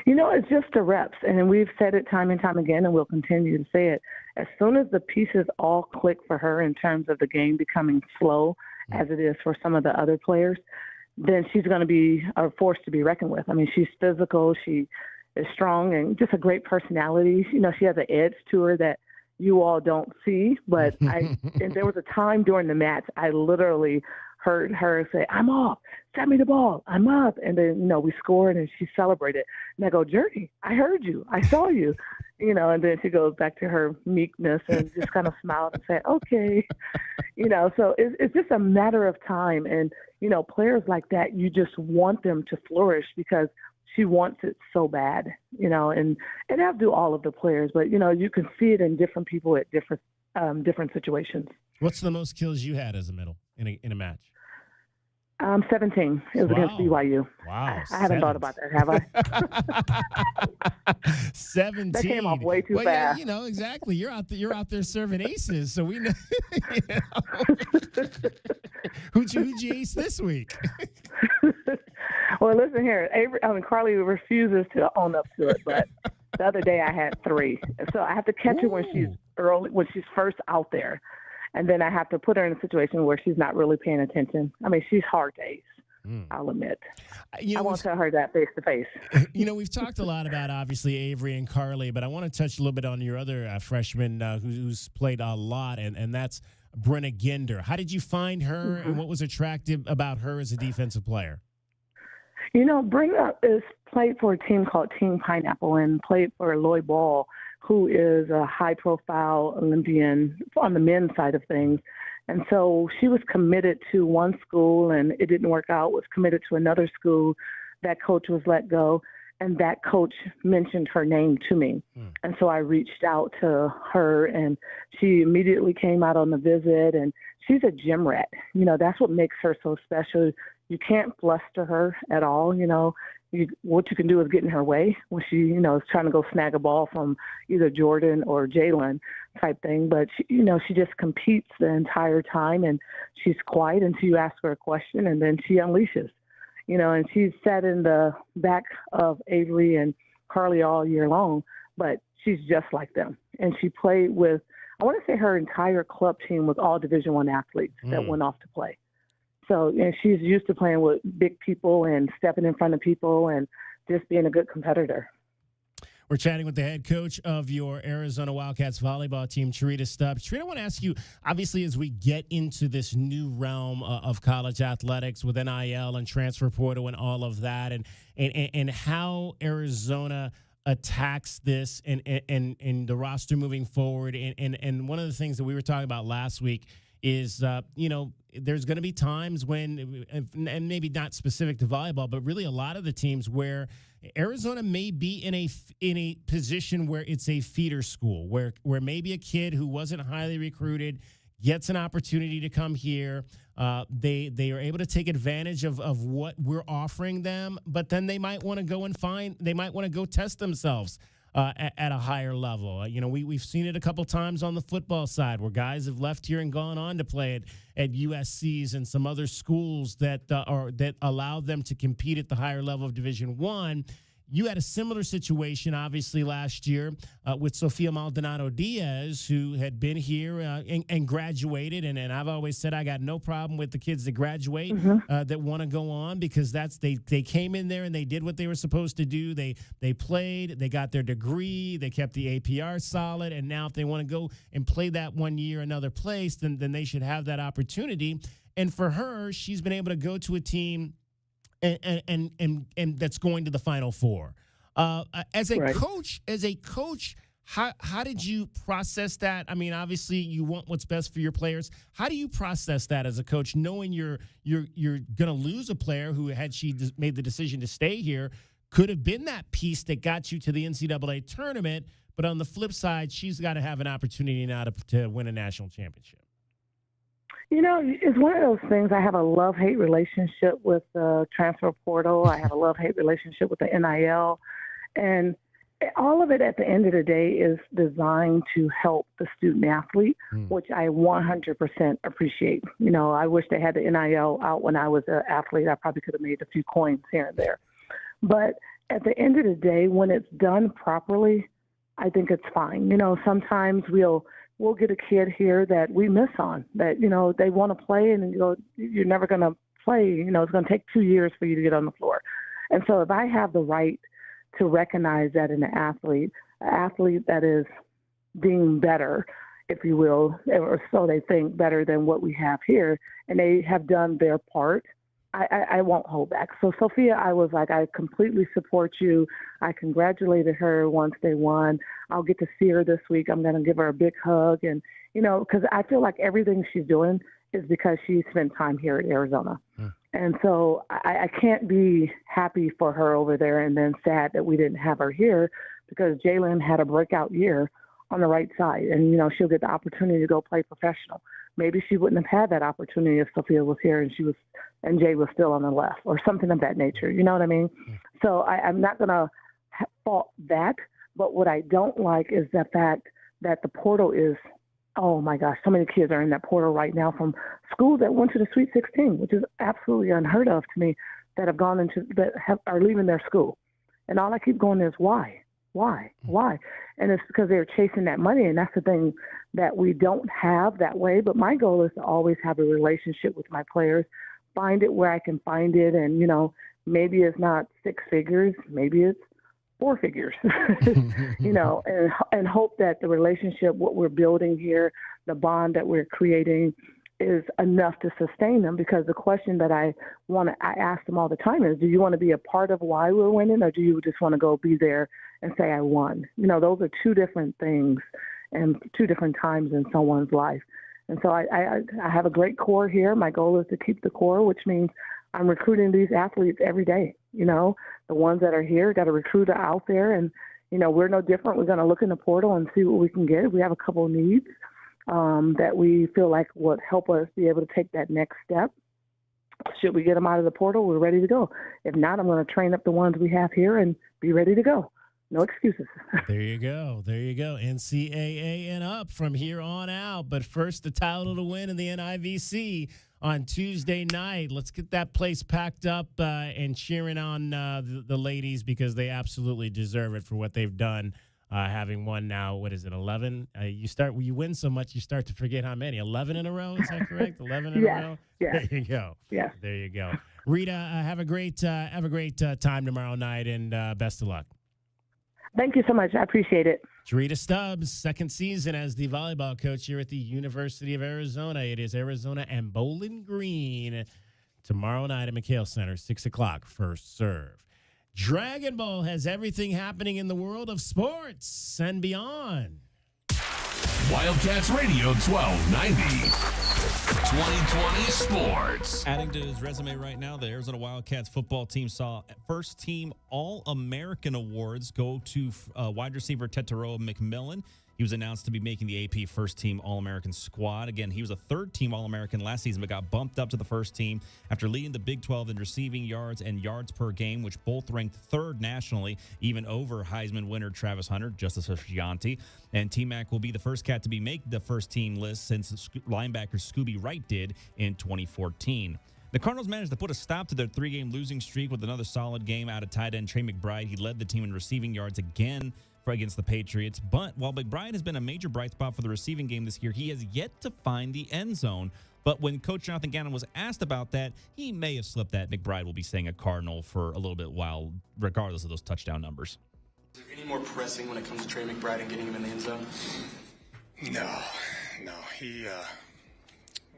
It's just the reps, and we've said it time and time again, and we'll continue to say it. As soon as the pieces all click for her in terms of the game becoming slow, as it is for some of the other players, then she's going to be a force to be reckoned with. She's physical, she is strong, and just a great personality. She has an edge to her that you all don't see, but and there was a time during the match I literally heard her say, I'm off, send me the ball, I'm up. And then, we scored and she celebrated. And I go, Journey, I heard you, I saw you, and then she goes back to her meekness and just kind of smiled and said, okay. So it's just a matter of time. And, players like that, you just want them to flourish because she wants it so bad, and I'll do all of the players, but, you can see it in different people at different situations. What's the most kills you had as a middle in a match? 17. It was against BYU. Wow. I haven't thought about that, have I? 17. That came off way too fast. Yeah, exactly. You're out there serving aces, so we know. Who'd you ace this week? Well, listen here. Carly refuses to own up to it, but the other day I had 3. So I have to catch her when she's first out there. And then I have to put her in a situation where she's not really paying attention. She's hard to ace, I'll admit. I won't tell her that face to face. We've talked a lot about, obviously, Avery and Carly, but I want to touch a little bit on your other freshman who's played a lot, and that's Brenna Ginder. How did you find her, and what was attractive about her as a defensive player? Brenna is played for a team called Team Pineapple and played for Lloyd Ball, who is a high-profile Olympian on the men's side of things. And so she was committed to one school, and it didn't work out, was committed to another school. That coach was let go, and that coach mentioned her name to me. And so I reached out to her, and she immediately came out on the visit, and she's a gym rat. That's what makes her so special. You can't fluster her at all, what you can do is get in her way when she, is trying to go snag a ball from either Jordan or Jalen type thing. But, she just competes the entire time, and she's quiet until you ask her a question, and then she unleashes, and she's sat in the back of Avery and Carly all year long, but she's just like them. And she played with, I want to say her entire club team was all Division I athletes that went off to play. So, she's used to playing with big people and stepping in front of people and just being a good competitor. We're chatting with the head coach of your Arizona Wildcats volleyball team, Jarita Stubbs. Jarita, I want to ask you, obviously, as we get into this new realm of college athletics with NIL and transfer portal and all of that, and how Arizona attacks this and the roster moving forward. And one of the things that we were talking about last week is, there's going to be times when, and maybe not specific to volleyball, but really a lot of the teams where Arizona may be in a position where it's a feeder school, where maybe a kid who wasn't highly recruited gets an opportunity to come here. They are able to take advantage of what we're offering them, but then they might want to go test themselves at a higher level. We've seen it a couple times on the football side where guys have left here and gone on to play at USC's and some other schools that allow them to compete at the higher level of Division I. You had a similar situation, obviously, last year with Sofia Maldonado Diaz, who had been here and graduated. And I've always said I got no problem with the kids that graduate that want to go on, because they came in there and they did what they were supposed to do. They played, they got their degree, they kept the APR solid, and now if they want to go and play that 1 year another place, then they should have that opportunity. And for her, she's been able to go to a team and that's going to the Final Four. As a coach, how did you process that? I mean, obviously, you want what's best for your players. How do you process that as a coach, knowing you're going to lose a player who, had she made the decision to stay here, could have been that piece that got you to the NCAA tournament, but on the flip side, she's got to have an opportunity now to win a national championship? It's one of those things. I have a love-hate relationship with the transfer portal. I have a love-hate relationship with the NIL. And all of it at the end of the day is designed to help the student athlete, which I 100% appreciate. I wish they had the NIL out when I was an athlete. I probably could have made a few coins here and there. But at the end of the day, when it's done properly, I think it's fine. Sometimes we'll get a kid here that we miss on, that, they want to play, and you're never going to play. It's going to take 2 years for you to get on the floor. And so if I have the right to recognize that in an athlete that is being better, if you will, or so they think, better than what we have here, and they have done their part, I won't hold back. So Sophia, I was like, I completely support you. I congratulated her once they won. I'll get to see her this week. I'm going to give her a big hug. And, because I feel like everything she's doing is because she spent time here in Arizona. And so I can't be happy for her over there and then sad that we didn't have her here, because Jalen had a breakout year on the right side. And, she'll get the opportunity to go play professional. Maybe she wouldn't have had that opportunity if Sophia was here and Jay was still on the left, or something of that nature. You know what I mean? So I'm not going to fault that. But what I don't like is the fact that the portal is, oh my gosh, so many kids are in that portal right now from schools that went to the Sweet 16, which is absolutely unheard of to me, that have gone into, are leaving their school. And all I keep going is, why? And it's because they're chasing that money. And that's the thing that we don't have that way. But my goal is to always have a relationship with my players, find it where I can find it. And, maybe it's not 6 figures, maybe it's 4 figures, and hope that the relationship, what we're building here, the bond that we're creating, is enough to sustain them. Because the question that I ask them all the time is, do you want to be a part of why we're winning, or do you just want to go be there and say I won? Those are two different things and two different times in someone's life. And so I have a great core here. My goal is to keep the core, which means I'm recruiting these athletes every day. The ones that are here, got a recruiter out there, and, we're no different. We're going to look in the portal and see what we can get. We have a couple of needs that we feel like would help us be able to take that next step. Should we get them out of the portal, we're ready to go. If not, I'm going to train up the ones we have here and be ready to go. No excuses. There you go. NCAA and up from here on out. But first, the title to win in the NIVC on Tuesday night. Let's get that place packed up and cheering on the ladies, because they absolutely deserve it for what they've done, having won now, what is it, 11? You win so much, you start to forget how many. 11 in a row, is that correct? 11 in a row? Yeah. There you go. Yeah. There you go. Rita, have a great time tomorrow night, and best of luck. Thank you so much. I appreciate it. Rita Stubbs, second season as the volleyball coach here at the University of Arizona. It is Arizona and Bowling Green tomorrow night at McHale Center, 6 o'clock, first serve. Dragon Ball has everything happening in the world of sports and beyond. Wildcats Radio 1290. 2020 Sports. Adding to his resume right now, the Arizona Wildcats football team saw first team All-American awards go to wide receiver Tetaroa McMillan. He He was announced to be making the AP first-team All-American squad. Again, he was a third-team All-American last season, but got bumped up to the first team after leading the Big 12 in receiving yards and yards per game, which both ranked third nationally, even over Heisman winner Travis Hunter, Justice Gianti. And T-Mac will be the first cat to be made the first-team list since linebacker Scooby Wright did in 2014. The Cardinals managed to put a stop to their 3-game losing streak with another solid game out of tight end Trey McBride. He led the team in receiving yards again against the Patriots. But while McBride has been a major bright spot for the receiving game this year, he has yet to find the end zone. But when Coach Jonathan Gannon was asked about that, he may have slipped that McBride will be staying a Cardinal for a little bit while, regardless of those touchdown numbers. Is there any more pressing when it comes to Trey McBride and getting him in the end zone? No. He,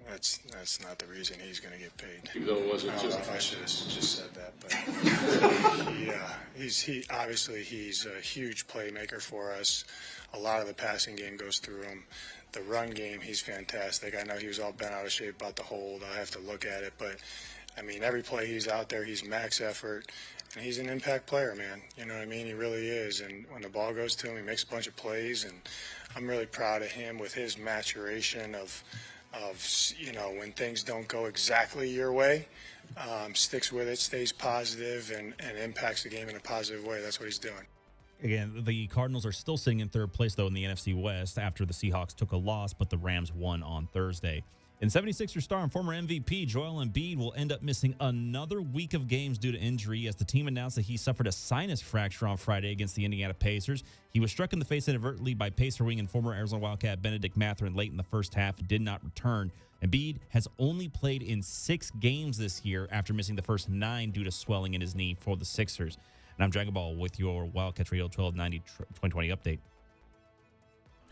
that's not the reason he's going to get paid. Even though it wasn't I don't know if I should have just said that, but he's a huge playmaker for us. A lot of the passing game goes through him. The run game, he's fantastic. I know he was all bent out of shape about the hold. I have to look at it, but I mean, every play he's out there, he's max effort, and he's an impact player, man. You know what I mean? He really is. And when the ball goes to him, he makes a bunch of plays, and I'm really proud of him with his maturation of when things don't go exactly your way, sticks with it, stays positive, and impacts the game in a positive way. That's what he's doing. Again, the Cardinals are still sitting in third place, though, in the NFC West after the Seahawks took a loss, but the Rams won on Thursday. And 76er star and former MVP Joel Embiid will end up missing another week of games due to injury as the team announced that he suffered a sinus fracture on Friday against the Indiana Pacers. He was struck in the face inadvertently by Pacer wing and former Arizona Wildcat Benedict Mathurin late in the first half and did not return. Embiid has only played in 6 games this year after missing the first 9 due to swelling in his knee for the Sixers. And I'm Dragon Ball with your Wildcats Radio 1290 2020 update.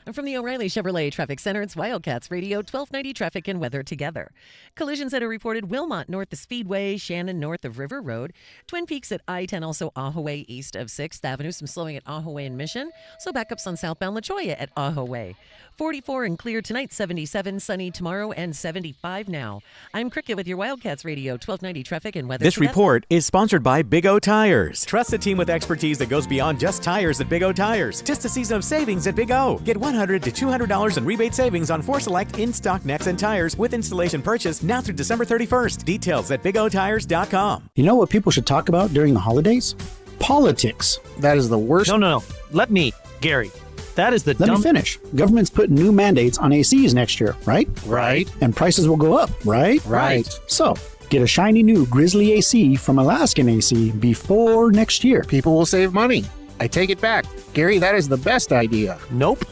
And from the O'Reilly Chevrolet Traffic Center, it's Wildcats Radio 1290 traffic and weather together. Collisions that are reported Wilmot north of Speedway, Shannon north of River Road, Twin Peaks at I-10, also Ahaway east of 6th Avenue. Some slowing at Ahaway and Mission. So backups on southbound La Jolla at Ahaway. 44 and clear tonight, 77, sunny tomorrow, and 75 now. I'm Cricket with your Wildcats Radio 1290 traffic and weather. This report is sponsored by Big O Tires. Trust a team with expertise that goes beyond just tires at Big O Tires. Just a season of savings at Big O. Get $100 to $200 in rebate savings on 4 select in-stock necks and tires with installation purchase now through December 31st. Details at BigOTires.com. You know what people should talk about during the holidays? Politics. That is the worst. No. Let me, Gary. That is the Let me finish. Government's putting new mandates on ACs next year, right? Right. And prices will go up, right? Right. So, get a shiny new Grizzly AC from Alaskan AC before next year. People will save money. I take it back. Gary, that is the best idea. Nope.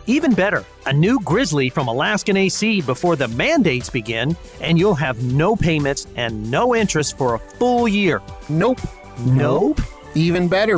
Even better, a new Grizzly from Alaskan AC before the mandates begin, and you'll have no payments and no interest for a full year. Nope. Even better.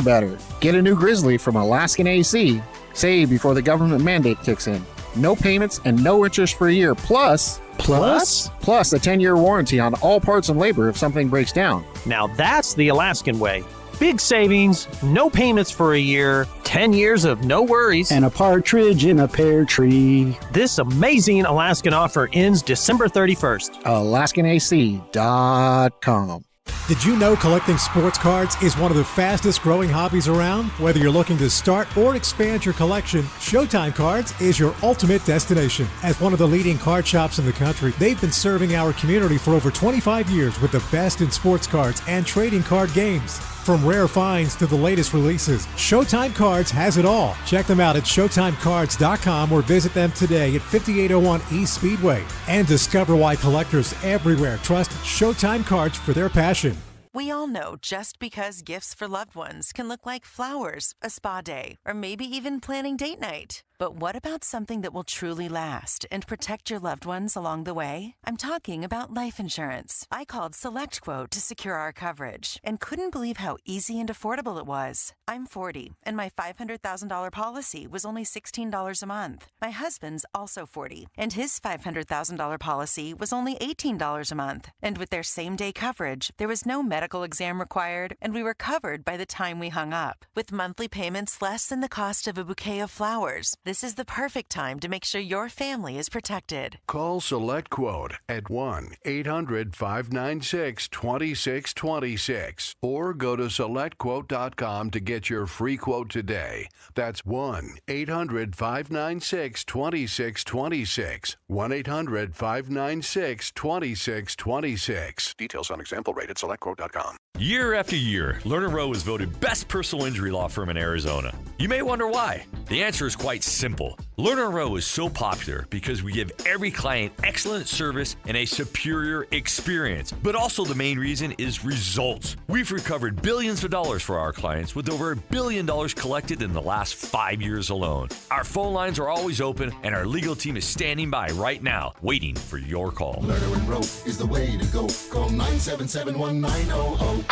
Get a new Grizzly from Alaskan AC. Save before the government mandate kicks in. No payments and no interest for a year. Plus a 10-year warranty on all parts and labor if something breaks down. Now that's the Alaskan way. Big savings, no payments for a year, 10 years of no worries. And a partridge in a pear tree. This amazing Alaskan offer ends December 31st. AlaskanAC.com. Did you know collecting sports cards is one of the fastest growing hobbies around? Whether you're looking to start or expand your collection, Showtime Cards is your ultimate destination. As one of the leading card shops in the country, they've been serving our community for over 25 years with the best in sports cards and trading card games. From rare finds to the latest releases, Showtime Cards has it all. Check them out at ShowtimeCards.com or visit them today at 5801 East Speedway. And discover why collectors everywhere trust Showtime Cards for their passion. We all know just because gifts for loved ones can look like flowers, a spa day, or maybe even planning date night. But what about something that will truly last and protect your loved ones along the way? I'm talking about life insurance. I called SelectQuote to secure our coverage and couldn't believe how easy and affordable it was. I'm 40, and my $500,000 policy was only $16 a month. My husband's also 40, and his $500,000 policy was only $18 a month. And with their same-day coverage, there was no medical exam required, and we were covered by the time we hung up. With monthly payments less than the cost of a bouquet of flowers, this is the perfect time to make sure your family is protected. Call Select Quote at 1-800-596-2626 or go to selectquote.com to get your free quote today. That's 1-800-596-2626. 1-800-596-2626. Details on example rate at selectquote.com. Year after year, Lerner Rowe is voted best personal injury law firm in Arizona. You may wonder why. The answer is quite simple. Lerner Rowe is so popular because we give every client excellent service and a superior experience. But also the main reason is results. We've recovered billions of dollars for our clients with over $1 billion collected in the last 5 years alone. Our phone lines are always open and our legal team is standing by right now, waiting for your call. Lerner & Rowe is the way to go. Call 977-1900.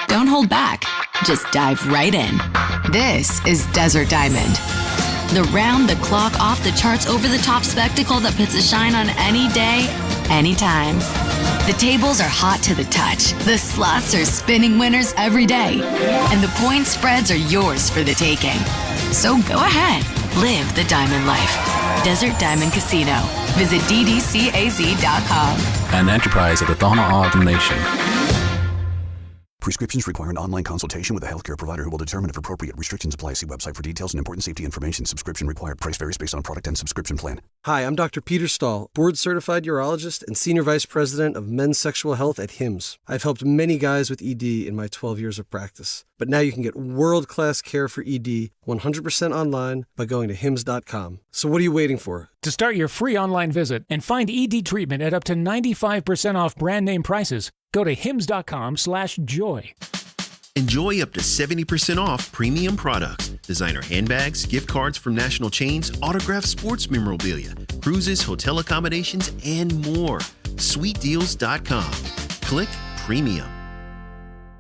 Don't hold back. Just dive right in. This is Desert Diamond. The round-the-clock, off-the-charts, over-the-top spectacle that puts a shine on any day, anytime. The tables are hot to the touch. The slots are spinning winners every day. And the point spreads are yours for the taking. So go ahead. Live the diamond life. Desert Diamond Casino. Visit ddcaz.com. An enterprise of the Thana Ardent Nation. Prescriptions require an online consultation with a healthcare provider who will determine if appropriate. Restrictions apply. See website for details and important safety information. Subscription required. Price varies based on product and subscription plan. Hi, I'm Dr. Peter Stahl, board-certified urologist and senior vice president of men's sexual health at HIMSS. I've helped many guys with ED in my 12 years of practice. But now you can get world-class care for ED 100% online by going to hims.com. So what are you waiting for? To start your free online visit and find ED treatment at up to 95% off brand name prices, go to hims.com/joy. Enjoy up to 70% off premium products, designer handbags, gift cards from national chains, autographed sports memorabilia, cruises, hotel accommodations, and more. Sweetdeals.com. Click premium.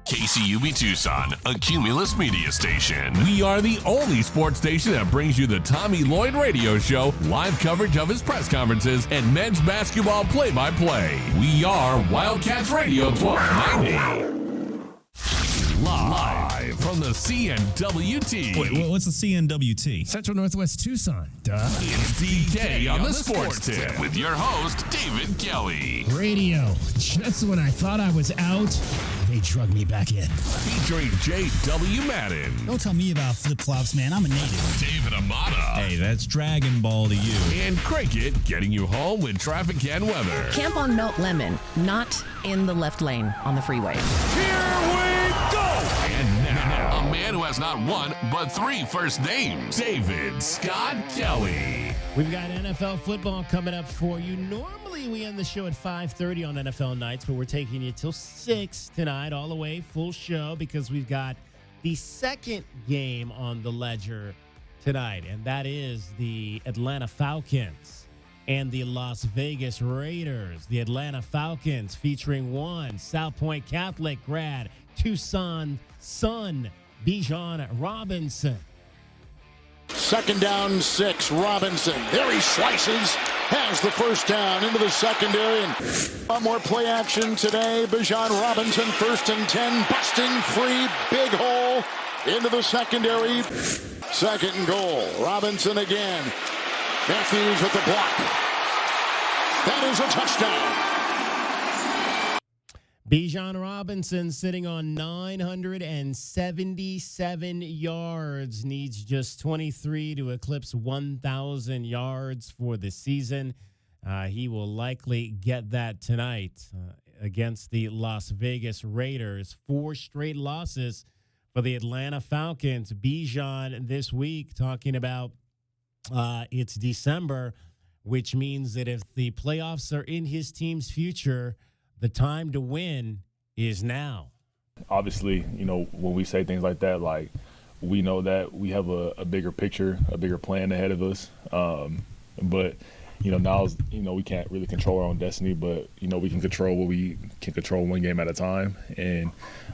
KCUB Tucson, a Cumulus media station. We are the only sports station that brings you the Tommy Lloyd Radio Show, live coverage of his press conferences, and men's basketball play-by-play. We are Wildcats Radio 1290. Live from the CNWT. Wait, what's the CNWT? Central Northwest Tucson. Duh. It's DK on the Sports Tip with your host, David Kelly. Radio. Just when I thought I was out, they drug me back in. Featuring J.W. Madden. Don't tell me about flip-flops, man. I'm a native. David Amata. Hey, that's Dragon Ball to you. And Cricket getting you home with traffic and weather. Camp on Melt Lemon, not in the left lane on the freeway. Here we go! And now, a man who has not one, but three first names, David Scott Kelly. We've got NFL football coming up for you. Normally, we end the show at 5:30 on NFL nights, but we're taking you till 6 tonight, all the way, full show, because we've got the second game on the ledger tonight, and that is the Atlanta Falcons and the Las Vegas Raiders. The Atlanta Falcons featuring one Salpointe Catholic grad, Tucson son, Bijan Robinson. Second down, 6. Robinson. There he slices. Has the first down into the secondary. And one more play action today. Bijan Robinson, 1st and 10. Busting free. Big hole into the secondary. 2nd and goal. Robinson again. Matthews with the block. That is a touchdown. Bijan Robinson sitting on 977 yards, needs just 23 to eclipse 1,000 yards for the season. He will likely get that tonight against the Las Vegas Raiders. 4 straight losses for the Atlanta Falcons. Bijan this week talking about it's December, which means that if the playoffs are in his team's future, the time to win is now. Obviously, you know, when we say things like that, like, we know that we have a bigger picture, a bigger plan ahead of us. But, you know, now, you know, we can't really control our own destiny, but, you know, we can control what we can control one game at a time. And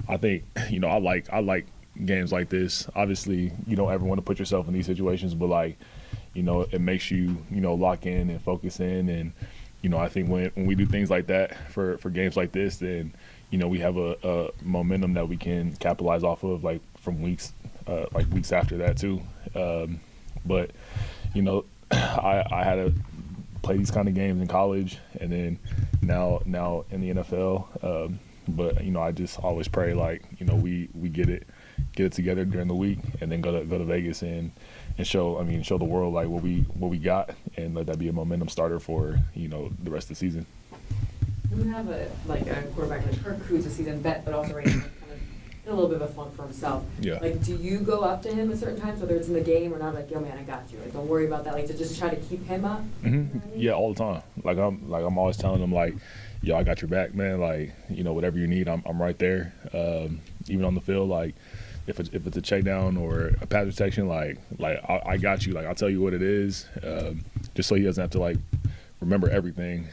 I think, you know, I like games like this. Obviously, you don't ever want to put yourself in these situations, but, like, you know, it makes you, you know, lock in and focus in. And, you know, I think when we do things like that for games like this, then, you know, we have a momentum that we can capitalize off of, like, from weeks after that too. But, you know, I had to play these kind of games in college, and then now in the NFL. But you know, I just always pray like, you know, we get it together during the week, and then go to Vegas and show the world like what we got, and let that be a momentum starter for, you know, the rest of the season. We have a quarterback like Kirk, who's a seasoned vet, but also right now kind of in a little bit of a funk for himself. Yeah. Like, do you go up to him at certain times, whether it's in the game or not? Like, yo, man, I got you. Like, don't worry about that. Like, to just try to keep him up. Mm-hmm. Yeah, all the time. Like I'm always telling him like, yo, I got your back, man. Like, you know, whatever you need, I'm right there. Even on the field, like if it's a check down or a pass protection, like I got you. Like, I'll tell you what it is, just so he doesn't have to like remember everything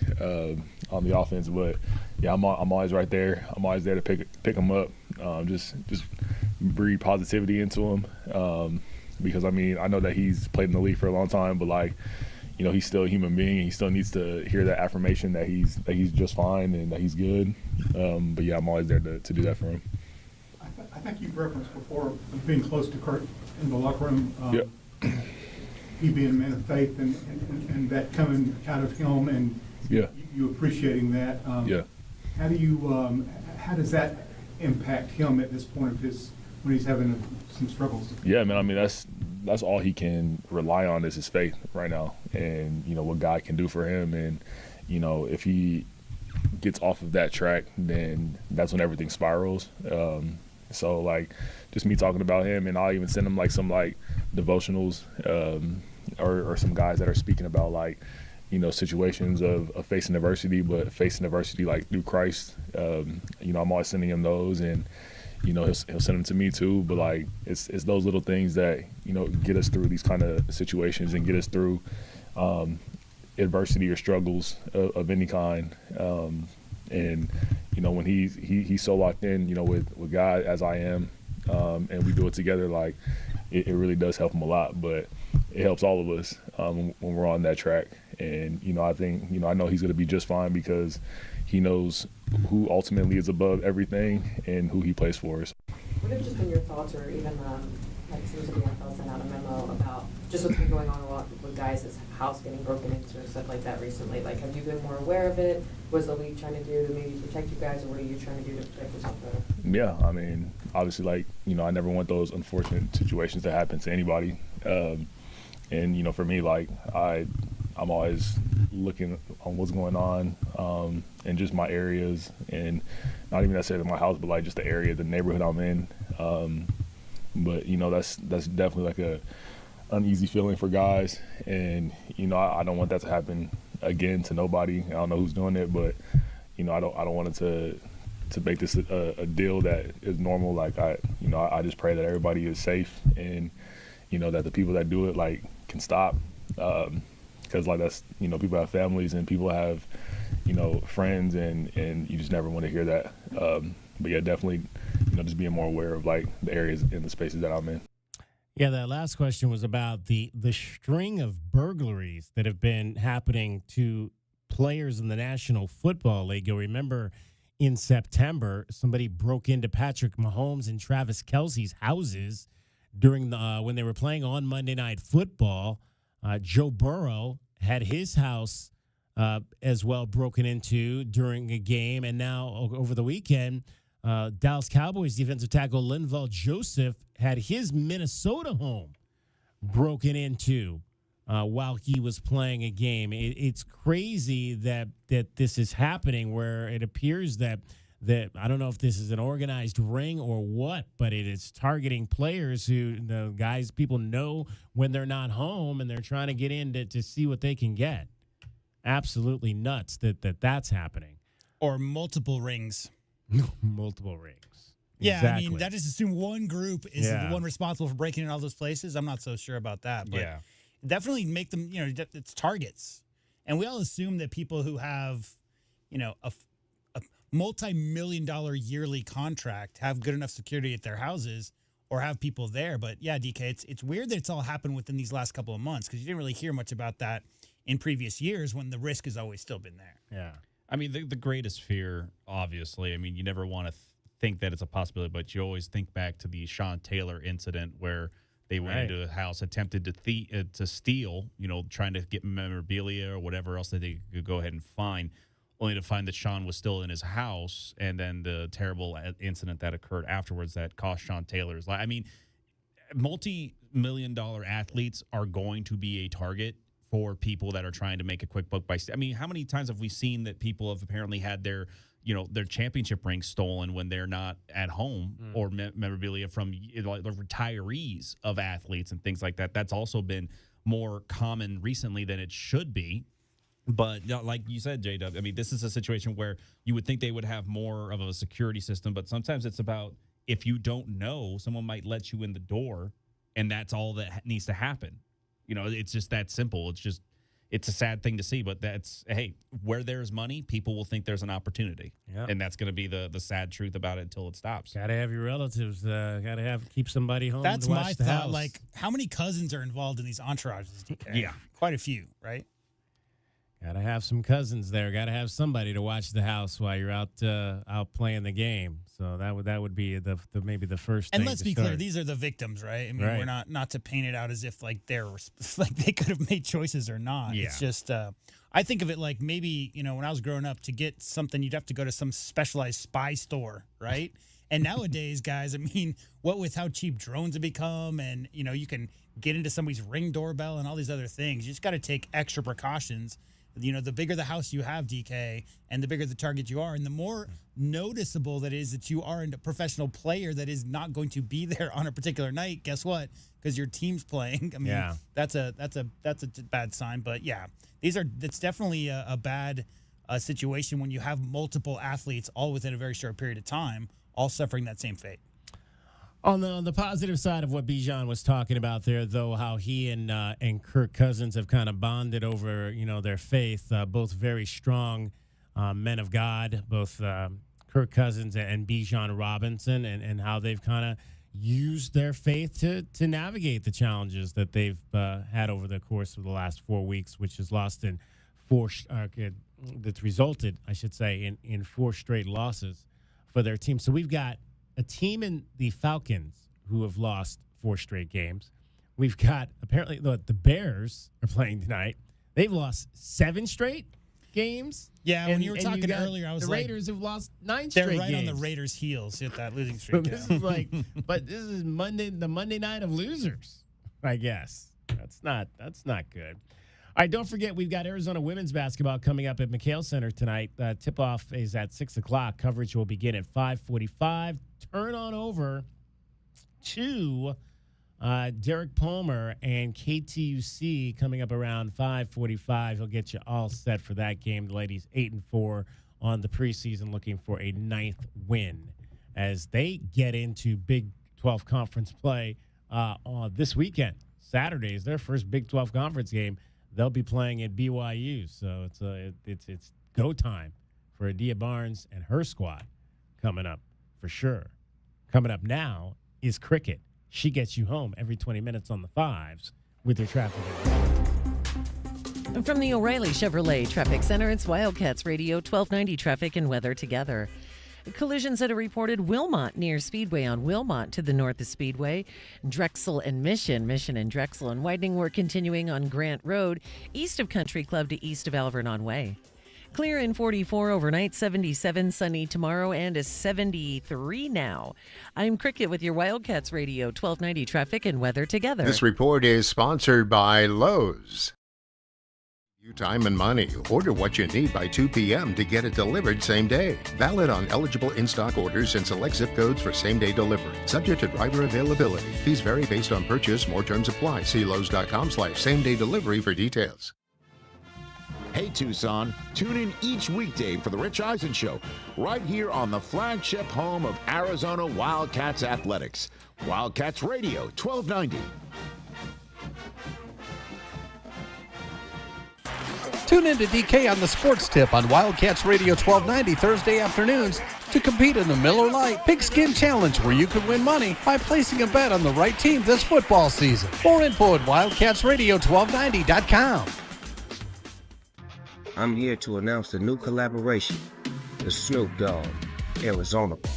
on the offense. But yeah, I'm always right there. I'm always there to pick him up. Just breathe positivity into him, because I mean, I know that he's played in the league for a long time, but like, you know, he's still a human being. He still needs to hear that affirmation that he's just fine and that he's good. But yeah, I'm always there to do that for him. I think you've referenced before being close to Kurt in the locker room. Yep. He being a man of faith and that coming out of him, and you appreciating that. Yeah. How does that impact him at this point of his, when he's having some struggles? Yeah, man. I mean, that's all he can rely on is his faith right now, and you know what God can do for him. And you know, if he gets off of that track, then that's when everything spirals. So like, just me talking about him, and I'll even send him like some like devotionals, or some guys that are speaking about like, you know, situations of facing adversity, but facing adversity like through Christ. You know, I'm always sending him those, and you know, he'll send them to me too. But like, it's those little things that, you know, get us through these kind of situations and get us through adversity or struggles of any kind. And you know, when he's so locked in, you know, with God as I am, and we do it together, like it really does help him a lot. But it helps all of us when we're on that track. And you know, I think, you know, I know he's going to be just fine because he knows who ultimately is above everything and who he plays for us. What have just been your thoughts, or even like seems to be NFL sent out a memo about just what's been going on a lot with guys' house getting broken into and stuff like that recently? Like, have you been more aware of it? What's the league trying to do to maybe protect you guys, or what are you trying to do to protect yourself better? Yeah, I mean, obviously, like, you know, I never want those unfortunate situations to happen to anybody. And you know, for me, like, I'm always looking on what's going on in just my areas, and not even necessarily my house, but like just the area, the neighborhood I'm in. But you know, that's definitely like a uneasy feeling for guys, and you know, I don't want that to happen again to nobody. I don't know who's doing it, but you know, I don't want it to make this a deal that is normal. Like I just pray that everybody is safe, and you know, that the people that do it like can stop. Because like, that's, you know, people have families and people have, you know, friends, and you just never want to hear that. But yeah, definitely, you know, just being more aware of like the areas and the spaces that I'm in. Yeah, that last question was about the string of burglaries that have been happening to players in the National Football League. You'll remember in September, somebody broke into Patrick Mahomes and Travis Kelce's houses during the when they were playing on Monday Night Football. Joe Burrow had his house as well broken into during a game. And now over the weekend, Dallas Cowboys defensive tackle Linval Joseph had his Minnesota home broken into while he was playing a game. It's crazy that this is happening, where it appears that I don't know if this is an organized ring or what, but it is targeting players who, the guys, people know when they're not home, and they're trying to get in to see what they can get. Absolutely nuts that's happening. Or multiple rings. Multiple rings. Yeah, Exactly. I mean, that just assume one group is the one responsible for breaking in all those places. I'm not so sure about that. But definitely make them, you know, it's targets. And we all assume that people who have, you know, a multi-million-dollar yearly contract have good enough security at their houses or have people there. But yeah, DK, it's weird that it's all happened within these last couple of months, because you didn't really hear much about that in previous years when the risk has always still been there. Yeah. I mean, the greatest fear, obviously, I mean, you never want to think that it's a possibility, but you always think back to the Sean Taylor incident where They went into a house, attempted to steal, trying to get memorabilia or whatever else that they could go ahead and find, only to find that Sean was still in his house, and then the terrible incident that occurred afterwards that cost Sean Taylor's life. I mean, multi-million-dollar athletes are going to be a target for people that are trying to make a quick buck by. I mean, how many times have we seen that people have apparently had their championship rings stolen when they're not at home, or memorabilia from the retirees of athletes and things like that? That's also been more common recently than it should be. But like you said, J-Dub, I mean, this is a situation where you would think they would have more of a security system, but sometimes it's about, if you don't know, someone might let you in the door, and that's all that needs to happen. It's just that simple. It's a sad thing to see, but hey, where there's money, people will think there's an opportunity. Yep. And that's going to be the sad truth about it until it stops. Got to have your relatives, keep somebody home. That's to watch my the thought. house. Like, how many cousins are involved in these entourages, DK? Yeah. Quite a few, right? Got to have some cousins there. Got to have somebody to watch the house while you're out playing the game. So that would be maybe the first thing. And let's be clear, these are the victims, right? I mean, we're not to paint it out as if like they could have made choices or not. Yeah. It's just I think of it like maybe, when I was growing up, to get something you'd have to go to some specialized spy store, right? And nowadays, guys, I mean, what with how cheap drones have become, and you can get into somebody's Ring doorbell and all these other things, you just got to take extra precautions. The bigger the house you have, DK, and the bigger the target you are, and the more noticeable that is that you are a professional player that is not going to be there on a particular night. Guess what? Because your team's playing. I mean, that's a bad sign. But yeah, it's definitely a bad situation when you have multiple athletes all within a very short period of time, all suffering that same fate. On the positive side of what Bijan was talking about there, though, how he and Kirk Cousins have kind of bonded over, their faith, both very strong men of God, both Kirk Cousins and Bijan Robinson, and how they've kind of used their faith to navigate the challenges that they've had over the course of the last 4 weeks, which has that's resulted, I should say, in 4 straight losses for their team. So we've got a team in the Falcons who have lost 4 straight games. We've got, apparently, the Bears are playing tonight. They've lost 7 straight games. Yeah, when you were talking earlier, I was the like, Raiders have lost 9 straight games. They're right on the Raiders' heels at that losing streak. So this is this is the Monday night of losers, I guess. That's not good. All right, don't forget, we've got Arizona women's basketball coming up at McHale Center tonight. Tip-off is at 6 o'clock. Coverage will begin at 5:45. Turn on over to Derek Palmer and KTUC coming up around 5:45. He'll get you all set for that game. The ladies 8-4 on the preseason, looking for a 9th win as they get into Big 12 conference play on this weekend. Saturday is their first Big 12 conference game. They'll be playing at BYU, so it's go time for Adia Barnes and her squad coming up for sure. Coming up now is cricket. She gets you home every 20 minutes on the 5s with your traffic. From the O'Reilly Chevrolet Traffic Center, it's Wildcats Radio 1290 Traffic and Weather Together. Collisions that are reported Wilmot near Speedway on Wilmot to the north of Speedway. Drexel and Mission and Drexel, and widening work continuing on Grant Road, east of Country Club to east of Alvernon Way. Clear in 44 overnight, 77 sunny tomorrow, and a 73 now. I'm Cricket with your Wildcats Radio 1290 Traffic and Weather Together. This report is sponsored by Lowe's. You time and money. Order what you need by 2 p.m. to get it delivered same day. Valid on eligible in-stock orders and select zip codes for same-day delivery. Subject to driver availability. Fees vary based on purchase. More terms apply. See Lowe's.com/same-day delivery for details. Hey Tucson, tune in each weekday for the Rich Eisen Show, right here on the flagship home of Arizona Wildcats Athletics. Wildcats Radio 1290. Tune in to DK on the Sports Tip on Wildcats Radio 1290 Thursday afternoons to compete in the Miller Lite Pigskin Challenge, where you can win money by placing a bet on the right team this football season. More info at wildcatsradio1290.com. I'm here to announce the new collaboration, the Snoop Dogg Arizona Bar.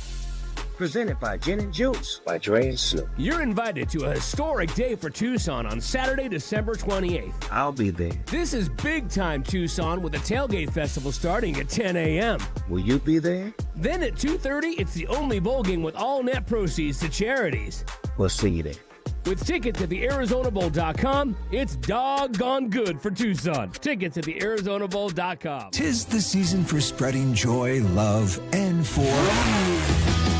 presented by Gin & Juice by Dre and Snoop. You're invited to a historic day for Tucson on Saturday, December 28th. I'll be there. This is big time Tucson with a tailgate festival starting at 10 a.m. Will you be there? Then at 2:30, it's the only bowl game with all net proceeds to charities. We'll see you there. With tickets at thearizonabowl.com, it's doggone good for Tucson. Tickets at thearizonabowl.com. 'Tis the season for spreading joy, love, and for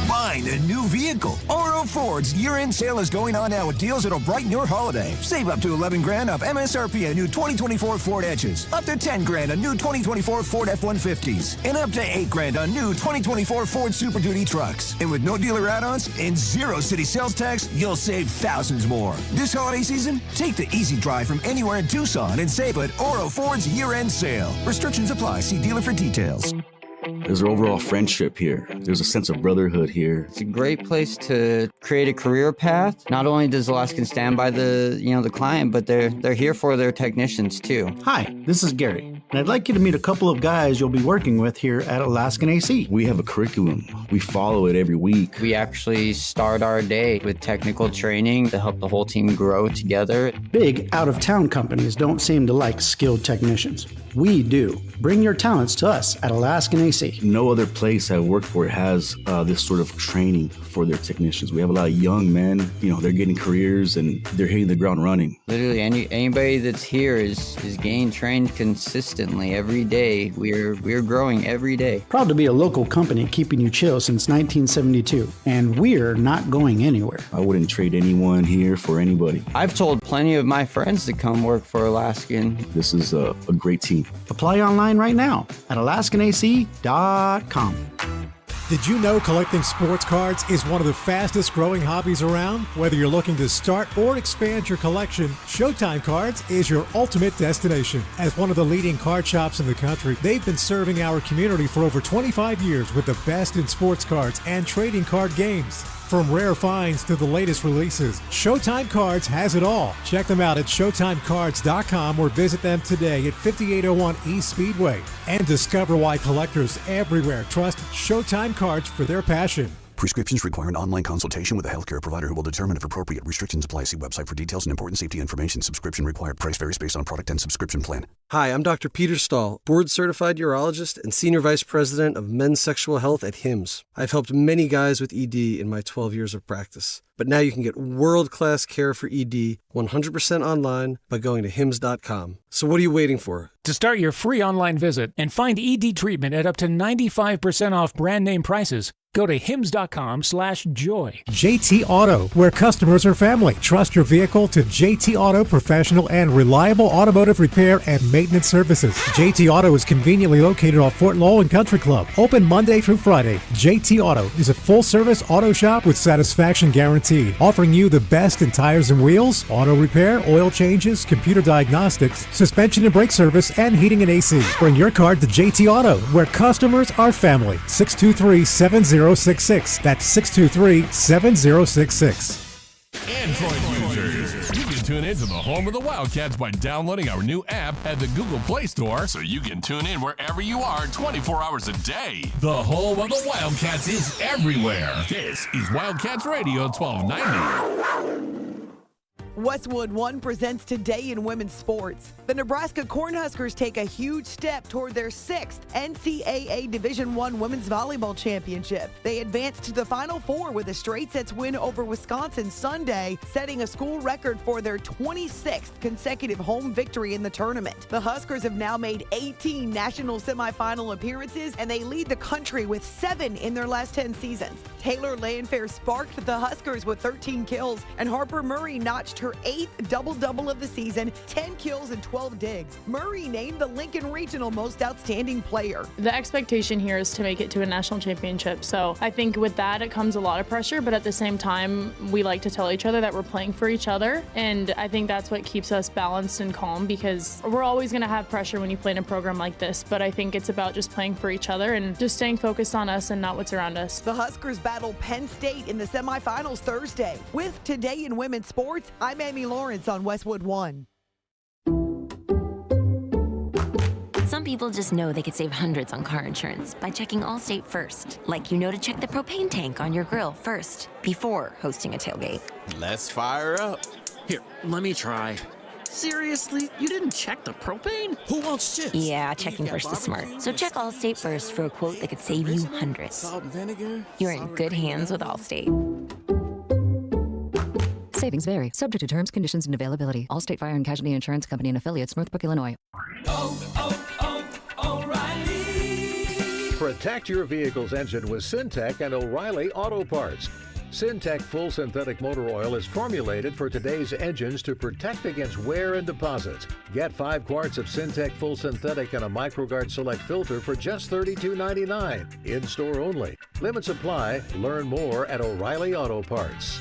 buying a new vehicle. Oro Ford's year-end sale is going on now with deals that'll brighten your holiday. Save up to $11 grand off MSRP on new 2024 Ford Edges, up to $10 grand on new 2024 Ford F-150s, and up to $8 grand on new 2024 Ford Super Duty trucks. And with no dealer add-ons and zero city sales tax, you'll save thousands more. This holiday season, take the easy drive from anywhere in Tucson and save at Oro Ford's year-end sale. Restrictions apply. See dealer for details. There's an overall friendship here. There's a sense of brotherhood here. It's a great place to create a career path. Not only does Alaskan stand by the client, but they're here for their technicians too. Hi, this is Gary, and I'd like you to meet a couple of guys you'll be working with here at Alaskan AC. We have a curriculum. We follow it every week. We actually start our day with technical training to help the whole team grow together. Big out-of-town companies don't seem to like skilled technicians. We do. Bring your talents to us at Alaskan AC. No other place I've worked for has this sort of training for their technicians. We have a lot of young men, they're getting careers and they're hitting the ground running. Literally anybody that's here is getting trained consistently every day. We're growing every day. Proud to be a local company keeping you chill since 1972, and we're not going anywhere. I wouldn't trade anyone here for anybody. I've told plenty of my friends to come work for Alaskan. This is a great team. Apply online right now at alaskanac.com. Did you know collecting sports cards is one of the fastest growing hobbies around? Whether you're looking to start or expand your collection, Showtime Cards is your ultimate destination. As one of the leading card shops in the country, they've been serving our community for over 25 years with the best in sports cards and trading card games. From rare finds to the latest releases, Showtime Cards has it all. Check them out at ShowtimeCards.com or visit them today at 5801 East Speedway. And discover why collectors everywhere trust Showtime Cards for their passion. Prescriptions require an online consultation with a healthcare provider who will determine if appropriate. Restrictions apply. See website for details and important safety information. Subscription required. Price varies based on product and subscription plan. Hi, I'm Dr. Peter Stahl, board-certified urologist and senior vice president of men's sexual health at HIMSS. I've helped many guys with ED in my 12 years of practice. But now you can get world-class care for ED 100% online by going to hims.com. So what are you waiting for? To start your free online visit and find ED treatment at up to 95% off brand name prices, go to hims.com/joy. JT Auto, where customers are family. Trust your vehicle to JT Auto professional and reliable automotive repair and maintenance services. JT Auto is conveniently located off Fort Lowell and Country Club. Open Monday through Friday. JT Auto is a full-service auto shop with satisfaction guaranteed, offering you the best in tires and wheels, auto repair, oil changes, computer diagnostics, suspension and brake service, and heating and AC. Bring your car to JT Auto, where customers are family. 623-7066. That's 623-7066. Android users, you can tune in to the home of the Wildcats by downloading our new app at the Google Play Store so you can tune in wherever you are 24 hours a day. The home of the Wildcats is everywhere. This is Wildcats Radio 1290. Westwood One presents Today in Women's Sports. The Nebraska Cornhuskers take a huge step toward their 6th NCAA Division I Women's Volleyball Championship. They advanced to the Final Four with a straight sets win over Wisconsin Sunday, setting a school record for their 26th consecutive home victory in the tournament. The Huskers have now made 18 national semifinal appearances, and they lead the country with 7 in their last 10 seasons. Taylor Landfair sparked the Huskers with 13 kills, and Harper Murray notched her 8th double-double of the season, 10 kills and 12 digs. Murray named the Lincoln Regional Most Outstanding Player. The expectation here is to make it to a national championship, so I think with that it comes a lot of pressure, but at the same time we like to tell each other that we're playing for each other, and I think that's what keeps us balanced and calm, because we're always going to have pressure when you play in a program like this, but I think it's about just playing for each other and just staying focused on us and not what's around us. The Huskers battle Penn State in the semifinals Thursday. With Today in Women's Sports, I'm Amy Lawrence on Westwood One. Some people just know they could save hundreds on car insurance by checking Allstate first. Like to check the propane tank on your grill first before hosting a tailgate. Let's fire up. Here, let me try. Seriously? You didn't check the propane? Who wants chips? Yeah, checking first is smart. So check Allstate first for a quote that could save you hundreds. Salt and vinegar? You're in good hands with Allstate. Savings vary, subject to terms, conditions, and availability. Allstate Fire and Casualty Insurance Company and affiliates, Northbrook, Illinois. Protect your vehicle's engine with Syntec and O'Reilly Auto Parts. Syntec Full Synthetic Motor Oil is formulated for today's engines to protect against wear and deposits. Get 5 quarts of Syntec Full Synthetic and a MicroGuard Select filter for just $32.99. In-store only. Limits apply. Learn more at O'Reilly Auto Parts.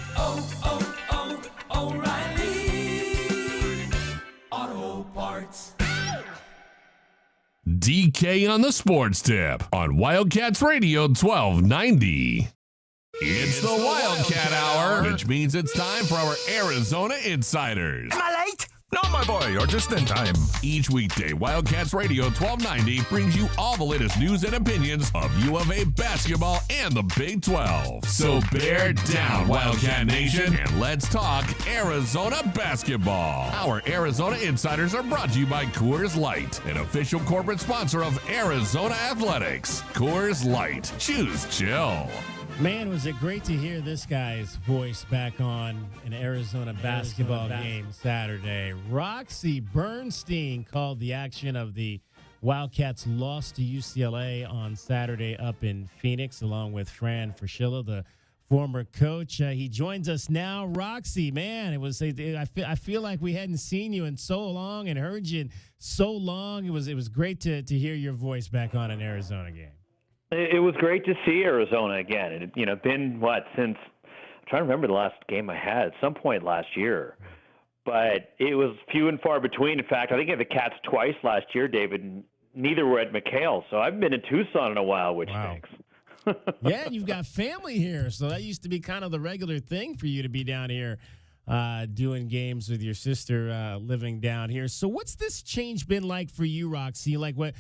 O'Reilly Auto Parts. DK on the Sports Tip on Wildcats Radio 1290. It's the Wildcat Hour, which means it's time for our Arizona Insiders. Am I late? No, my boy, you're just in time. Each weekday, Wildcats Radio 1290 brings you all the latest news and opinions of U of A basketball and the Big 12. So bear down, Wildcat Nation, and let's talk Arizona basketball. Our Arizona Insiders are brought to you by Coors Light, an official corporate sponsor of Arizona Athletics. Coors Light. Choose chill. Man, was it great to hear this guy's voice back on an Arizona basketball game Saturday. Roxy Bernstein called the action of the Wildcats' loss to UCLA on Saturday up in Phoenix, along with Fran Fraschilla, the former coach. He joins us now. Roxy, man, I feel like we hadn't seen you in so long and heard you in so long. It was great to hear your voice back on an Arizona game. It was great to see Arizona again. It had been since I'm trying to remember the last game I had at some point last year, but it was few and far between. In fact, I think I had the Cats twice last year, David, and neither were at McHale. So I haven't been in Tucson in a while, which stinks. Yeah, you've got family here, so that used to be kind of the regular thing for you to be down here doing games with your sister living down here. So what's this change been like for you, Roxy? Like, what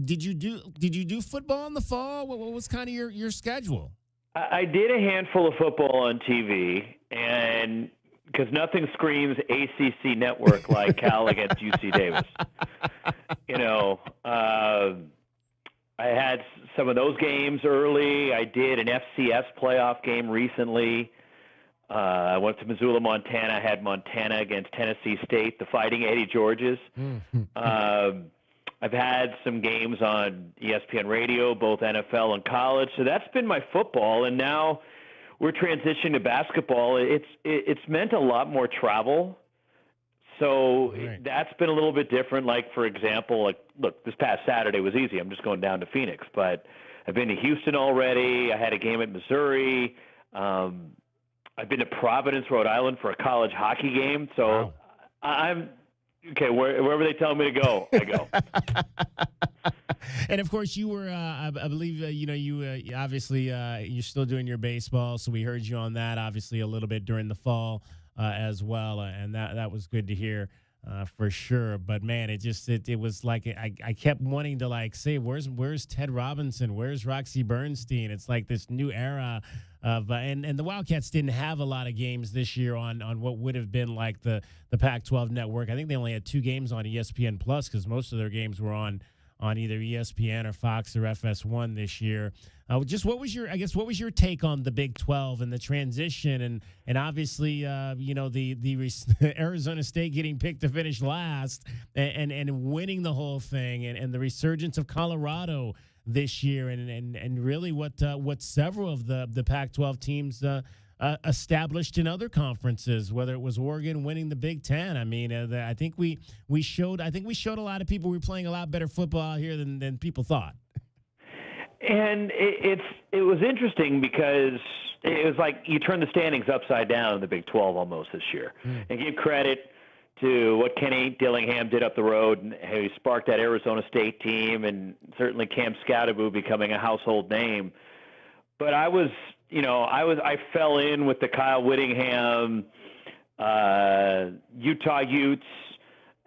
did you do football in the fall? What was kind of your schedule? I did a handful of football on TV, and because nothing screams ACC network like Cal against UC Davis. I had some of those games early. I did an FCS playoff game recently. I went to Missoula, Montana. I had Montana against Tennessee State, the Fighting Eddie Georges. I've had some games on ESPN Radio, both NFL and college. So that's been my football, and now we're transitioning to basketball. It's meant a lot more travel. So that's been a little bit different. Like, for example, look, this past Saturday was easy. I'm just going down to Phoenix. But I've been to Houston already. I had a game at Missouri. I've been to Providence, Rhode Island for a college hockey game. So I'm okay. Wherever they tell me to go, I go. And of course, you were, I believe, you obviously you're still doing your baseball. So we heard you on that, obviously, a little bit during the fall as well, and that was good to hear for sure. But man, it was like I kept wanting to say, where's Ted Robinson? Where's Roxy Bernstein? It's like this new era of and the Wildcats didn't have a lot of games this year on what would have been like the Pac-12 network. I think they only had 2 games on ESPN Plus because most of their games were on either ESPN or Fox or FS1 this year. Just what was your take on the Big 12 and the transition and obviously the Arizona State getting picked to finish last and winning the whole thing and the resurgence of Colorado this year and really what several of the Pac-12 teams established in other conferences, whether it was Oregon winning the Big Ten. I mean, I think we showed a lot of people we were playing a lot better football out here than people thought. And it was interesting because it was like you turned the standings upside down in the Big 12 almost this year, and give credit to what Kenny Dillingham did up the road and how he sparked that Arizona State team, and certainly Cam Scatterbo becoming a household name. But I fell in with the Kyle Whittingham, Utah Utes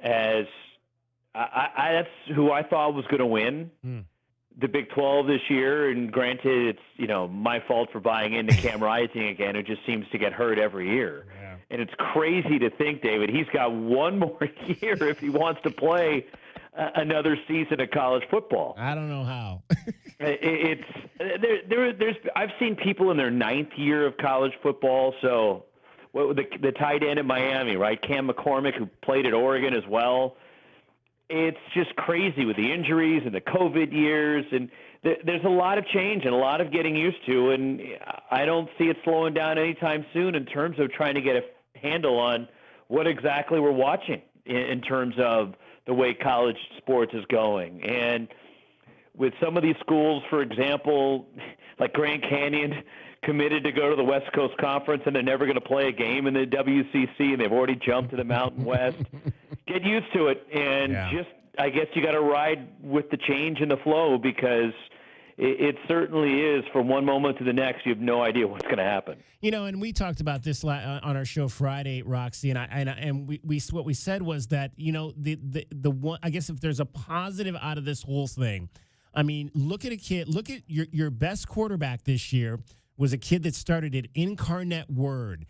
as That's who I thought was going to win the Big 12 this year. And granted, it's my fault for buying into Cam Rising again, who just seems to get hurt every year. Yeah. And it's crazy to think, David, he's got one more year if he wants to play another season of college football. I don't know how. I've seen people in their 9th year of college football. So the tight end in Miami, right? Cam McCormick, who played at Oregon as well. It's just crazy with the injuries and the COVID years. And there's a lot of change and a lot of getting used to. And I don't see it slowing down anytime soon in terms of trying to get a handle on what exactly we're watching in terms of the way college sports is going. And with some of these schools, for example, like Grand Canyon, committed to go to the West Coast Conference, and they're never going to play a game in the WCC, and they've already jumped to the Mountain West. Get used to it, and I guess you got to ride with the change and the flow, because it certainly is from one moment to the next. You have no idea what's going to happen. And we talked about this on our show Friday, Roxy, and we what we said was that the one, I guess if there's a positive out of this whole thing, I mean, look at a kid. Look at your best quarterback this year was a kid that started at Incarnate Word.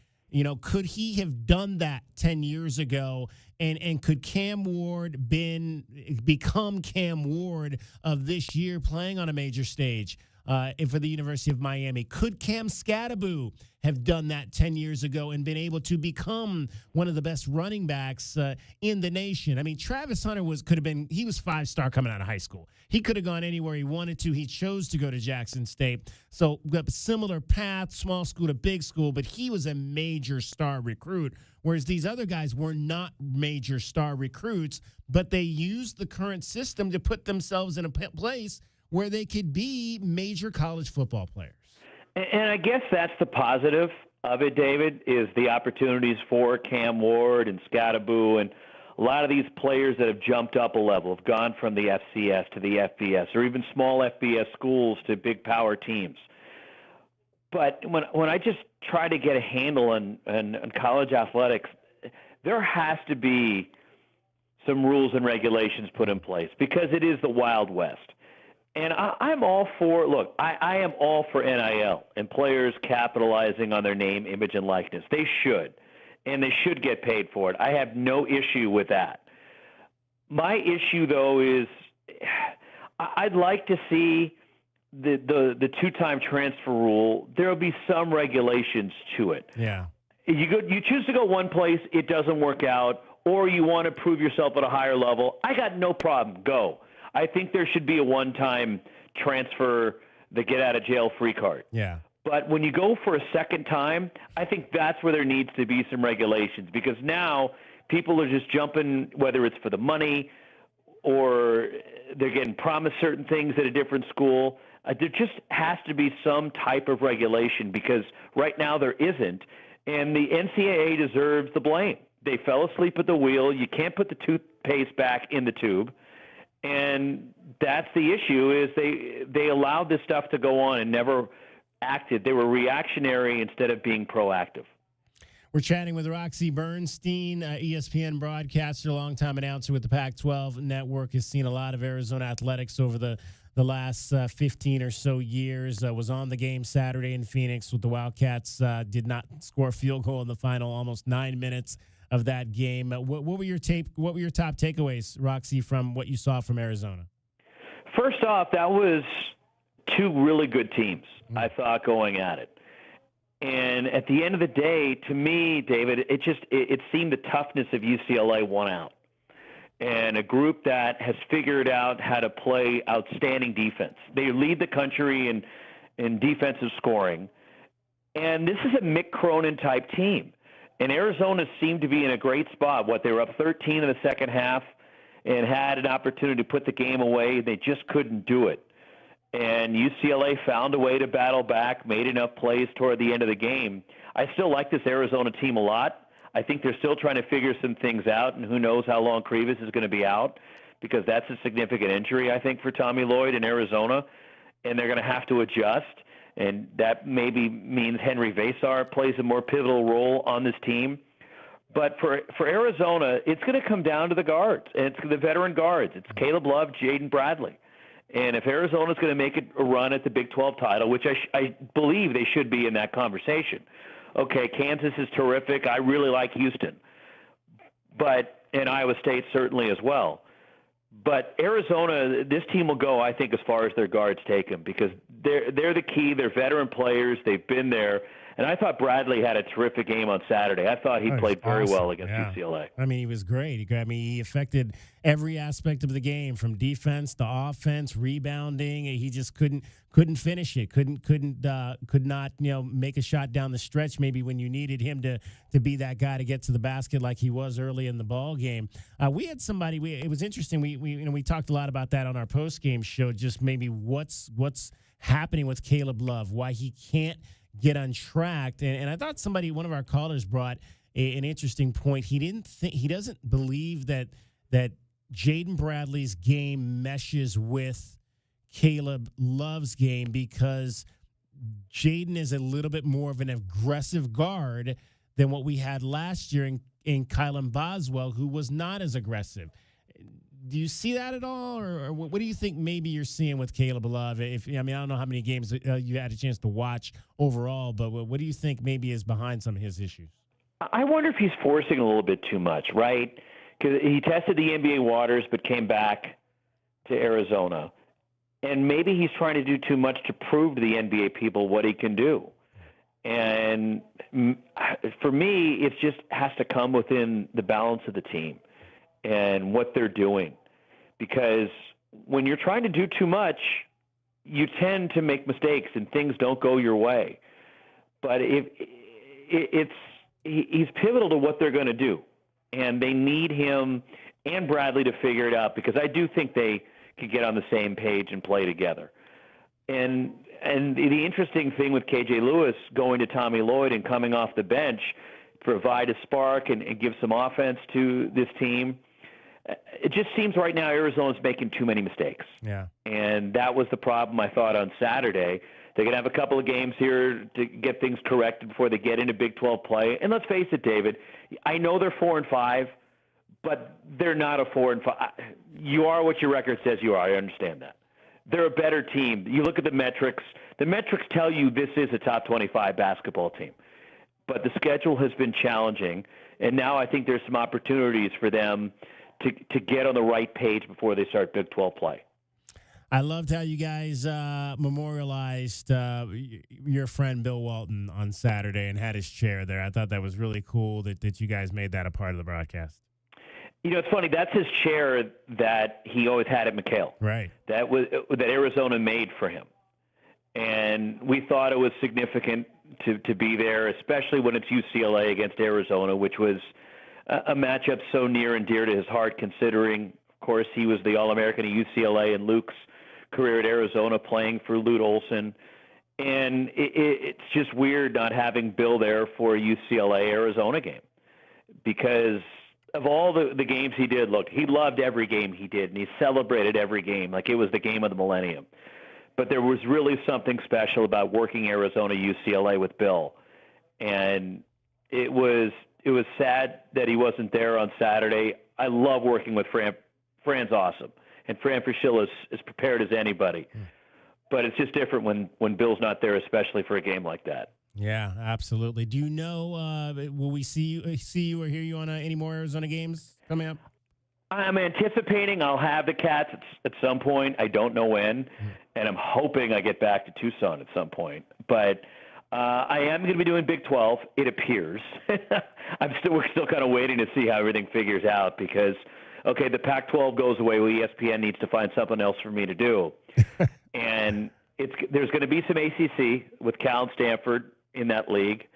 Could he have done that 10 years ago? And could Cam Ward become Cam Ward of this year playing on a major stage for the University of Miami? Could Cam Scattaboo have done that 10 years ago and been able to become one of the best running backs in the nation? I mean, Travis Hunter he was 5-star coming out of high school. He could have gone anywhere he wanted to. He chose to go to Jackson State. So a similar path, small school to big school, but he was a major star recruit, whereas these other guys were not major star recruits, but they used the current system to put themselves in a place where they could be major college football players. And I guess that's the positive of it, David, is the opportunities for Cam Ward and Scattaboo and a lot of these players that have jumped up a level, have gone from the FCS to the FBS, or even small FBS schools to big power teams. But when I just try to get a handle on college athletics, there has to be some rules and regulations put in place, because it is the Wild West. And I'm all for, look, I am all for NIL and players capitalizing on their name, image, and likeness. They should, and they should get paid for it. I have no issue with that. My issue, though, is I'd like to see the two-time transfer rule. There will be some regulations to it. Yeah. You choose to go one place, it doesn't work out, or you want to prove yourself at a higher level. I got no problem. Go. I think there should be a one-time transfer, the get-out-of-jail-free card. Yeah. But when you go for a second time, I think that's where there needs to be some regulations, because now people are just jumping, whether it's for the money or they're getting promised certain things at a different school. There just has to be some type of regulation, because right now there isn't, and the NCAA deserves the blame. They fell asleep at the wheel. You can't put the toothpaste back in the tube. And that's the issue, is they allowed this stuff to go on and never acted. They were reactionary instead of being proactive. We're chatting with Roxy Bernstein, ESPN broadcaster, longtime announcer with the Pac-12 Network, has seen a lot of Arizona athletics over the last 15 or so years. Was on the game Saturday in Phoenix with the Wildcats. Did not score a field goal in the final almost 9 minutes of that game. What were your top takeaways, Roxy, from what you saw from Arizona? First off, that was two really good teams, I thought, going at it. And at the end of the day, to me, David, it seemed the toughness of UCLA won out. And a group that has figured out how to play outstanding defense. They lead the country in defensive scoring. And this is a Mick Cronin-type team. And Arizona seemed to be in a great spot. They were up 13 in the second half and had an opportunity to put the game away. They just couldn't do it. And UCLA found a way to battle back, made enough plays toward the end of the game. I still like this Arizona team a lot. I think they're still trying to figure some things out, and who knows how long Krivas is going to be out, because that's a significant injury, I think, for Tommy Lloyd in Arizona, and they're going to have to adjust. And that maybe means Henry Vasar plays a more pivotal role on this team. But for Arizona, it's going to come down to the guards, and it's the veteran guards. It's Caleb Love, Jaden Bradley. And if Arizona's going to make a run at the Big 12 title, which I believe they should be in that conversation. Okay, Kansas is terrific. I really like Houston. And Iowa State certainly as well. But Arizona, this team will go, I think, as far as their guards take them because they're the key. They're veteran players. They've been there. And I thought Bradley had a terrific game on Saturday. I thought he played very well against UCLA. I mean, he was great. He affected every aspect of the game, from defense to offense, rebounding. He just couldn't finish it. Could not make a shot down the stretch. Maybe when you needed him to be that guy to get to the basket like he was early in the ball game. We had somebody. It was interesting. We talked a lot about that on our post game show. Just maybe what's happening with Caleb Love, why he can't get untracked. And I thought one of our callers brought an interesting point. He doesn't believe that Jaden Bradley's game meshes with Caleb Love's game because Jaden is a little bit more of an aggressive guard than what we had last year in Kylan Boswell, who was not as aggressive. Do you see that at all, or what do you think maybe you're seeing with Caleb Love? I don't know how many games you had a chance to watch overall, but what do you think maybe is behind some of his issues? I wonder if he's forcing a little bit too much, right? Because he tested the NBA waters but came back to Arizona. And maybe he's trying to do too much to prove to the NBA people what he can do. And for me, it just has to come within the balance of the team and what they're doing. Because when you're trying to do too much, you tend to make mistakes and things don't go your way. But he's pivotal to what they're going to do. And they need him and Bradley to figure it out because I do think they could get on the same page and play together. And the interesting thing with KJ Lewis going to Tommy Lloyd and coming off the bench, provide a spark and give some offense to this team, it just seems right now Arizona's making too many mistakes. Yeah. And that was the problem, I thought, on Saturday. They're going to have a couple of games here to get things corrected before they get into Big 12 play. And let's face it, David, I know they're 4-5, but they're not a 4-5. You are what your record says you are. I understand that. They're a better team. You look at the metrics. The metrics tell you this is a top 25 basketball team. But the schedule has been challenging, and now I think there's some opportunities for them to get on the right page before they start Big 12 play. I loved how you guys memorialized your friend Bill Walton on Saturday and had his chair there. I thought that was really cool that you guys made that a part of the broadcast. You know, it's funny. That's his chair that he always had at McHale. Right. That Arizona made for him. And we thought it was significant to be there, especially when it's UCLA against Arizona, which was a matchup so near and dear to his heart, considering, of course, he was the All-American at UCLA and Luke's career at Arizona playing for Lute Olson. And it's just weird not having Bill there for a UCLA-Arizona game because of all the games he did, look, he loved every game he did, and he celebrated every game like it was the game of the millennium. But there was really something special about working Arizona-UCLA with Bill. And it was sad that he wasn't there on Saturday. I love working with Fran. Fran's awesome. And Fran Fraschilla is as prepared as anybody. But it's just different when Bill's not there, especially for a game like that. Yeah, absolutely. Do you know, will we see you or hear you on any more Arizona games coming up? I'm anticipating I'll have the Cats at some point. I don't know when. And I'm hoping I get back to Tucson at some point. But I am going to be doing Big 12, it appears. We're still kind of waiting to see how everything figures out because, okay, the Pac-12 goes away. Well, ESPN needs to find something else for me to do. And there's going to be some ACC with Cal and Stanford in that league.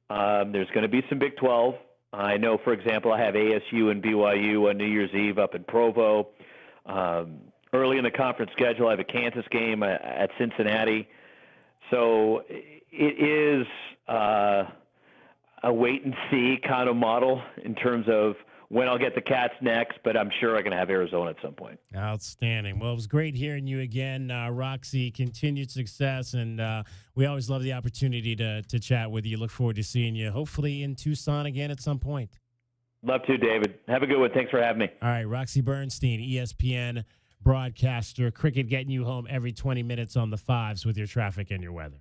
There's going to be some Big 12. I know, for example, I have ASU and BYU on New Year's Eve up in Provo. Early in the conference schedule, I have a Kansas game at Cincinnati. So it is a wait-and-see kind of model in terms of when I'll get the Cats next, but I'm sure I'm going to have Arizona at some point. Outstanding. Well, it was great hearing you again, Roxy. Continued success, and we always love the opportunity to chat with you. Look forward to seeing you, hopefully in Tucson again at some point. Love to, David. Have a good one. Thanks for having me. All right, Roxy Bernstein, ESPN broadcaster, cricket getting you home every 20 minutes on the fives with your traffic and your weather.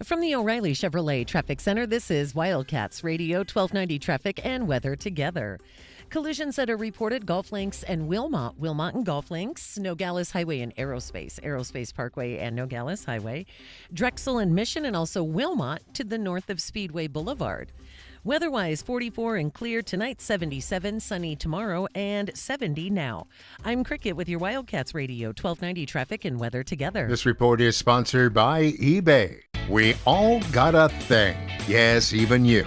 From the O'Reilly Chevrolet Traffic Center, this is Wildcats Radio 1290 Traffic and Weather Together. Collisions that are reported: Golf Links and Wilmot and Golf Links, Nogales Highway and Aerospace Parkway and Nogales Highway, Drexel and Mission, and also Wilmot to the north of Speedway Boulevard. Weather-wise, 44 and clear tonight, 77, sunny tomorrow, and 70 now. I'm Cricket with your Wildcats Radio 1290 Traffic and Weather Together. This report is sponsored by eBay. We all got a thing. Yes, even you.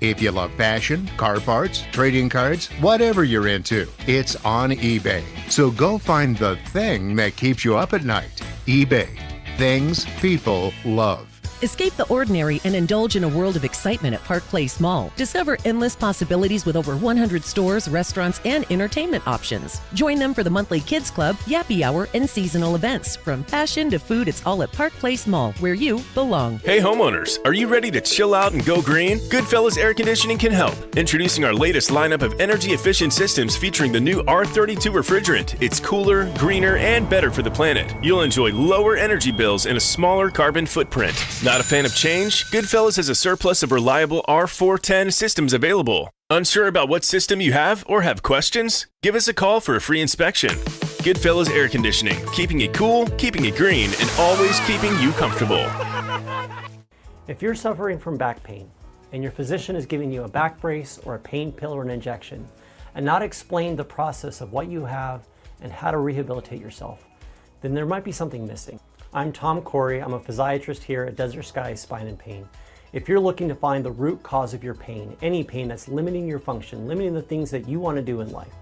If you love fashion, car parts, trading cards, whatever you're into, it's on eBay. So go find the thing that keeps you up at night. eBay. Things people love. Escape the ordinary and indulge in a world of excitement at Park Place Mall. Discover endless possibilities with over 100 stores, restaurants, and entertainment options. Join them for the monthly Kids Club, Yappy Hour, and seasonal events. From fashion to food, it's all at Park Place Mall, where you belong. Hey homeowners, are you ready to chill out and go green? Goodfellas Air Conditioning can help. Introducing our latest lineup of energy-efficient systems featuring the new R32 refrigerant. It's cooler, greener, and better for the planet. You'll enjoy lower energy bills and a smaller carbon footprint. Not a fan of change? Goodfellas has a surplus of reliable R410 systems available. Unsure about what system you have or have questions? Give us a call for a free inspection. Goodfellas Air Conditioning, keeping it cool, keeping it green, and always keeping you comfortable. If you're suffering from back pain and your physician is giving you a back brace or a pain pill or an injection and not explain the process of what you have and how to rehabilitate yourself, then there might be something missing. I'm Tom Corey. I'm a physiatrist here at Desert Sky Spine and Pain. If you're looking to find the root cause of your pain, any pain that's limiting your function, limiting the things that you want to do in life,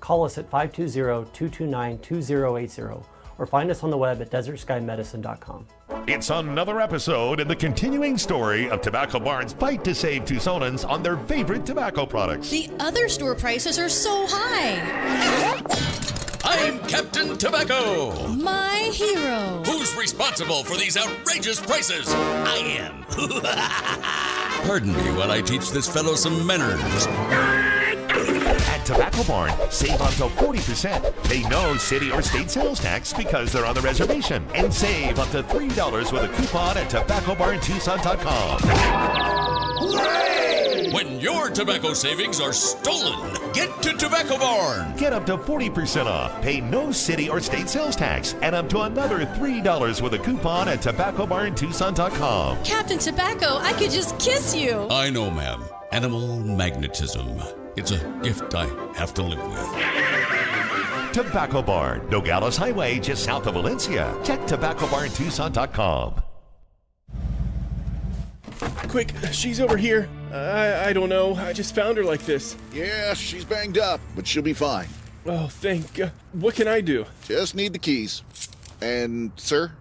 call us at 520-229-2080 or find us on the web at desertskymedicine.com. It's another episode in the continuing story of Tobacco Barn's fight to save Tucsonans on their favorite tobacco products. The other store prices are so high. I'm Captain Tobacco. My hero. Who's responsible for these outrageous prices? I am. Pardon me while I teach this fellow some manners. At Tobacco Barn, save up to 40%. Pay no city or state sales tax because they're on the reservation. And save up to $3 with a coupon at tobaccobarntucson.com. When your tobacco savings are stolen, get to Tobacco Barn. Get up to 40% off. Pay no city or state sales tax. And up to another $3 with a coupon at tobaccobarntucson.com. Captain Tobacco, I could just kiss you. I know, ma'am. Animal magnetism. It's a gift I have to live with. Tobacco Barn, Nogales Highway, just south of Valencia. Check tobaccobarntucson.com. Quick, she's over here. I don't know. I just found her like this. Yeah, she's banged up, but she'll be fine. Oh, thank God. What can I do? Just need the keys. And, sir?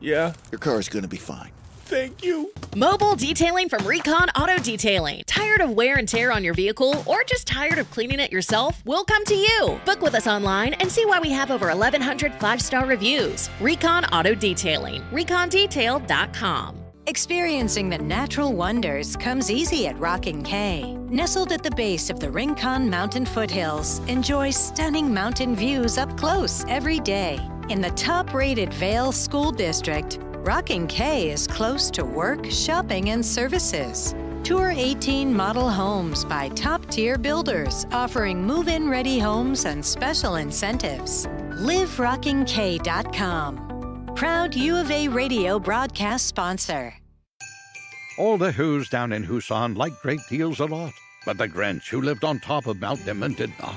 Yeah? Your car's gonna be fine. Thank you. Mobile detailing from Recon Auto Detailing. Tired of wear and tear on your vehicle or just tired of cleaning it yourself? We'll come to you. Book with us online and see why we have over 1,100 5-star reviews. Recon Auto Detailing. ReconDetail.com. Experiencing the natural wonders comes easy at Rockin' K. Nestled at the base of the Rincon Mountain foothills, enjoy stunning mountain views up close every day. In the top-rated Vail School District, Rockin' K is close to work, shopping, and services. Tour 18 model homes by top-tier builders, offering move-in ready homes and special incentives. LiveRockingK.com. Proud U of A radio broadcast sponsor. All the Who's down in Tucson like great deals a lot, but the Grinch who lived on top of Mount Denman did not.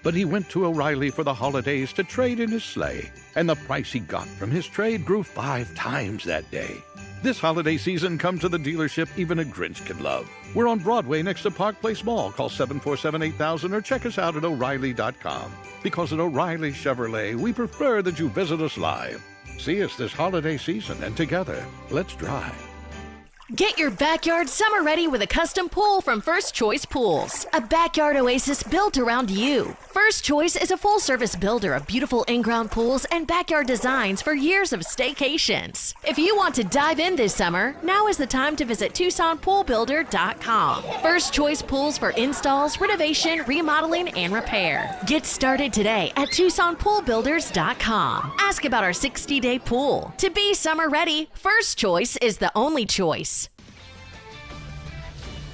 But he went to O'Reilly for the holidays to trade in his sleigh, and the price he got from his trade grew 5 times that day. This holiday season, come to the dealership even a Grinch can love. We're on Broadway next to Park Place Mall. Call 747-8000 or check us out at O'Reilly.com. Because at O'Reilly Chevrolet, we prefer that you visit us live. See us this holiday season, and together, let's drive. Get your backyard summer ready with a custom pool from First Choice Pools. A backyard oasis built around you. First Choice is a full-service builder of beautiful in-ground pools and backyard designs for years of staycations. If you want to dive in this summer, now is the time to visit TucsonPoolBuilder.com. First Choice Pools for installs, renovation, remodeling, and repair. Get started today at TucsonPoolBuilders.com. Ask about our 60-day pool. To be summer ready, First Choice is the only choice.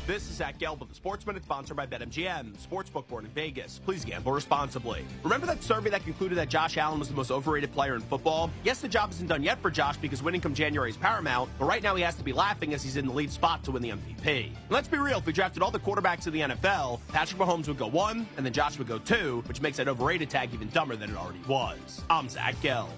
This is Zach Gelb with the Sports Minute, sponsored by BetMGM, sportsbook born in Vegas. Please gamble responsibly. Remember that survey that concluded that Josh Allen was the most overrated player in football? Yes, the job isn't done yet for Josh because winning come January is paramount, but right now he has to be laughing as he's in the lead spot to win the MVP. And let's be real, if we drafted all the quarterbacks of the NFL, Patrick Mahomes would go 1, and then Josh would go 2, which makes that overrated tag even dumber than it already was. I'm Zach Gelb.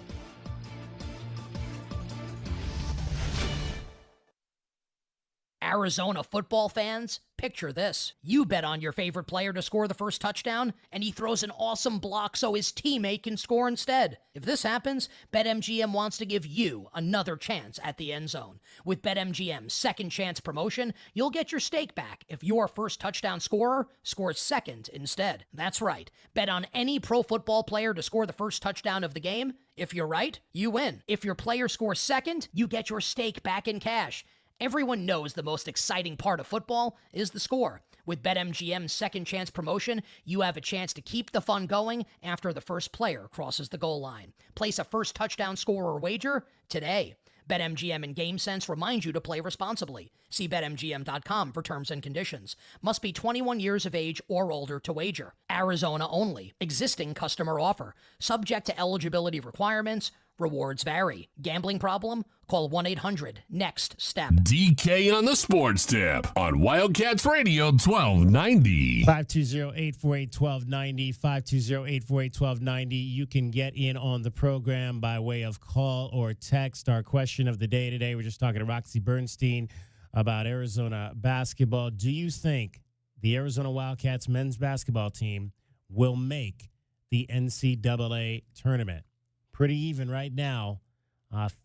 Arizona football fans, picture this. You bet on your favorite player to score the first touchdown, and he throws an awesome block so his teammate can score instead. If this happens, BetMGM wants to give you another chance at the end zone. With BetMGM's second chance promotion, you'll get your stake back if your first touchdown scorer scores second instead. That's right. Bet on any pro football player to score the first touchdown of the game. If you're right, you win. If your player scores second, you get your stake back in cash. Everyone knows the most exciting part of football is the score. With BetMGM's second chance promotion, you have a chance to keep the fun going after the first player crosses the goal line. Place a first touchdown scorer wager today. BetMGM and GameSense remind you to play responsibly. See BetMGM.com for terms and conditions. Must be 21 years of age or older to wager. Arizona only. Existing customer offer. Subject to eligibility requirements. Rewards vary. Gambling problem? Call 1-800-NEXT-STEP. DK on the Sports Tip on Wildcats Radio 1290. 520-848-1290, 520-848-1290. You can get in on the program by way of call or text. Our question of the day today, we're just talking to Roxy Bernstein about Arizona basketball. Do you think the Arizona Wildcats men's basketball team will make the NCAA tournament? Pretty even right now.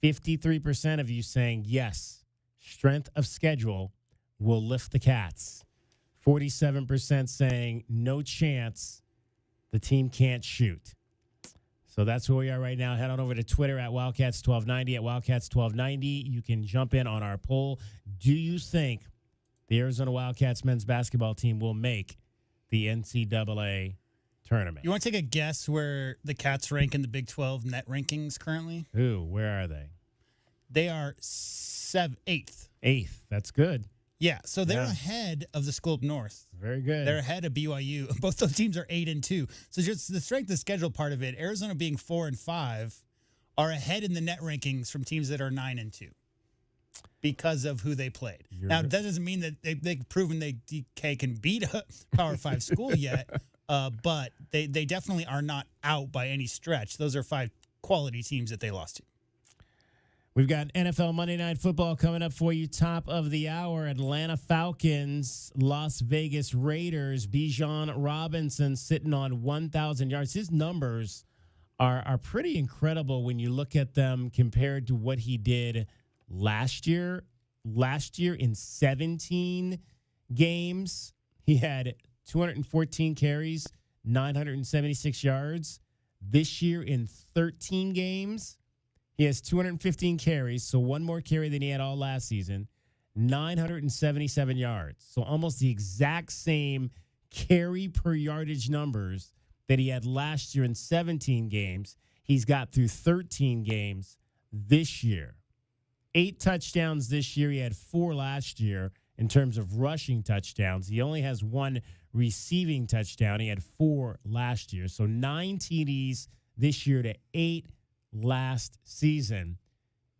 53% of you saying yes, strength of schedule will lift the Cats. 47% saying no chance, the team can't shoot. So that's where we are right now. Head on over to Twitter at Wildcats1290, at Wildcats1290. You can jump in on our poll. Do you think the Arizona Wildcats men's basketball team will make the NCAA tournament? You want to take a guess where the Cats rank in the Big 12 net rankings currently? Ooh, where are they? They are 8th. 8th. That's good. Yeah, so they're ahead of the school up north. Very good. They're ahead of BYU. Both those teams are 8-2. So just the strength of schedule part of it, Arizona being 4-5, are ahead in the net rankings from teams that are 9-2 because of who they played. Now, that doesn't mean that they've proven DK can beat a Power 5 school yet, but they definitely are not out by any stretch. Those are 5 quality teams that they lost to. We've got NFL Monday Night Football coming up for you. Top of the hour, Atlanta Falcons, Las Vegas Raiders. Bijan Robinson sitting on 1,000 yards. His numbers are pretty incredible when you look at them compared to what he did last year. Last year in 17 games, he had 214 carries, 976 yards. This year in 13 games, he has 215 carries, so one more carry than he had all last season, 977 yards. So almost the exact same carry per yardage numbers that he had last year in 17 games. He's got through 13 games this year. 8 touchdowns this year. He had 4 last year in terms of rushing touchdowns. He only has 1 receiving touchdown. He had 4 last year. So 9 TDs this year to 8 last season.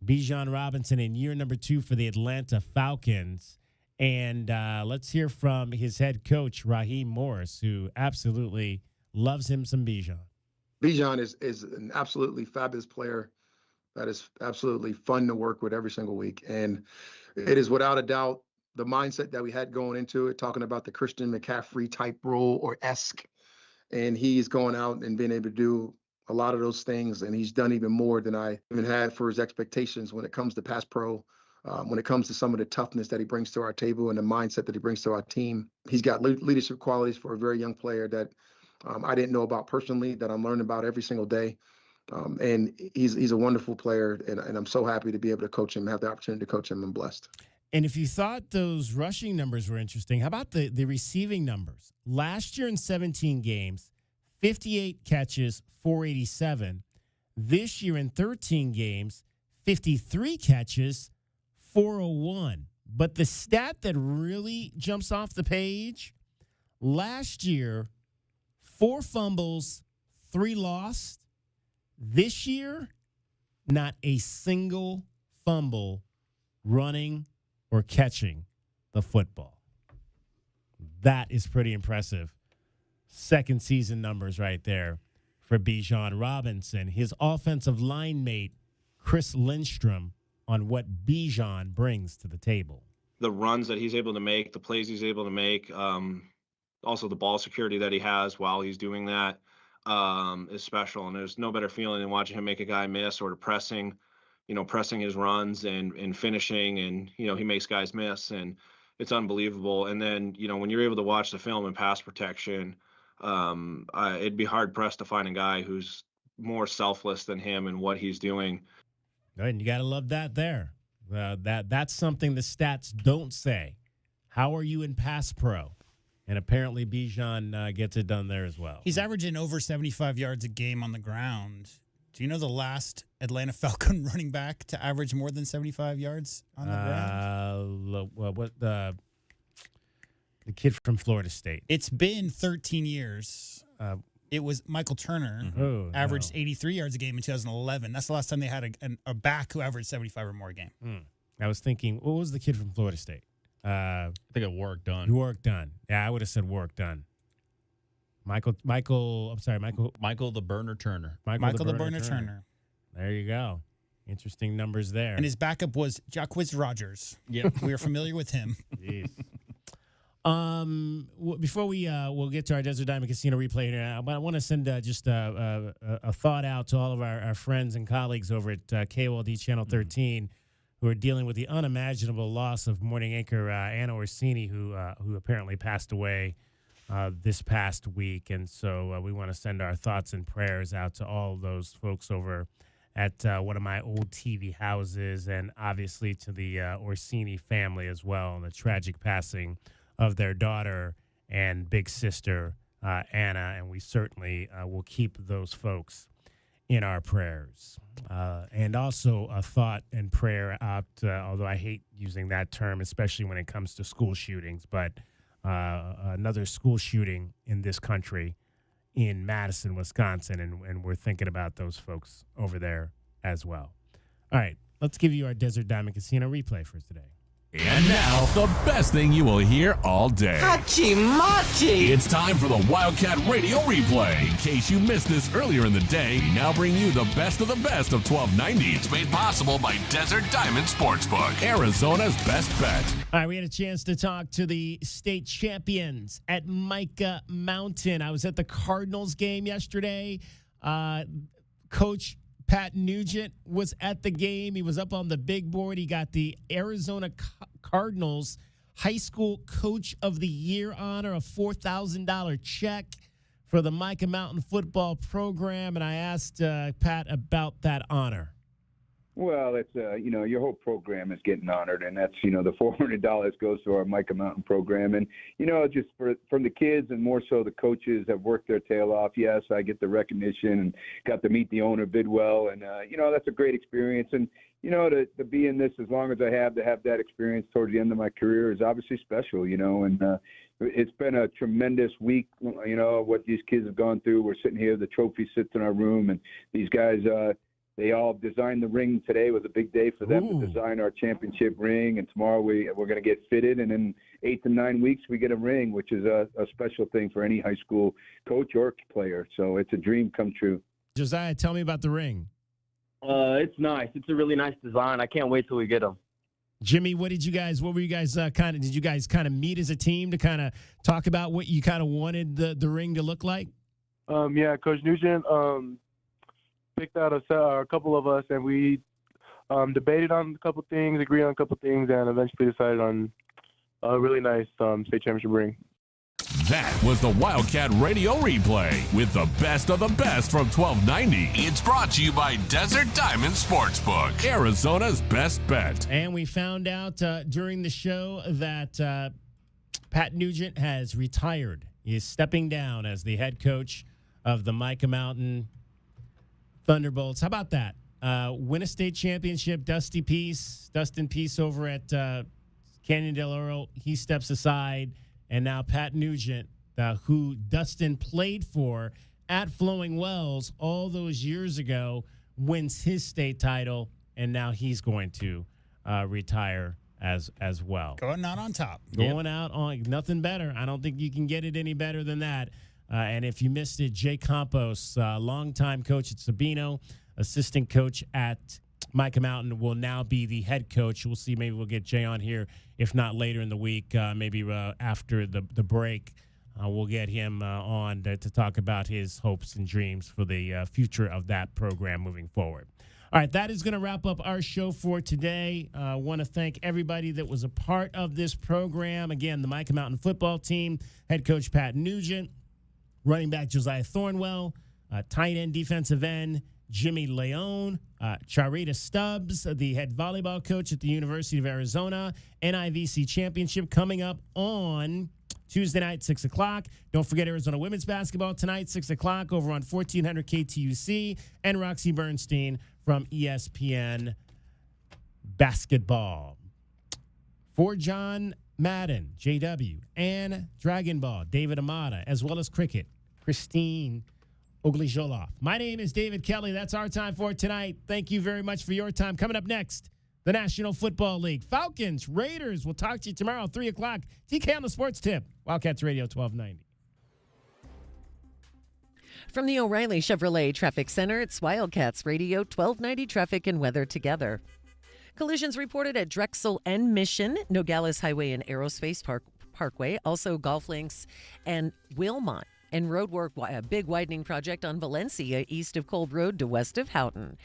Bijan Robinson in year number 2 for the Atlanta Falcons. And let's hear from his head coach, Raheem Morris, who absolutely loves him some Bijan. Bijan is an absolutely fabulous player that is absolutely fun to work with every single week. And it is without a doubt the mindset that we had going into it, talking about the Christian McCaffrey type role or esque. And he's going out and being able to do a lot of those things, and he's done even more than I even had for his expectations when it comes to pass pro when it comes to some of the toughness that he brings to our table and the mindset that he brings to our team. He's got leadership qualities for a very young player that I didn't know about personally, that I'm learning about every single day. And he's a wonderful player, and I'm so happy to be able to coach him, have the opportunity to coach him. I'm blessed. And if you thought those rushing numbers were interesting, how about the receiving numbers? Last year in 17 games, 58 catches, 487. This year in 13 games, 53 catches, 401. But the stat that really jumps off the page, last year, 4 fumbles, 3 lost. This year, not a single fumble running or catching the football. That is pretty impressive. Second season numbers right there for Bijan Robinson. His offensive line mate, Chris Lindstrom, on what Bijan brings to the table. The runs that he's able to make, the plays he's able to make, also the ball security that he has while he's doing that is special. And there's no better feeling than watching him make a guy miss or pressing his runs and finishing, and, he makes guys miss, and it's unbelievable. And then, when you're able to watch the film and pass protection, it'd be hard pressed to find a guy who's more selfless than him and what he's doing. And you got to love that there. That's something the stats don't say. How are you in pass pro? And apparently Bijan gets it done there as well. He's averaging over 75 yards a game on the ground. Do you know the last Atlanta Falcon running back to average more than 75 yards on the ground? The kid from Florida State. It's been 13 years. It was Michael Turner, averaged 83 yards a game in 2011. That's the last time they had a back who averaged 75 or more a game. I was thinking, what was the kid from Florida State? I think it Warwick Dunn. Warwick Dunn. Yeah, I would have said Warwick Dunn. Michael the Burner Turner. Michael the Burner Turner. There you go. Interesting numbers there. And his backup was Jacquizz Rodgers. Yeah, we are familiar with him. Jeez. Before we'll get to our Desert Diamond Casino replay here, I want to send just a thought out to all of our friends and colleagues over at KOLD Channel 13 who are dealing with the unimaginable loss of morning anchor Anna Orsini, who apparently passed away this past week. And so we want to send our thoughts and prayers out to all those folks over at one of my old TV houses, and obviously to the Orsini family as well, and the tragic passing of their daughter and big sister, Anna. And we certainly will keep those folks in our prayers. And also a thought and prayer out, although I hate using that term, especially when it comes to school shootings, but another school shooting in this country in Madison, Wisconsin, and we're thinking about those folks over there as well. All right, let's give you our Desert Diamond Casino replay for today. And now, the best thing you will hear all day. Hachi-machi! It's time for the Wildcat Radio Replay. In case you missed this earlier in the day, we now bring you the best of 1290. It's made possible by Desert Diamond Sportsbook, Arizona's best bet. All right, we had a chance to talk to the state champions at Micah Mountain. I was at the Cardinals game yesterday. Coach Pat Nugent was at the game. He was up on the big board. He got the Arizona Cardinals High School Coach of the Year honor, a $4,000 check for the Micah Mountain football program. And I asked Pat about that honor. Well, it's your whole program is getting honored, and that's the $400 goes to our Micah Mountain program, and just from the kids and more so the coaches have worked their tail off. Yes, I get the recognition and got to meet the owner Bidwell, and that's a great experience, and to be in this as long as I have, to have that experience towards the end of my career is obviously special, and it's been a tremendous week. What these kids have gone through. We're sitting here, the trophy sits in our room, and these guys. They all designed the ring. Today was a big day for them to design our championship ring, and tomorrow we're going to get fitted, and in 8 to 9 weeks we get a ring, which is a special thing for any high school coach or player. So it's a dream come true. Josiah, tell me about the ring. It's nice. It's a really nice design. I can't wait till we get them. Jimmy, what were you guys did you guys kind of meet as a team to kind of talk about what you kind of wanted the ring to look like? Yeah, Coach Nugent picked out a couple of us, and we debated on a couple things, agreed on a couple things, and eventually decided on a really nice state championship ring. That was the Wildcat Radio Replay with the best of the best from 1290. It's brought to you by Desert Diamond Sportsbook, Arizona's best bet. And we found out during the show that Pat Nugent has retired. He is stepping down as the head coach of the Micah Mountain Thunderbolts. How about that? Win a state championship, Dustin Peace over at Canyon del Oro. He steps aside. And now Pat Nugent, who Dustin played for at Flowing Wells all those years ago, wins his state title, and now he's going to retire as well. Going out on top. Going out on nothing better. I don't think you can get it any better than that. And if you missed it, Jay Campos, longtime coach at Sabino, assistant coach at Micah Mountain, will now be the head coach. We'll see. Maybe we'll get Jay on here, if not later in the week, maybe after the break. We'll get him on to talk about his hopes and dreams for the future of that program moving forward. All right, that is going to wrap up our show for today. I want to thank everybody that was a part of this program. Again, the Micah Mountain football team, head coach Pat Nugent, running back Josiah Thornwell, tight end, defensive end Jimmy Leone, Charita Stubbs, the head volleyball coach at the University of Arizona. NIVC Championship coming up on Tuesday night, 6 o'clock. Don't forget Arizona women's basketball tonight, 6 o'clock, over on 1400 KTUC. And Roxy Bernstein from ESPN Basketball. For John Madden, JW, and Dragon Ball, David Amata, as well as cricket, Christine Oglejoloff. My name is David Kelly. That's our time for tonight. Thank you very much for your time. Coming up next, the National Football League. Falcons, Raiders. We'll talk to you tomorrow, 3 o'clock. TK on the Sports Tip. Wildcats Radio 1290. From the O'Reilly Chevrolet Traffic Center, it's Wildcats Radio 1290 Traffic and Weather together. Collisions reported at Drexel and Mission, Nogales Highway and Aerospace Parkway, also Golf Links and Wilmot. And roadwork, a big widening project on Valencia, east of Kolb Road to west of Houghton.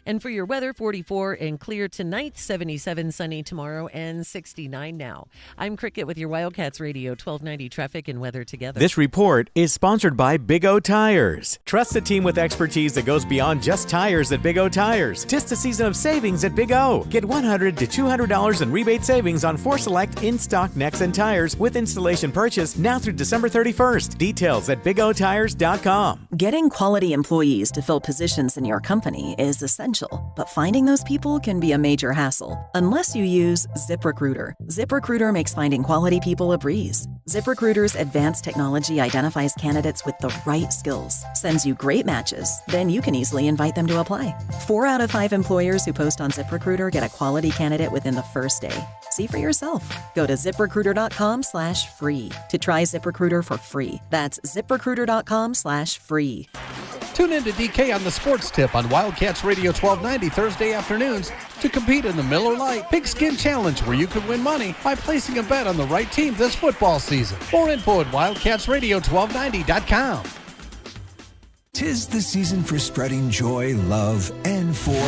And for your weather, 44 and clear tonight, 77 sunny tomorrow, and 69 now. I'm Cricket with your Wildcats Radio 1290 Traffic and Weather together. This report is sponsored by Big O Tires. Trust a team with expertise that goes beyond just tires at Big O Tires. Just a season of savings at Big O. Get $100 to $200 in rebate savings on 4 select in-stock necks and tires with installation purchase now through December 31st. Details at BigOTires.com. Getting quality employees to fill positions in your company is essential, but finding those people can be a major hassle unless you use ZipRecruiter. ZipRecruiter makes finding quality people a breeze. ZipRecruiter's advanced technology identifies candidates with the right skills, sends you great matches, then you can easily invite them to apply. 4 out of 5 employers who post on ZipRecruiter get a quality candidate within the first day. See for yourself. Go to ZipRecruiter.com/free to try ZipRecruiter for free. That's ZipRecruiter.com/free. Tune in to DK on the Sports Tip on Wildcats Radio 1290 Thursday afternoons to compete in the Miller Lite Pigskin Challenge, where you can win money by placing a bet on the right team this football season. More info at wildcatsradio1290.com. 'Tis the season for spreading joy, love, and for...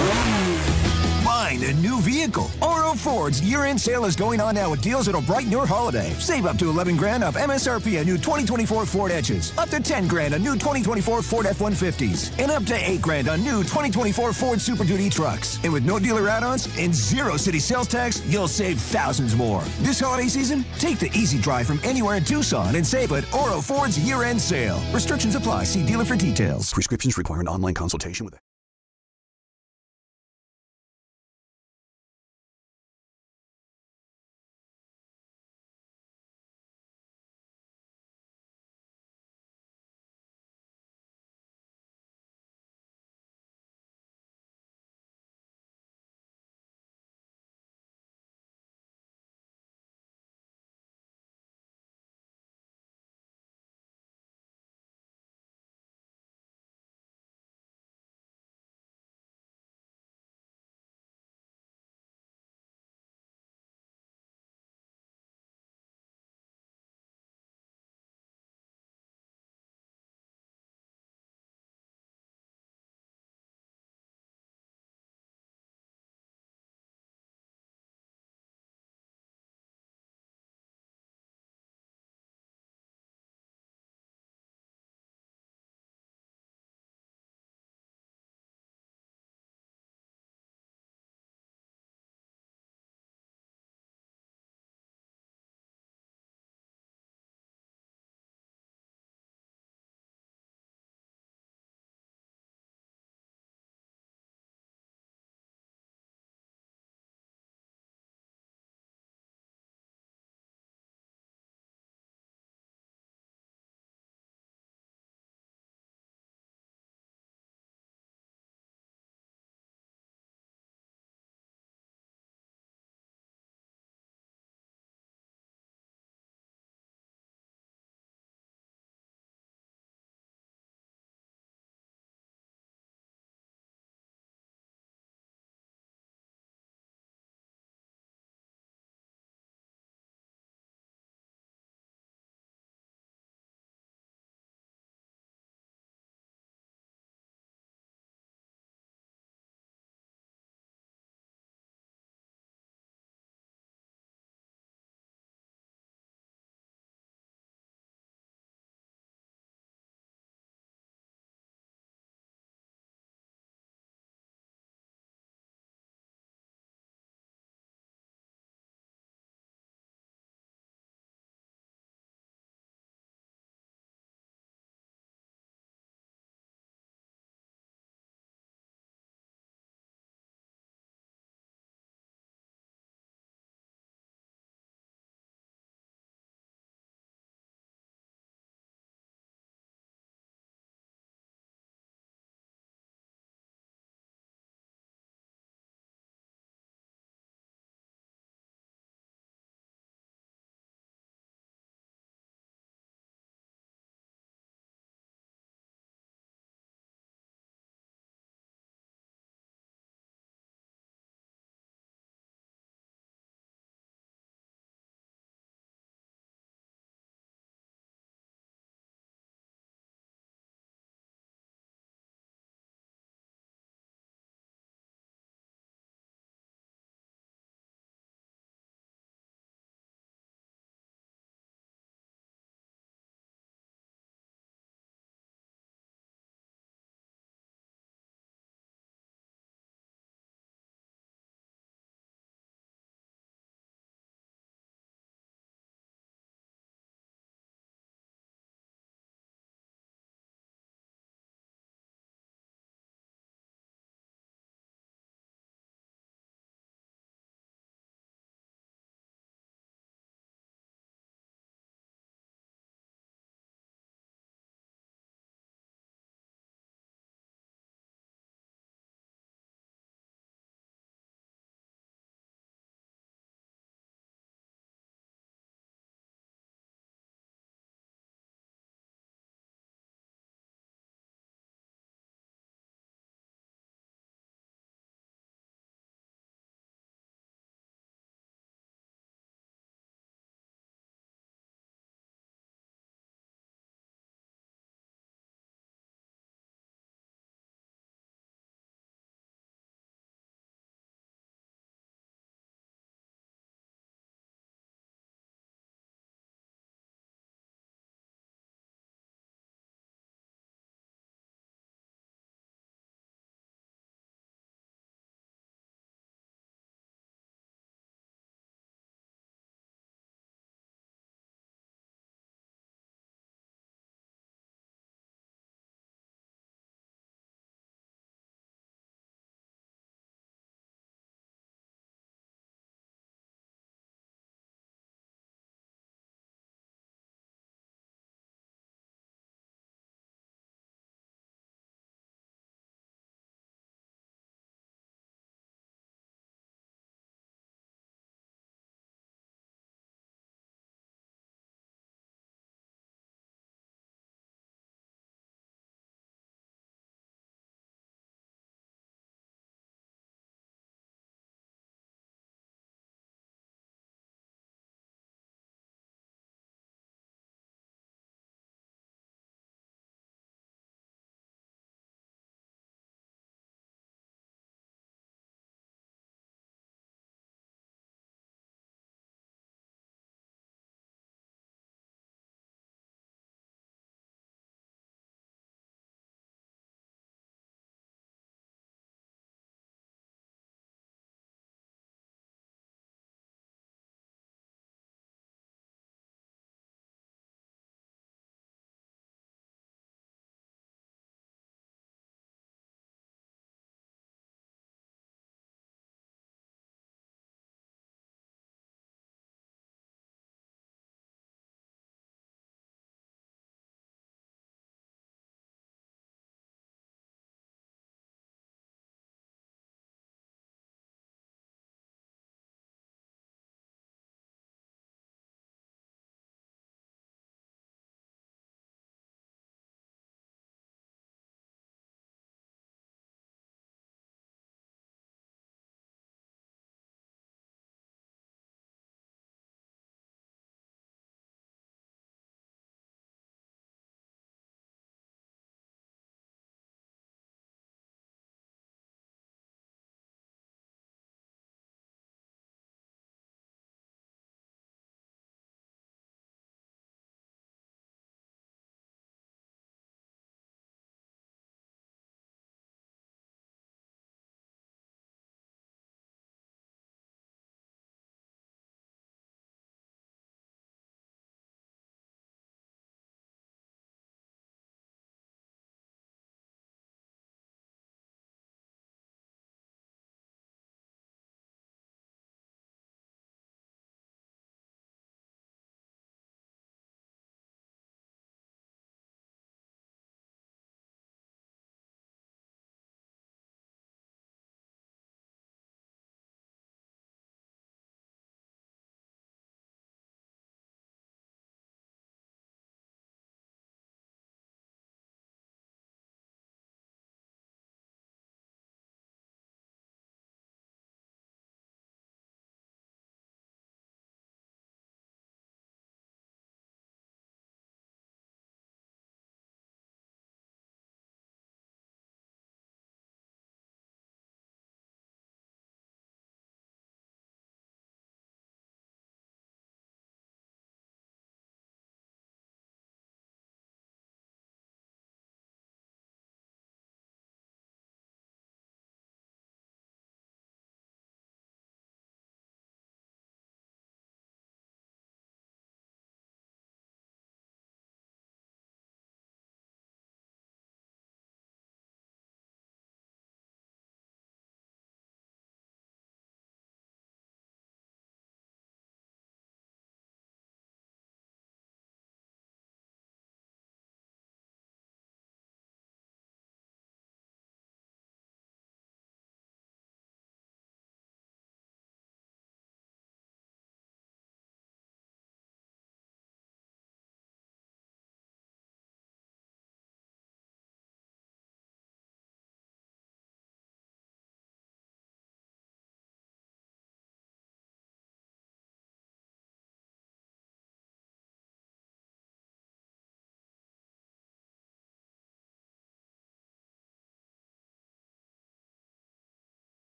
Find a new vehicle. Oro Ford's year-end sale is going on now with deals that'll brighten your holiday. Save up to $11,000 off MSRP on new 2024 Ford Edges, up to $10,000 on new 2024 Ford F-150s, and up to $8,000 on new 2024 Ford Super Duty trucks. And with no dealer add-ons and 0 city sales tax, you'll save thousands more. This holiday season, take the easy drive from anywhere in Tucson and save at Oro Ford's year-end sale. Restrictions apply. See dealer for details. Prescriptions require an online consultation with